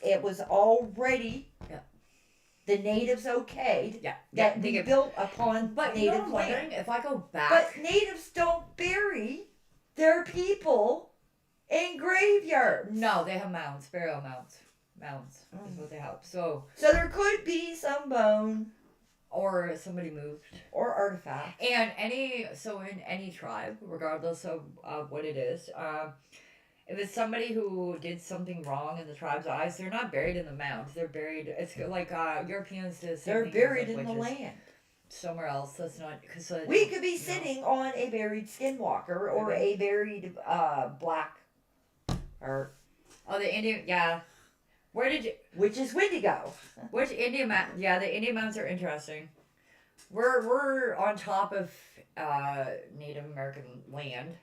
it was already Yeah. the natives okayed Yeah, that they we get. built upon But you know, native I'm land. wondering if I go back. But natives don't bury their people in graveyards. No, they have mounds, burial mounds. Mounds is Mm. what they have. So, So there could be some bone or somebody moved. or artifact. And in any tribe, regardless of what it is, if it's somebody who did something wrong in the tribe's eyes, they're not buried in the mound. They're buried. It's like Europeans do. The same They're thing as, buried like, in the witches. land. Somewhere else. That's not because We could be sitting on a buried skinwalker or a buried black or Oh, the Indian. Yeah. Where did you? which is Wendigo. Which Indian mound? Yeah, the Indian mounds are interesting. We're on top of Native American land.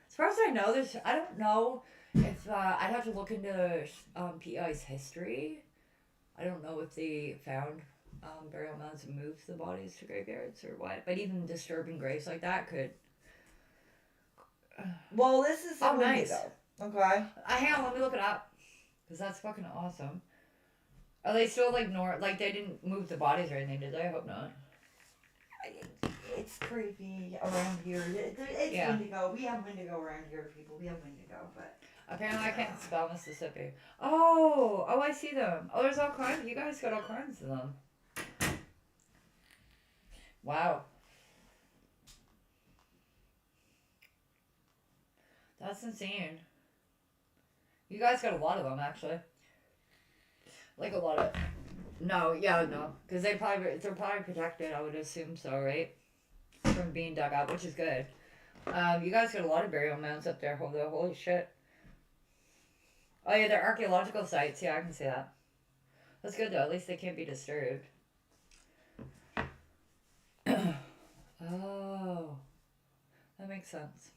As far as I know, I don't know if I'd have to look into PEI's history. I don't know if they found burial mounds and moved the bodies to graveyards or what. But even disturbing graves like that could. Well, this is Oh, nice. Wendigo. Okay. Hang on, let me look it up. Because that's fucking awesome. Are they still like they didn't move the bodies or anything, did they? I hope not. It's creepy around here. It's Yeah. Wendigo. We have Wendigo around here, people. We have Wendigo, but Apparently I can't spell Mississippi. Oh, I see them. Oh, there's all kinds. You guys got all kinds of them. Wow. That's insane. You guys got a lot of them, actually. Like a lot of... No, because they're probably protected, I would assume so, right? From being dug up, which is good. You guys got a lot of burial mounds up there. Holy shit. Oh yeah, they're archaeological sites. Yeah, I can see that. That's good though. At least they can't be disturbed. Oh, that makes sense.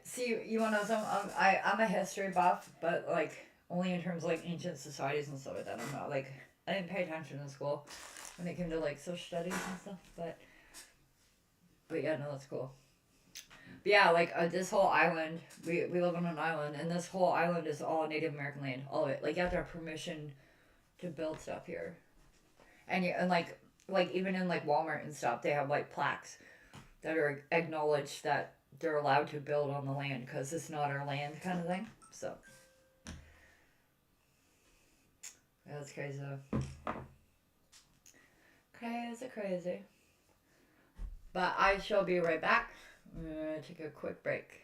See, you want to know something? I'm a history buff, but like only in terms of like ancient societies and stuff like that. I'm not like I didn't pay attention in school when it came to like social studies and stuff, but yeah, no, that's cool. But yeah, like this whole island, we live on an island, and this whole island is all Native American land, all of it. Like you have to have permission to build stuff here, and like even in like Walmart and stuff, they have like plaques that are acknowledged that they're allowed to build on the land because it's not our land, kind of thing. So yeah, that's crazy. Crazy. But I shall be right back. I'm gonna take a quick break.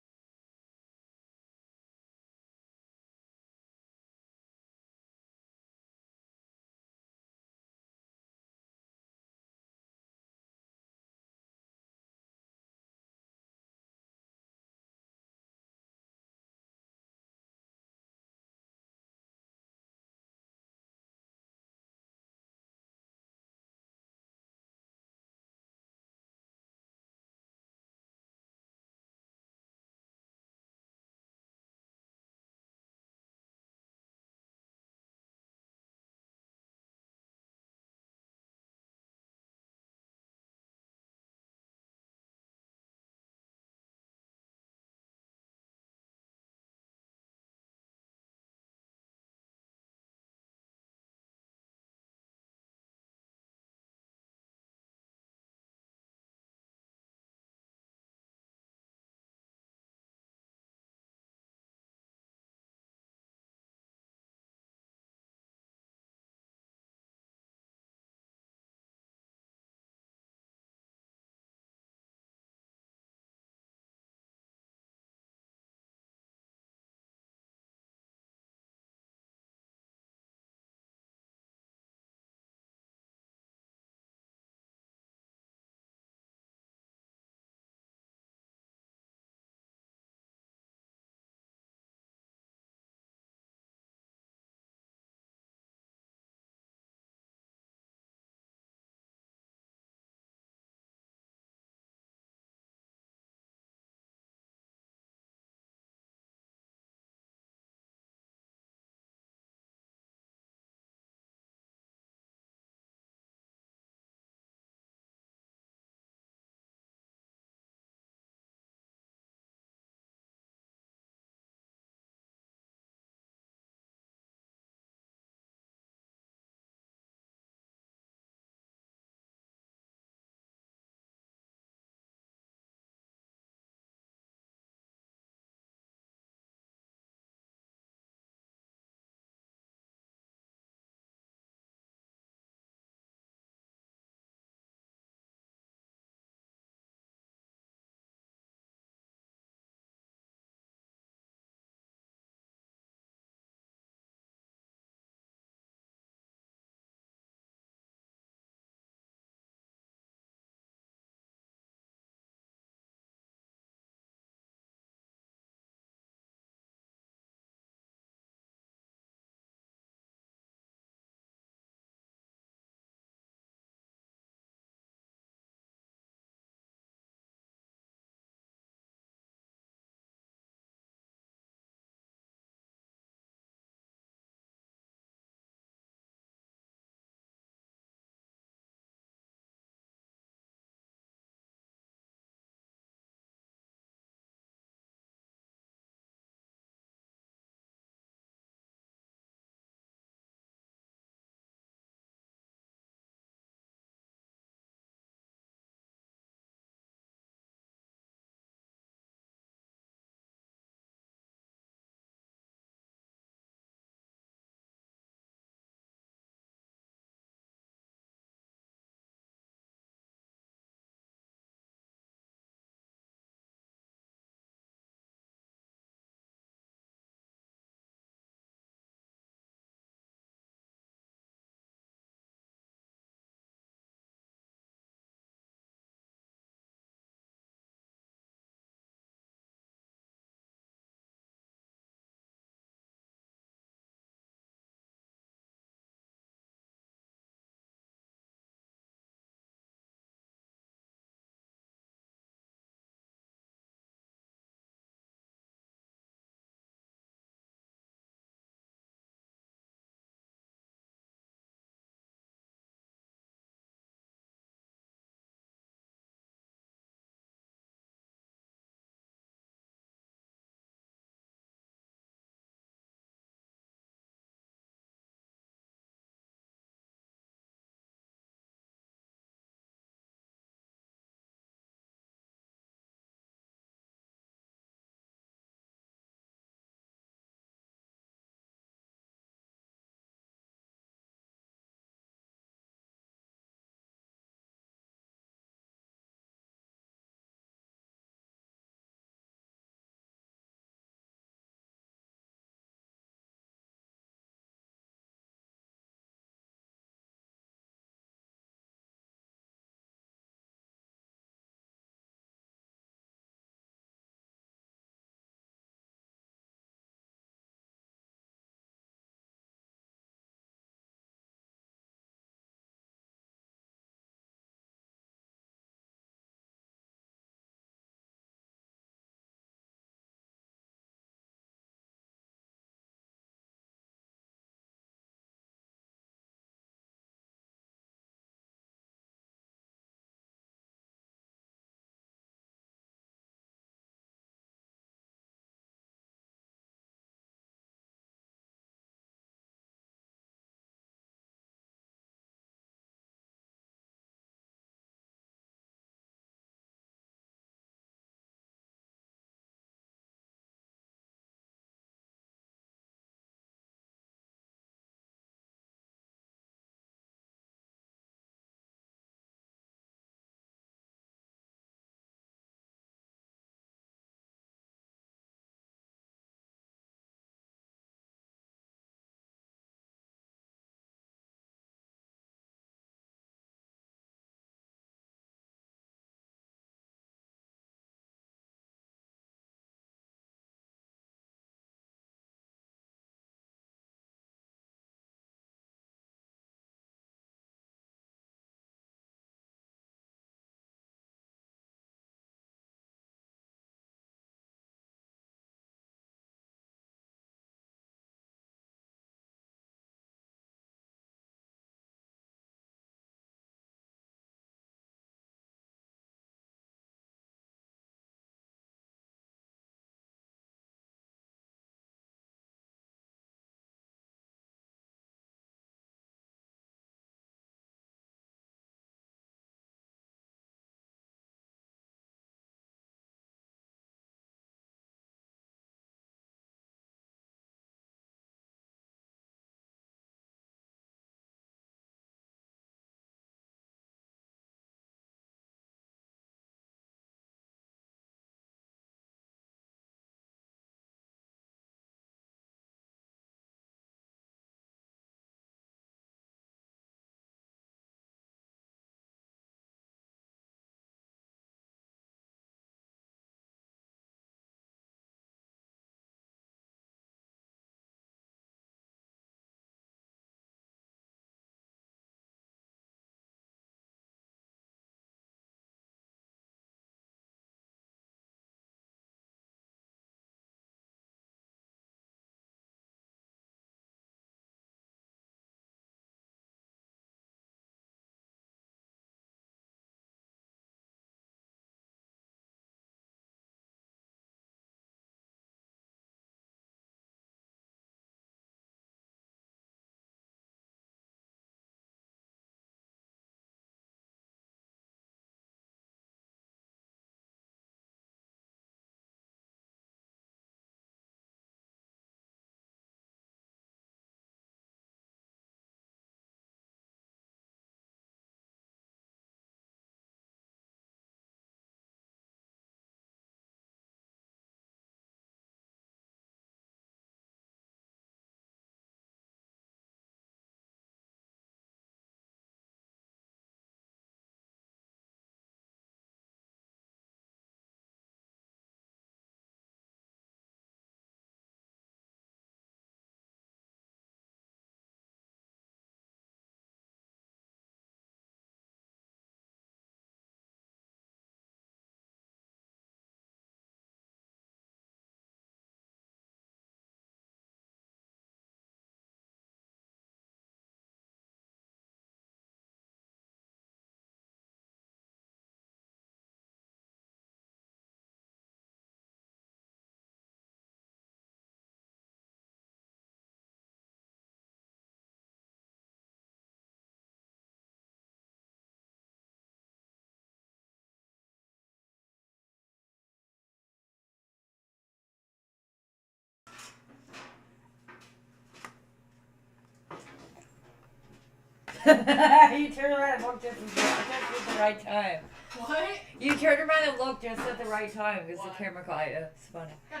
You turned around and looked just at the right time. What? You turned around and looked just at the right time because the camera caught you. It's funny. God,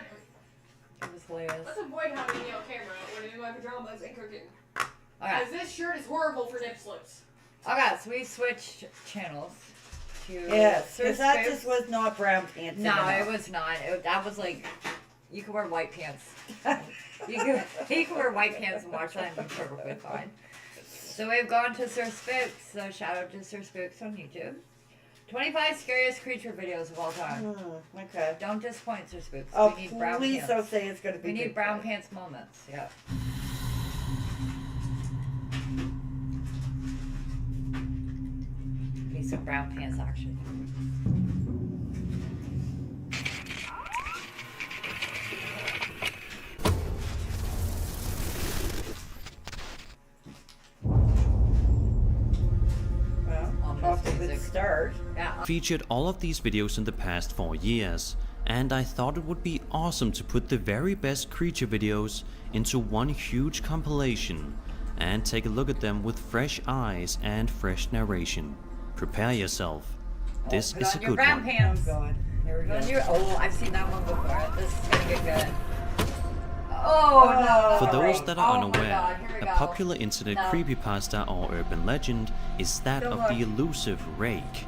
It was hilarious. let's avoid having me on camera when I'm in my pajamas and cooking. Okay. Because this shirt is horrible for nip slips. Okay, so we switched channels to Yes, Sir because that Spooks. just was not brown pants. No, anymore. it was not. That was like, you could wear white pants. You could wear white pants and watch that and be perfectly fine. So we've gone to Sir Spooks. So shout out to Sir Spooks on YouTube. 25 scariest creature videos of all time. Okay. Don't disappoint, Sir Spooks. Oh, We need brown please pants. don't say it's going to be We need Bigfoot. brown pants moments. Yeah. Need some brown pants action. Well, off to a good start. Yeah. Featured all of these videos in the past 4 years, and I thought it would be awesome to put the very best creature videos into one huge compilation and take a look at them with fresh eyes and fresh narration. Prepare yourself. This Put is a on your good brown one. pants. Oh, God. Here we Put go. on your, oh, I've seen that one before. This is gonna get good. Oh no. For those that are Oh my unaware, God, here we a go. popular internet No. creepypasta or urban legend is that Don't of look. the elusive rake,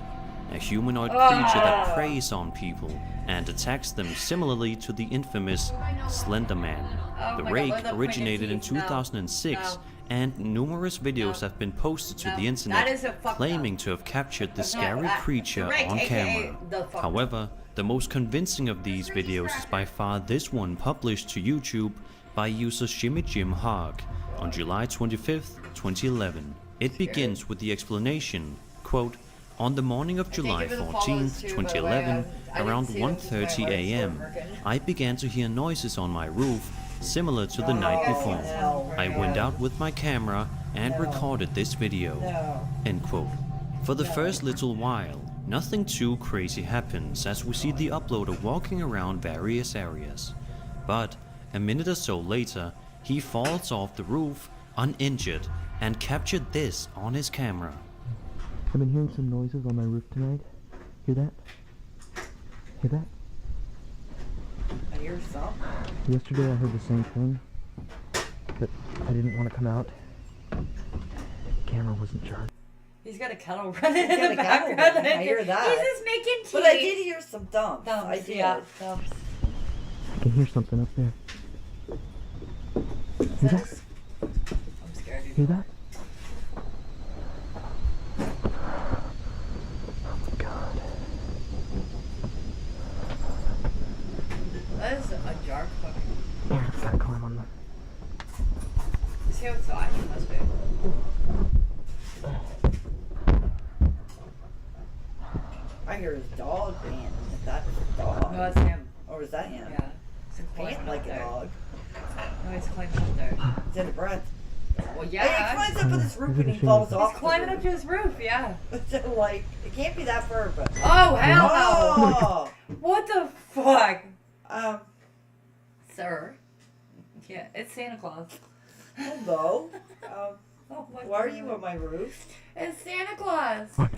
a humanoid Oh. creature that preys on people and attacks them similarly to the infamous Slender Man. Oh The my God, rake look at the originated in pointed teeth. No. 2006, No. and numerous videos No. have been posted to No. the That internet is a fuck claiming no. to have captured the No, scary that- creature the rake, on aka camera. the fuck no. However, the most convincing of these videos is by far this one published to YouTube by user Shimmy Jim Hogg on July 25th, 2011. It begins with the explanation, quote, "On the morning of July give it a follow 14th, too, by the way. 2011, I didn't around see it 1:30 because my legs a.m., weren't working. I began to hear noises on my roof similar to the night before. no. I went out with my camera and No. recorded this video." No. End quote. For the first little while, nothing too crazy happens as we see the uploader walking around various areas. But a minute or so later, he falls off the roof uninjured and captured this on his camera. I've been hearing some noises on my roof tonight. Hear that? Hear that? I hear some. Yesterday I heard the same thing, but I didn't want to come out. The camera wasn't charged. He's got a kettle running He's got in a the kettle background. running, I hear that. He's just making tea. But I did hear some thumps. Thumps, I did. yeah, thumps. I can hear something up there. Hear that? I'm scared. Hear that? Oh my god. That is a dark fucking. Yeah, I gotta climb on the... You see outside? It must be. I hear his dog panting. Is that his dog? No, it's him. Or is that him? Yeah. He's Pant climbing like up a there. dog. No, he's climbing up there. He's in a breath. Well, Hey, he yeah. climbs up on this roof and he He's falls He's off. climbing up to his roof, yeah. So, like, it can't be that far, but. Oh, hell no. Oh! What the fuck? Um, Sir. Yeah, it's Santa Claus. hello. Oh my Why are God. you on my roof? It's Santa Claus. What?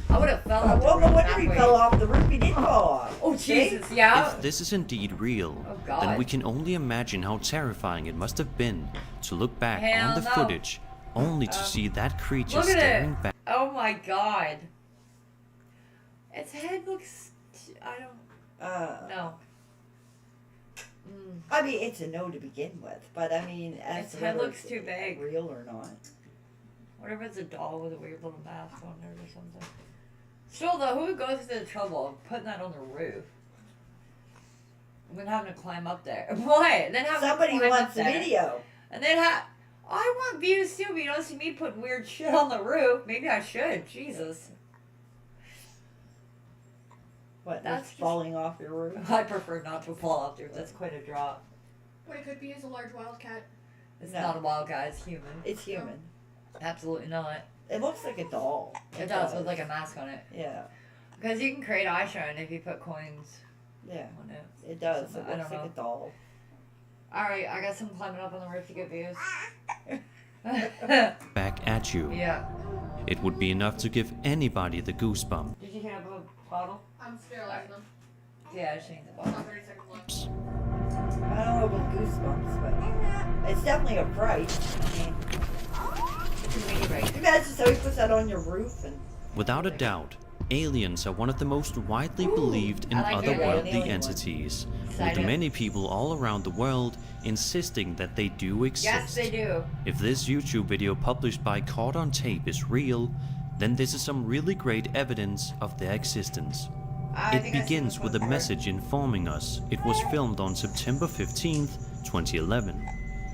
I would have fell off the Well, no roof wonder that he way. fell off the roof. He did fall off. Oh, See? Jesus, yeah. If this is indeed real, Oh, then God. we can only imagine how terrifying it must have been to look back Hell on the no. footage only to see that creature Look at staring it. back. Oh my God. Its head looks. I don't know. I mean, it's a no to begin with, but I mean, as Its to head whether looks it's too big. real or not. What if it's a doll with a weird little mask on it or something? Still, though, who would go through the trouble of putting that on the roof? And then having to climb up there. What? Then having Somebody to climb wants up the there. video. And then I want views too, but you don't see me putting weird shit on the roof. Maybe I should. Jesus. What? That's That's just- falling off your roof. I prefer not to fall off there. That's quite a drop. What it could be is a large wildcat. It's No. not a wild guy. It's human. It's human. Absolutely not. It looks like a doll. It does with like a mask on it. Yeah, Because you can create eye shine if you put coins yeah. on it. It does. It I looks don't like a know. doll. Alright, I guess I'm climbing up on the roof to get views. back at you. Yeah. It would be enough to give anybody the goosebump. Did you have a bottle? I'm sterilizing them. Yeah, she needs a bottle. About 30 seconds left. I don't know about goosebumps, but it's definitely a fright. I mean, imagine somebody puts that on your roof and. Without a doubt, aliens are one of the most widely believed in I like the otherworldly alien one. entities, Excited. with many people all around the world insisting that they do exist. Yes, they do. If this YouTube video published by Caught on Tape is real, then this is some really great evidence of their existence. It begins with a message informing us it was filmed on September 15th, 2011.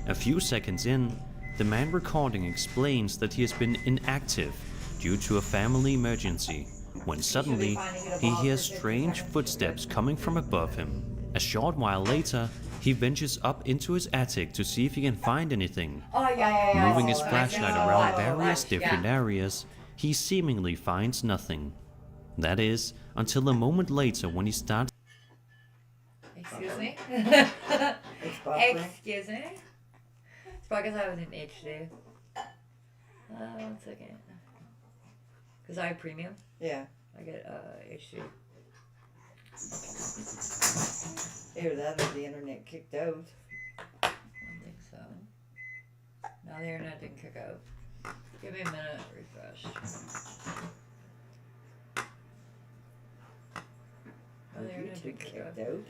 A few seconds in, the man recording explains that he has been inactive due to a family emergency, when suddenly he hears strange footsteps coming from above him. A short while later, he ventures up into his attic to see if he can find anything. Oh, yeah. Moving his I flashlight know. around Oh, various yeah. different areas, he seemingly finds nothing. That is, until a moment later when he starts Excuse me? It's buffering. Excuse me? It's probably because I was in HD. 1 second. Because I have premium. Yeah. I get HD. Either that or the internet kicked out. I don't think so. No, the internet didn't kick out. Give me a minute, refresh. No, the internet YouTube didn't kick out. kicked out.